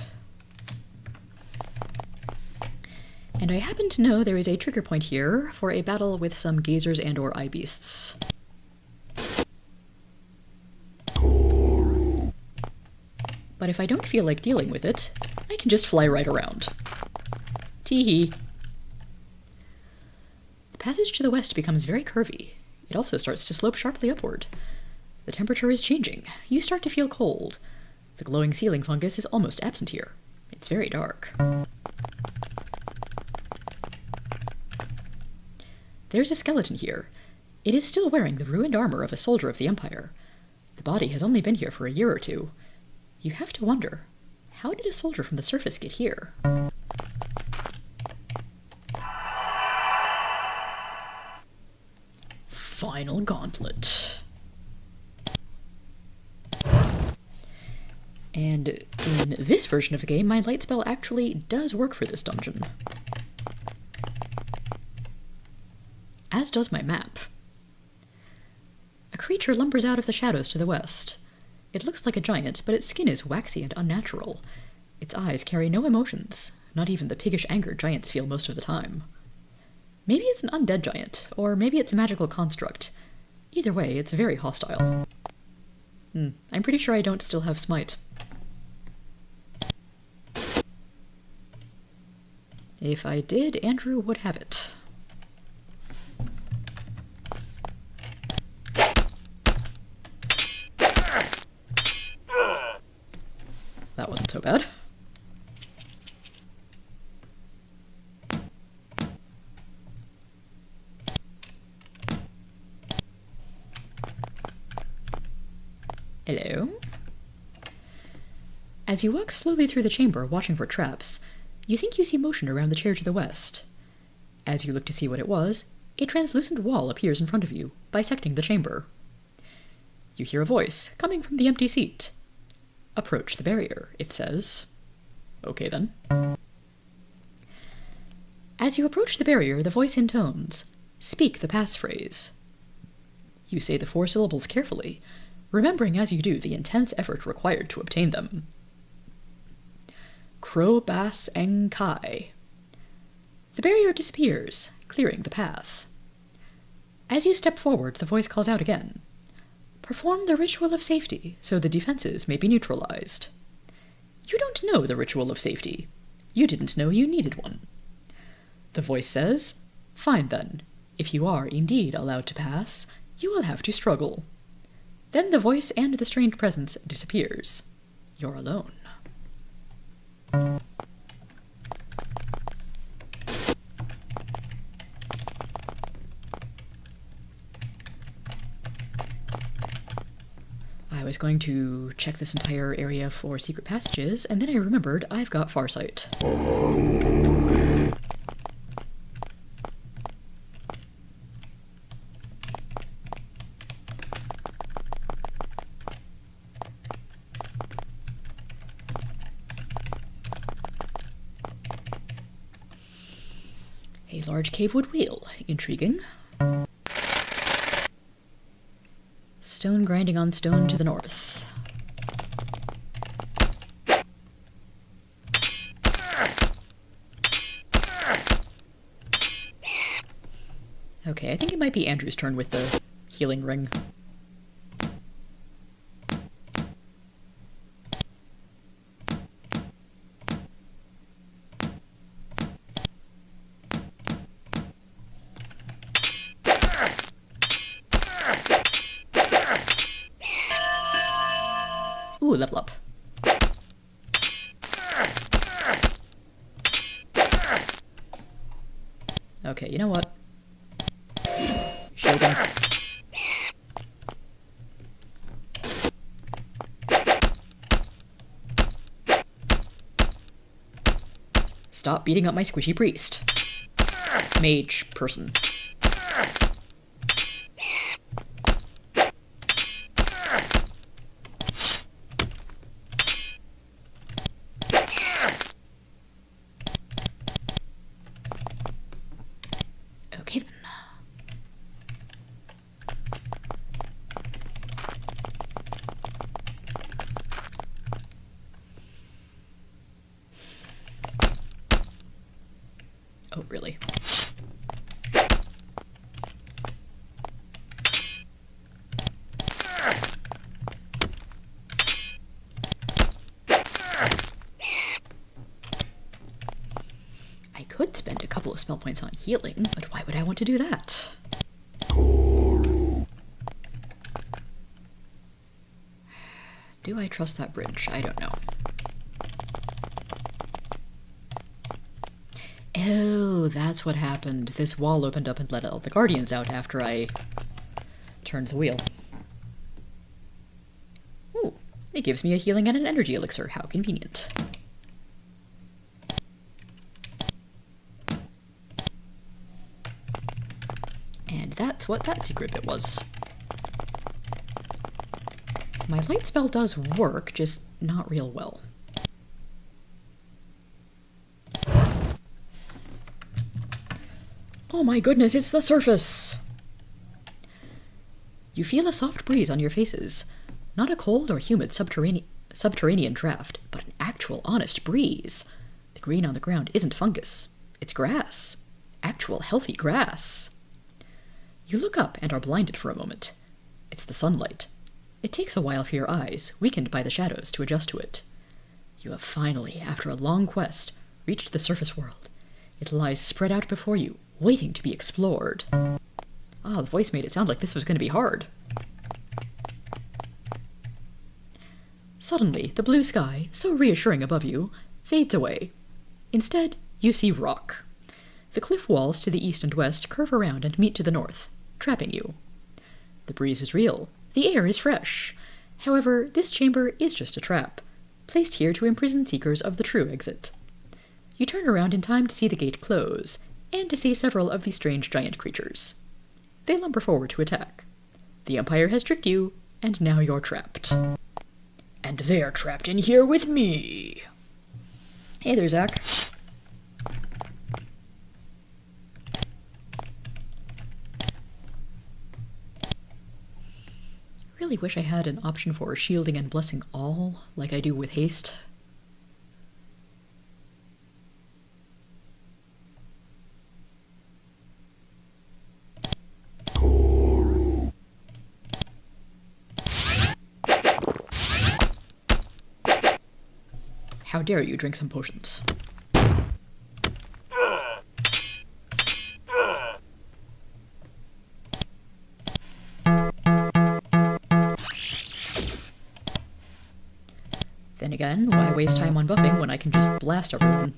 And I happen to know there is a trigger point here for a battle with some gazers and or eye beasts. But if I don't feel like dealing with it, I can just fly right around. Tee-hee. The passage to the west becomes very curvy. It also starts to slope sharply upward. The temperature is changing. You start to feel cold. The glowing ceiling fungus is almost absent here. It's very dark. There's a skeleton here. It is still wearing the ruined armor of a soldier of the Empire. The body has only been here for a year or two. You have to wonder, how did a soldier from the surface get here? Final gauntlet. And in this version of the game, my light spell actually does work for this dungeon. As does my map. A creature lumbers out of the shadows to the west. It looks like a giant, but its skin is waxy and unnatural. Its eyes carry no emotions, not even the piggish anger giants feel most of the time. Maybe it's an undead giant, or maybe it's a magical construct. Either way, it's very hostile. I'm pretty sure I don't still have Smite. If I did, Andrew would have it. That wasn't so bad. Hello? As you walk slowly through the chamber, watching for traps, you think you see motion around the chair to the west. As you look to see what it was, a translucent wall appears in front of you, bisecting the chamber. You hear a voice, coming from the empty seat. Approach the barrier, it says. Okay then. As you approach the barrier, the voice intones, "Speak the passphrase." You say the 4 syllables carefully, remembering as you do the intense effort required to obtain them. Kro Bas Eng Kai. The barrier disappears, clearing the path. As you step forward, the voice calls out again. Perform the ritual of safety, so the defenses may be neutralized. You don't know the ritual of safety. You didn't know you needed one. The voice says, "Fine then. If you are indeed allowed to pass, you will have to struggle." Then the voice and the strange presence disappears. You're alone. was going to check this entire area for secret passages, and then I remembered I've got Farsight. A large cavewood wheel. Intriguing. Stone grinding on stone to the north. Okay, I think it might be Andrew's turn with the healing ring. Ooh, level up. Okay, you know what? Shield him. Stop beating up my squishy priest. Mage person. Okay then. Oh, really? I could spend a couple of spell points on healing, but why would I want to do that? Do I trust that bridge? I don't know. Oh, that's what happened. This wall opened up and let all the guardians out after I turned the wheel. Ooh, it gives me a healing and an energy elixir. How convenient. And that's what that secret bit was. So my light spell does work, just not real well. Oh my goodness, it's the surface! You feel a soft breeze on your faces. Not a cold or humid subterranean draft, but an actual honest breeze. The green on the ground isn't fungus. It's grass. Actual healthy grass. You look up and are blinded for a moment. It's the sunlight. It takes a while for your eyes, weakened by the shadows, to adjust to it. You have finally, after a long quest, reached the surface world. It lies spread out before you, waiting to be explored. Ah, the voice made it sound like this was going to be hard. Suddenly, the blue sky, so reassuring above you, fades away. Instead, you see rock. The cliff walls to the east and west curve around and meet to the north, trapping you. The breeze is real. The air is fresh. However, this chamber is just a trap, placed here to imprison seekers of the true exit. You turn around in time to see the gate close, and to see several of the strange giant creatures. They lumber forward to attack. The Empire has tricked you, and now you're trapped. And they're trapped in here with me! Hey there, Zach. Really wish I had an option for shielding and blessing all, like I do with haste. How dare you drink some potions? Then again, why waste time on buffing when I can just blast everyone?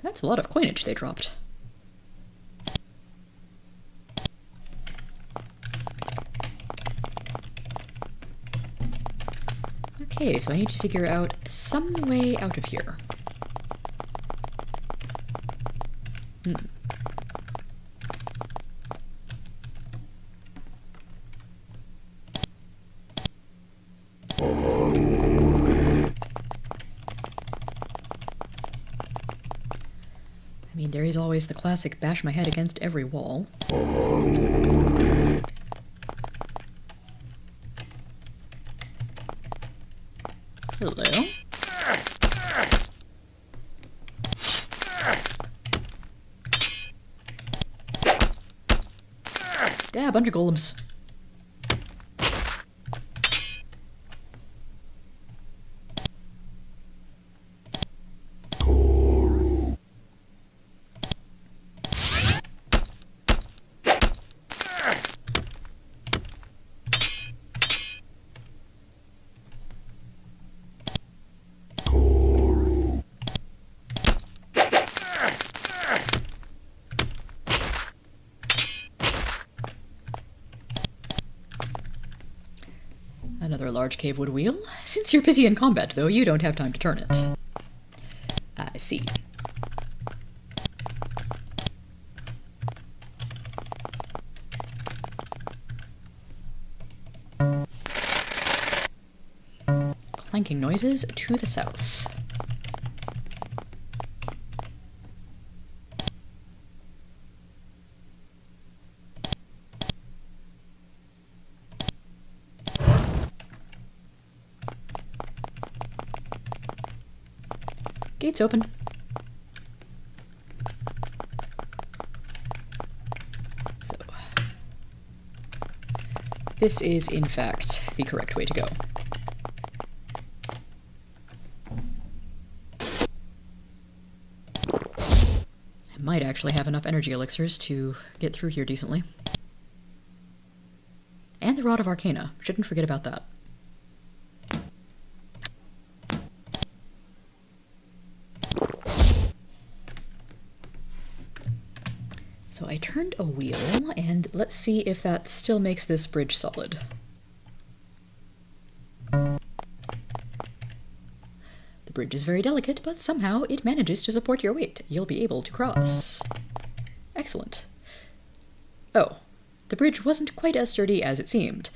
That's a lot of coinage they dropped. Okay, so I need to figure out some way out of here. I mean, there is always the classic bash my head against every wall. Hello? Yeah, a bunch of golems. Another large cave wood wheel. Since you're busy in combat, though, you don't have time to turn it. I see. Clanking noises to the south. Gates open. So, this is, in fact, the correct way to go. I might actually have enough energy elixirs to get through here decently. And the Rod of Arcana. Shouldn't forget about that. So I turned a wheel, and let's see if that still makes this bridge solid. The bridge is very delicate, but somehow it manages to support your weight. You'll be able to cross. Excellent. Oh, the bridge wasn't quite as sturdy as it seemed.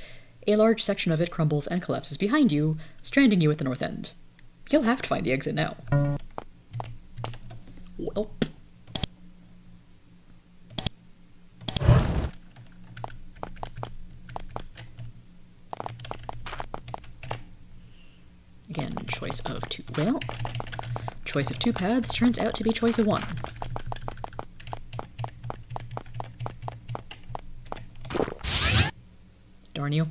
A large section of it crumbles and collapses behind you, stranding you at the north end. You'll have to find the exit now. Welp. Again, choice of two. Well, choice of two paths turns out to be choice of one. Darn you.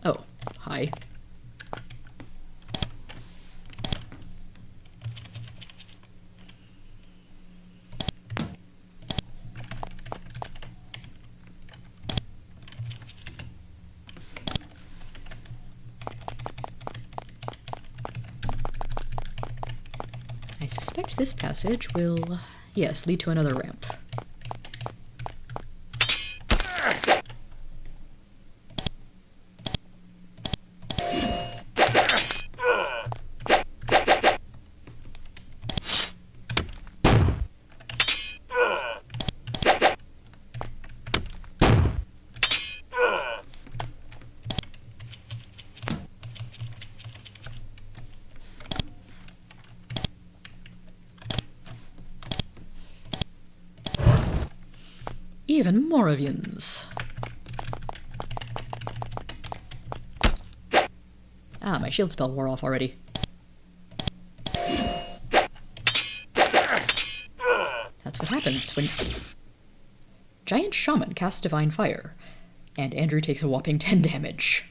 Oh, hi. I suspect this passage will, yes, lead to another ramp. Even more avians. Ah, my shield spell wore off already. That's what happens when Giant Shaman casts Divine Fire, and Andrew takes a whopping 10 damage.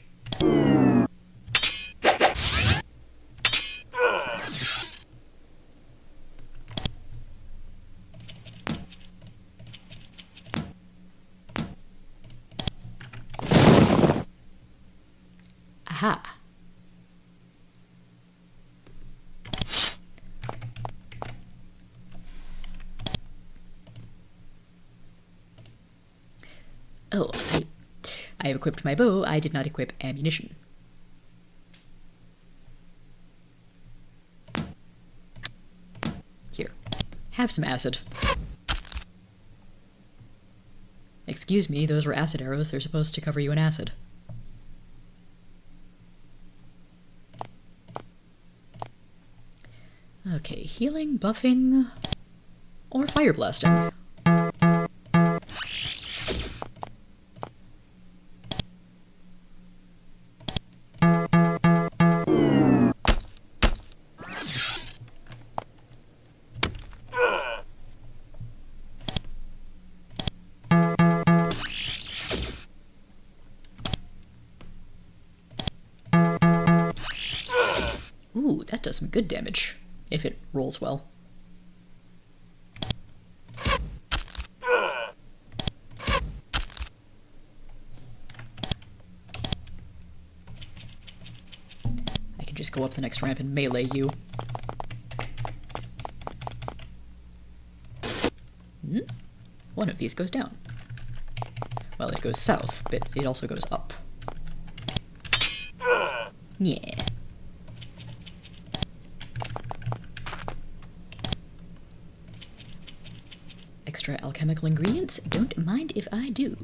Aha! Oh, I have equipped my bow. I did not equip ammunition. Here. Have some acid. Excuse me, those were acid arrows. They're supposed to cover you in acid. Okay, healing, buffing, or fire blasting. Ooh, that does some good damage, if it rolls well. I can just go up the next ramp and melee you. One of these goes down. Well, it goes south, but it also goes up. Yeah. Extra alchemical ingredients? Don't mind if I do.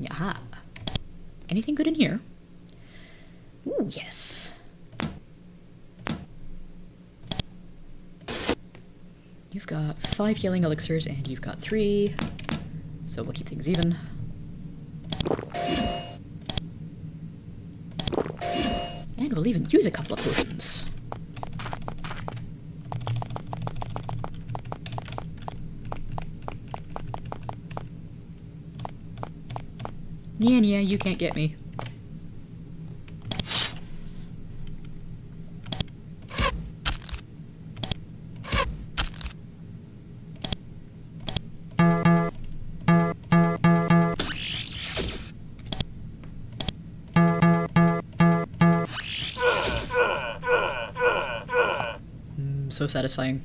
Aha. Anything good in here? Ooh, yes. You've got 5 healing elixirs and you've got 3, so we'll keep things even. And we'll even use a couple of potions. Yeah, you can't get me. So satisfying.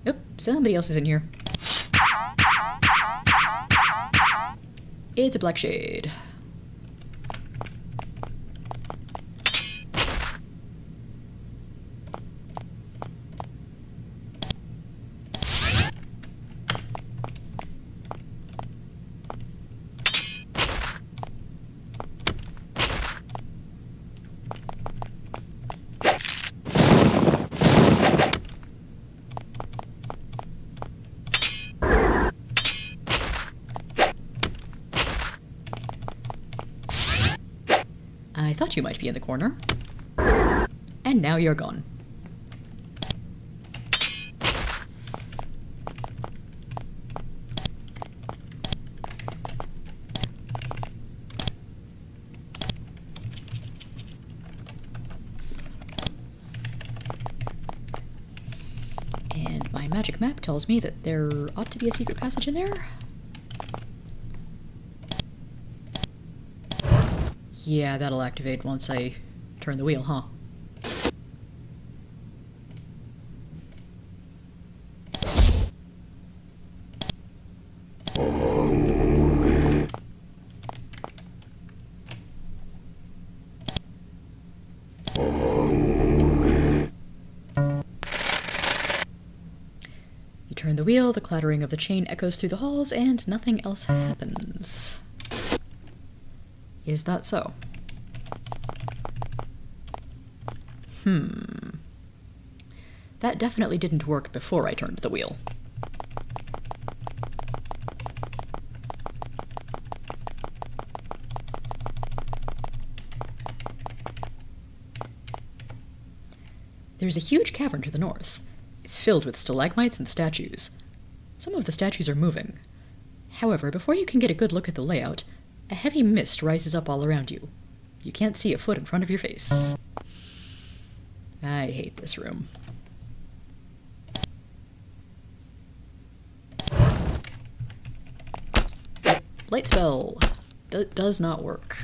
Oop, somebody else is in here. It's a black shade. I thought you might be in the corner. And now you're gone. And my magic map tells me that there ought to be a secret passage in there. Yeah, that'll activate once I turn the wheel, huh? You turn the wheel, the clattering of the chain echoes through the halls, and nothing else happens. Is that so? That definitely didn't work before I turned the wheel. There's a huge cavern to the north. It's filled with stalagmites and statues. Some of the statues are moving. However, before you can get a good look at the layout, a heavy mist rises up all around you. You can't see a foot in front of your face. I hate this room. Light spell does not work.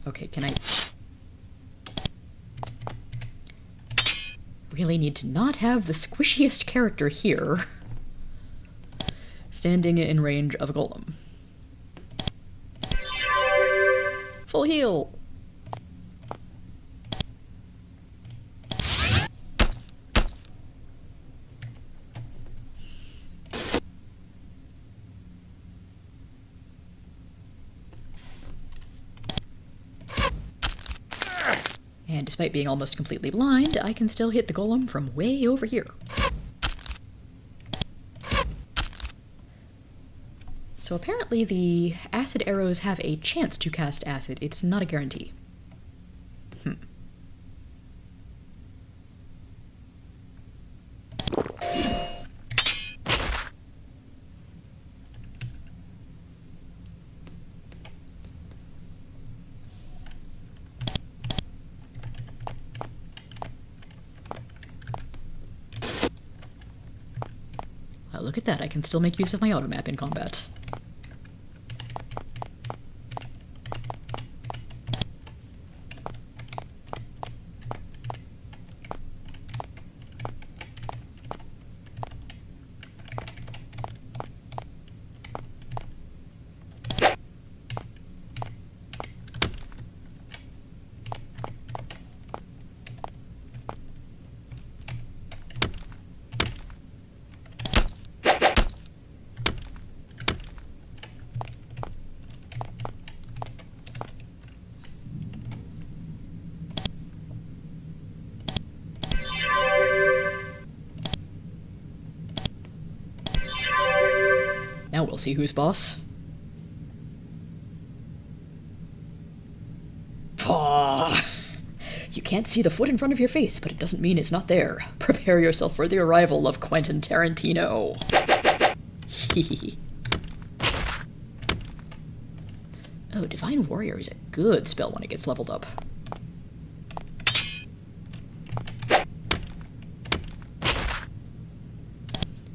Okay, can I... Really need to not have the squishiest character here standing in range of a golem. Full heal! And despite being almost completely blind, I can still hit the golem from way over here. So apparently the acid arrows have a chance to cast acid. It's not a guarantee. Oh, look at that, I can still make use of my automap in combat. Now we'll see who's boss. Pah! You can't see the foot in front of your face, but it doesn't mean it's not there. Prepare yourself for the arrival of Quentin Tarantino. Hehe. Oh, Divine Warrior is a good spell when it gets leveled up.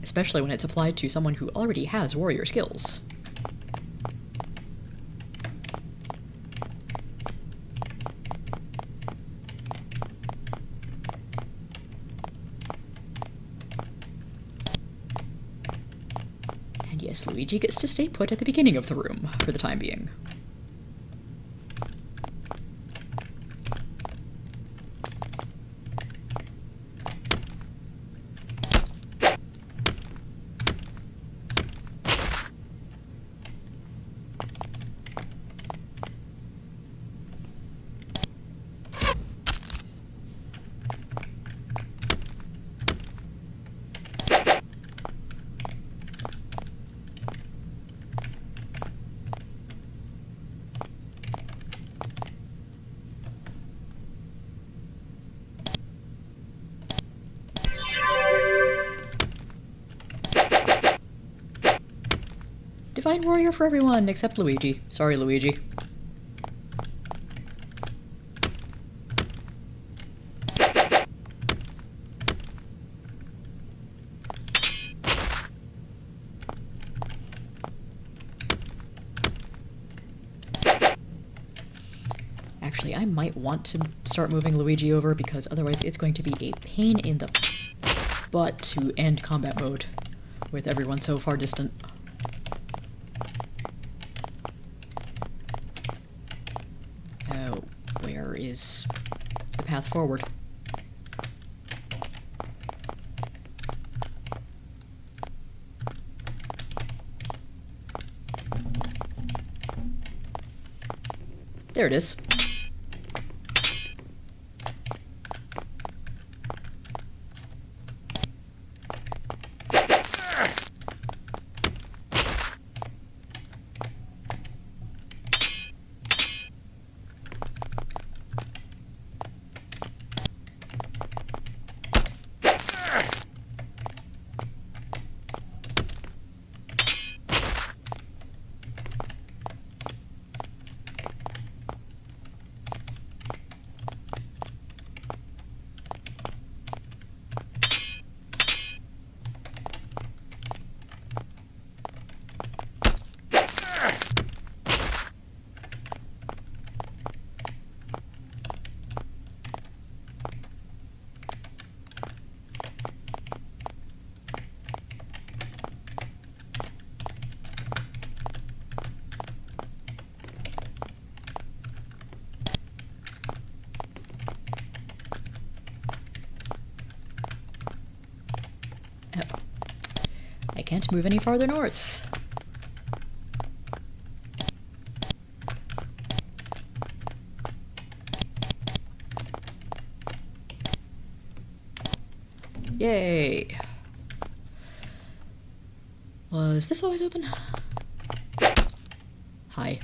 Especially when it's applied to someone who already has warrior skills. And yes, Luigi gets to stay put at the beginning of the room for the time being. Divine Warrior for everyone, except Luigi. Sorry, Luigi. Actually, I might want to start moving Luigi over, because otherwise it's going to be a pain in the butt to end combat mode with everyone so far distant. Where is the path forward? There it is. can't move any farther north. Yay! Was this always open? Hi.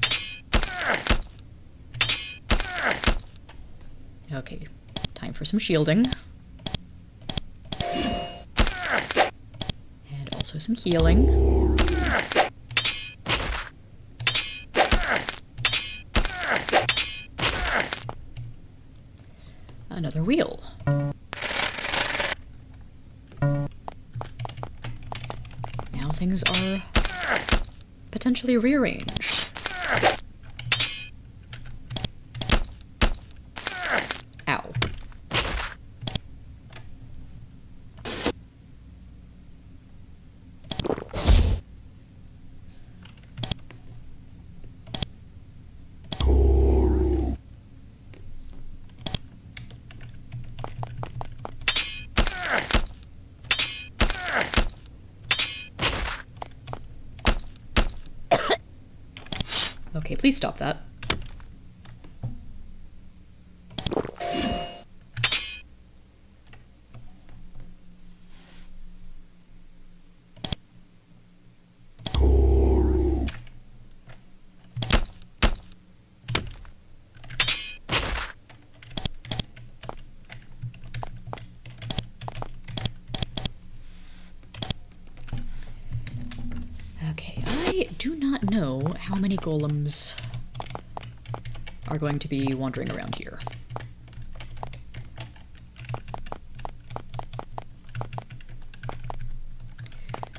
Okay, time for some shielding. And also some healing. Another wheel. Now things are potentially rearranged. Ow. Okay, please stop that. Okay, I do not know how many golems are going to be wandering around here.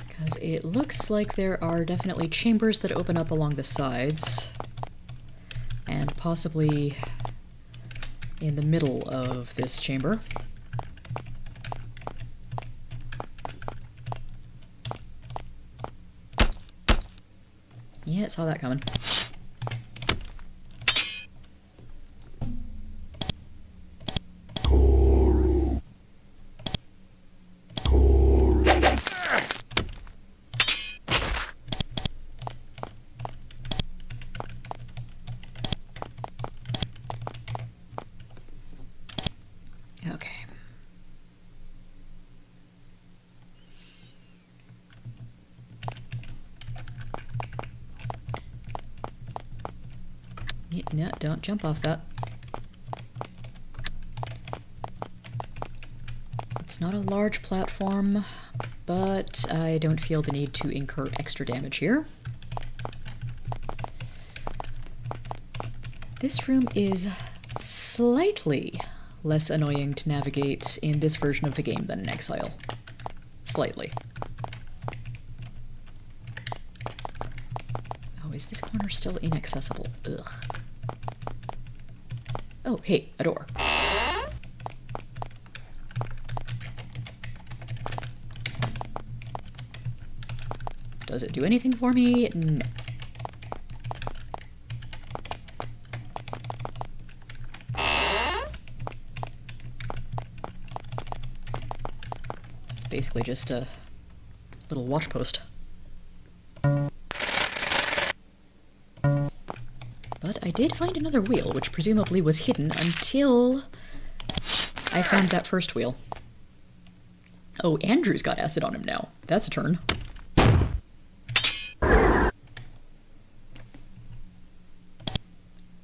Because it looks like there are definitely chambers that open up along the sides, and possibly in the middle of this chamber. Yeah, saw that coming. Okay. Yeah, no, don't jump off that. It's not a large platform, but I don't feel the need to incur extra damage here. This room is slightly less annoying to navigate in this version of the game than in Exile. Slightly. Oh, is this corner still inaccessible? Ugh. Oh, hey, a door. Does it do anything for me? No. It's basically just a little watch post. But I did find another wheel, which presumably was hidden until I found that first wheel. Oh, Andrew's got acid on him now. That's a turn.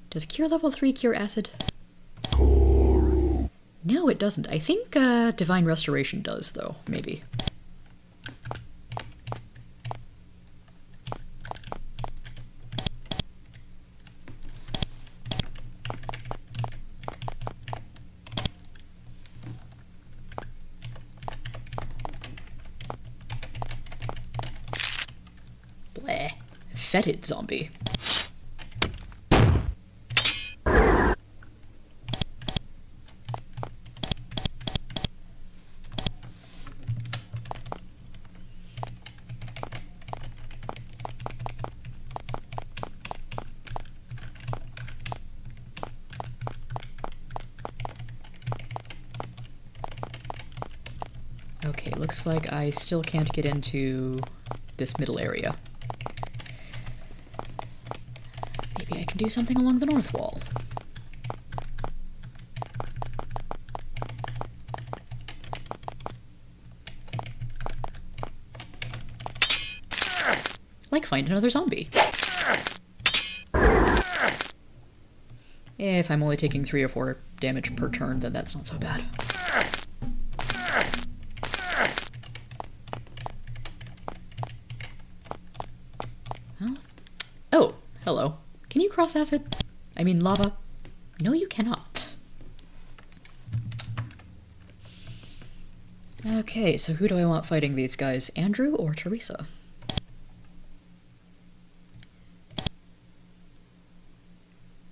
Does Cure Level 3 cure acid? No, it doesn't. I think Divine Restoration does, though. Maybe. Bleh. Fetid zombie. Okay, looks like I still can't get into this middle area. Maybe I can do something along the north wall. Like find another zombie. If I'm only taking 3 or 4 damage per turn, then that's not so bad. Well, oh, hello. Can you cross acid? I mean lava? No, you cannot. Okay, so who do I want fighting these guys? Andrew or Teresa?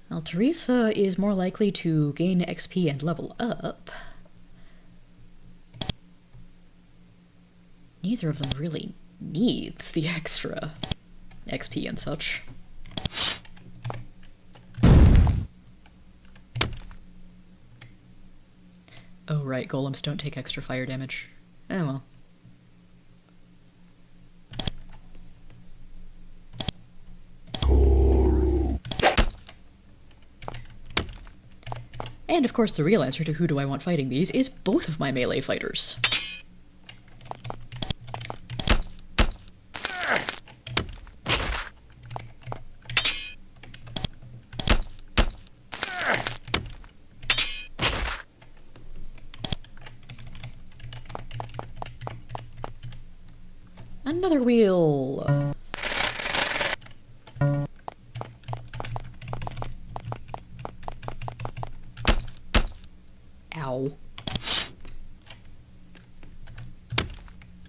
Well, Teresa is more likely to gain XP and level up. Neither of them really needs the extra XP and such. Oh right, golems don't take extra fire damage. Oh well. And of course the real answer to who do I want fighting these is both of my melee fighters. Another wheel! Ow.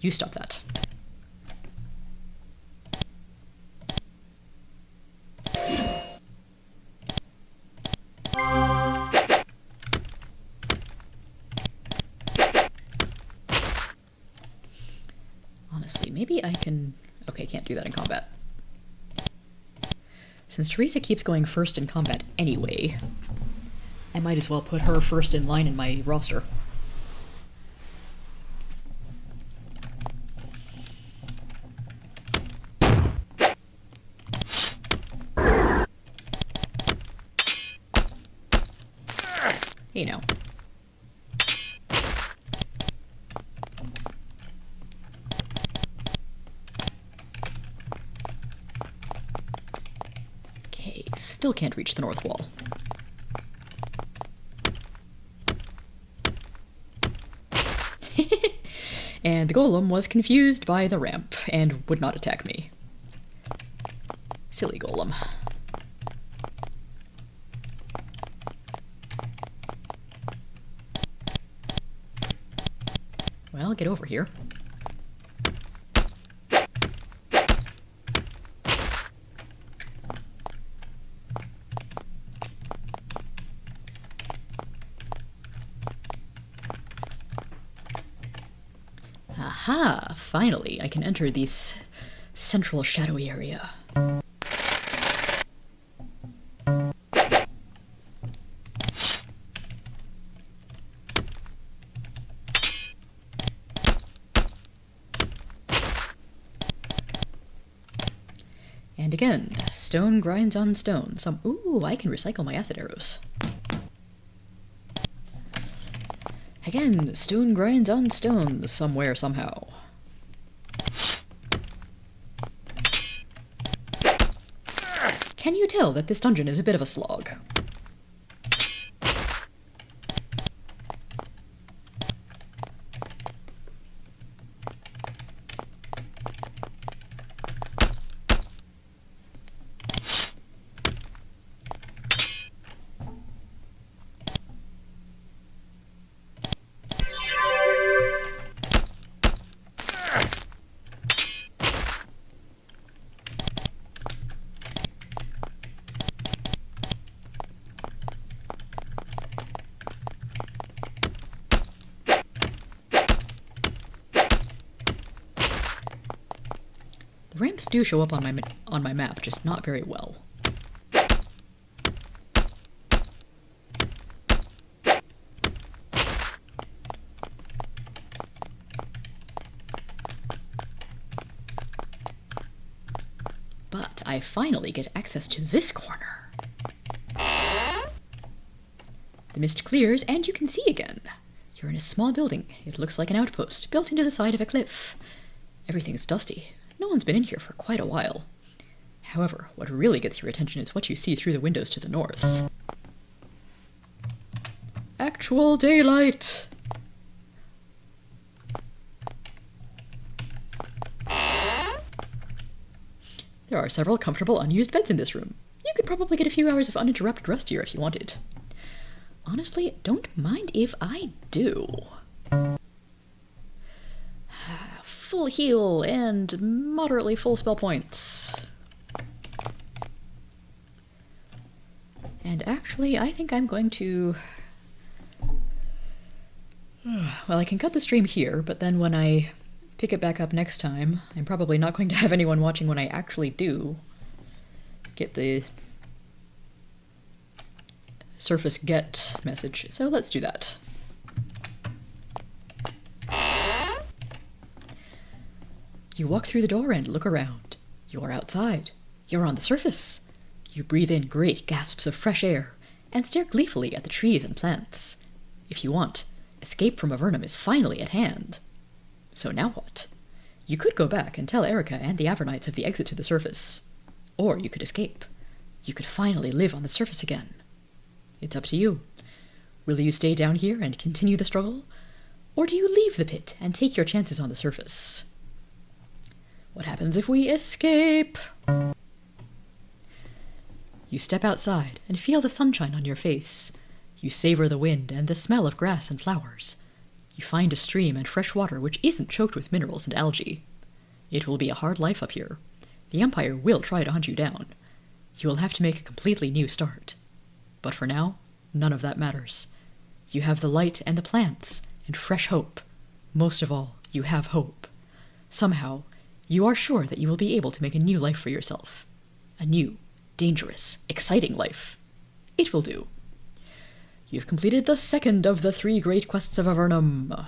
You stop that. Honestly, maybe I can... Okay, can't do that in combat. Since Teresa keeps going first in combat anyway, I might as well put her first in line in my roster. You know. Okay, still can't reach the north wall. And the golem was confused by the ramp and would not attack me. Silly golem. Well, get over here. Aha! Finally, I can enter this central shadowy area. And again, stone grinds on stone. Ooh, I can recycle my acid arrows. Again, stone grinds on stone somewhere, somehow. Can you tell that this dungeon is a bit of a slog? The ramps do show up on my map, just not very well. I finally get access to this corner. The mist clears and you can see again. You're in a small building. It looks like an outpost, built into the side of a cliff. Everything's dusty. No one's been in here for quite a while. However, what really gets your attention is what you see through the windows to the north. Actual daylight! There are several comfortable unused beds in this room. You could probably get a few hours of uninterrupted rest here if you wanted. Honestly, don't mind if I do. Full heal and moderately full spell points. And actually, I think I'm going to... Well, I can cut the stream here, but then when I pick it back up next time, I'm probably not going to have anyone watching when I actually do get the surface get message. So let's do that. You walk through the door and look around. You're outside. You're on the surface. You breathe in great gasps of fresh air and stare gleefully at the trees and plants. If you want, escape from Avernum is finally at hand. So now what? You could go back and tell Erica and the Avernites of the exit to the surface. Or you could escape. You could finally live on the surface again. It's up to you. Will you stay down here and continue the struggle? Or do you leave the pit and take your chances on the surface? What happens if we escape? You step outside and feel the sunshine on your face. You savor the wind and the smell of grass and flowers. You find a stream and fresh water which isn't choked with minerals and algae. It will be a hard life up here. The Empire will try to hunt you down. You will have to make a completely new start. But for now, none of that matters. You have the light and the plants and fresh hope. Most of all, you have hope. Somehow, you are sure that you will be able to make a new life for yourself. A new, dangerous, exciting life. It will do. You've completed the second of the 3 great quests of Avernum.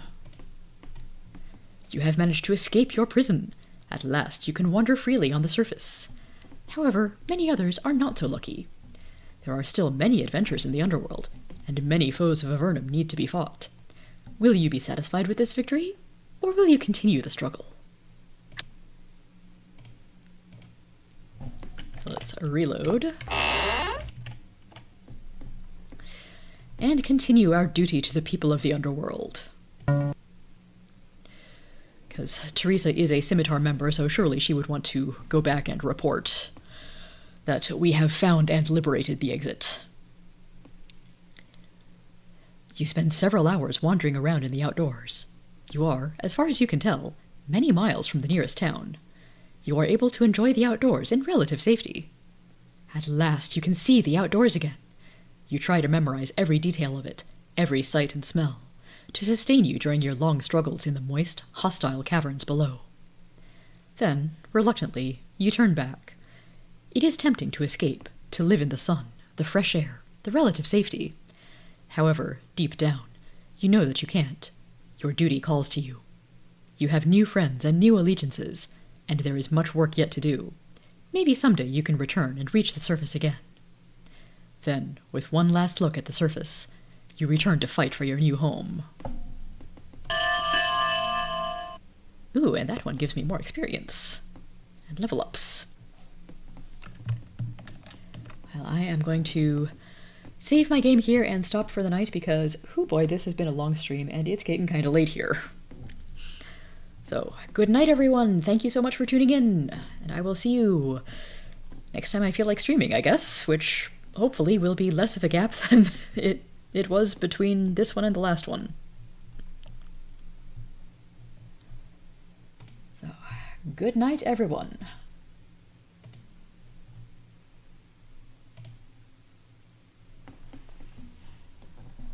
You have managed to escape your prison. At last you can wander freely on the surface. However, many others are not so lucky. There are still many adventures in the underworld, and many foes of Avernum need to be fought. Will you be satisfied with this victory, or will you continue the struggle? So let's reload. And continue our duty to the people of the underworld. Because Teresa is a Scimitar member, so surely she would want to go back and report that we have found and liberated the exit. You spend several hours wandering around in the outdoors. You are, as far as you can tell, many miles from the nearest town. You are able to enjoy the outdoors in relative safety. At last you can see the outdoors again. You try to memorize every detail of it, every sight and smell, to sustain you during your long struggles in the moist, hostile caverns below. Then, reluctantly, you turn back. It is tempting to escape, to live in the sun, the fresh air, the relative safety. However, deep down, you know that you can't. Your duty calls to you. You have new friends and new allegiances, and there is much work yet to do. Maybe someday you can return and reach the surface again. Then, with one last look at the surface, you return to fight for your new home. Ooh, and that one gives me more experience. And level ups. Well, I am going to save my game here and stop for the night because, oh boy, this has been a long stream and it's getting kind of late here. So, good night everyone, thank you so much for tuning in, and I will see you next time I feel like streaming, I guess, which hopefully will be less of a gap than it was between this one and the last one. So, good night everyone.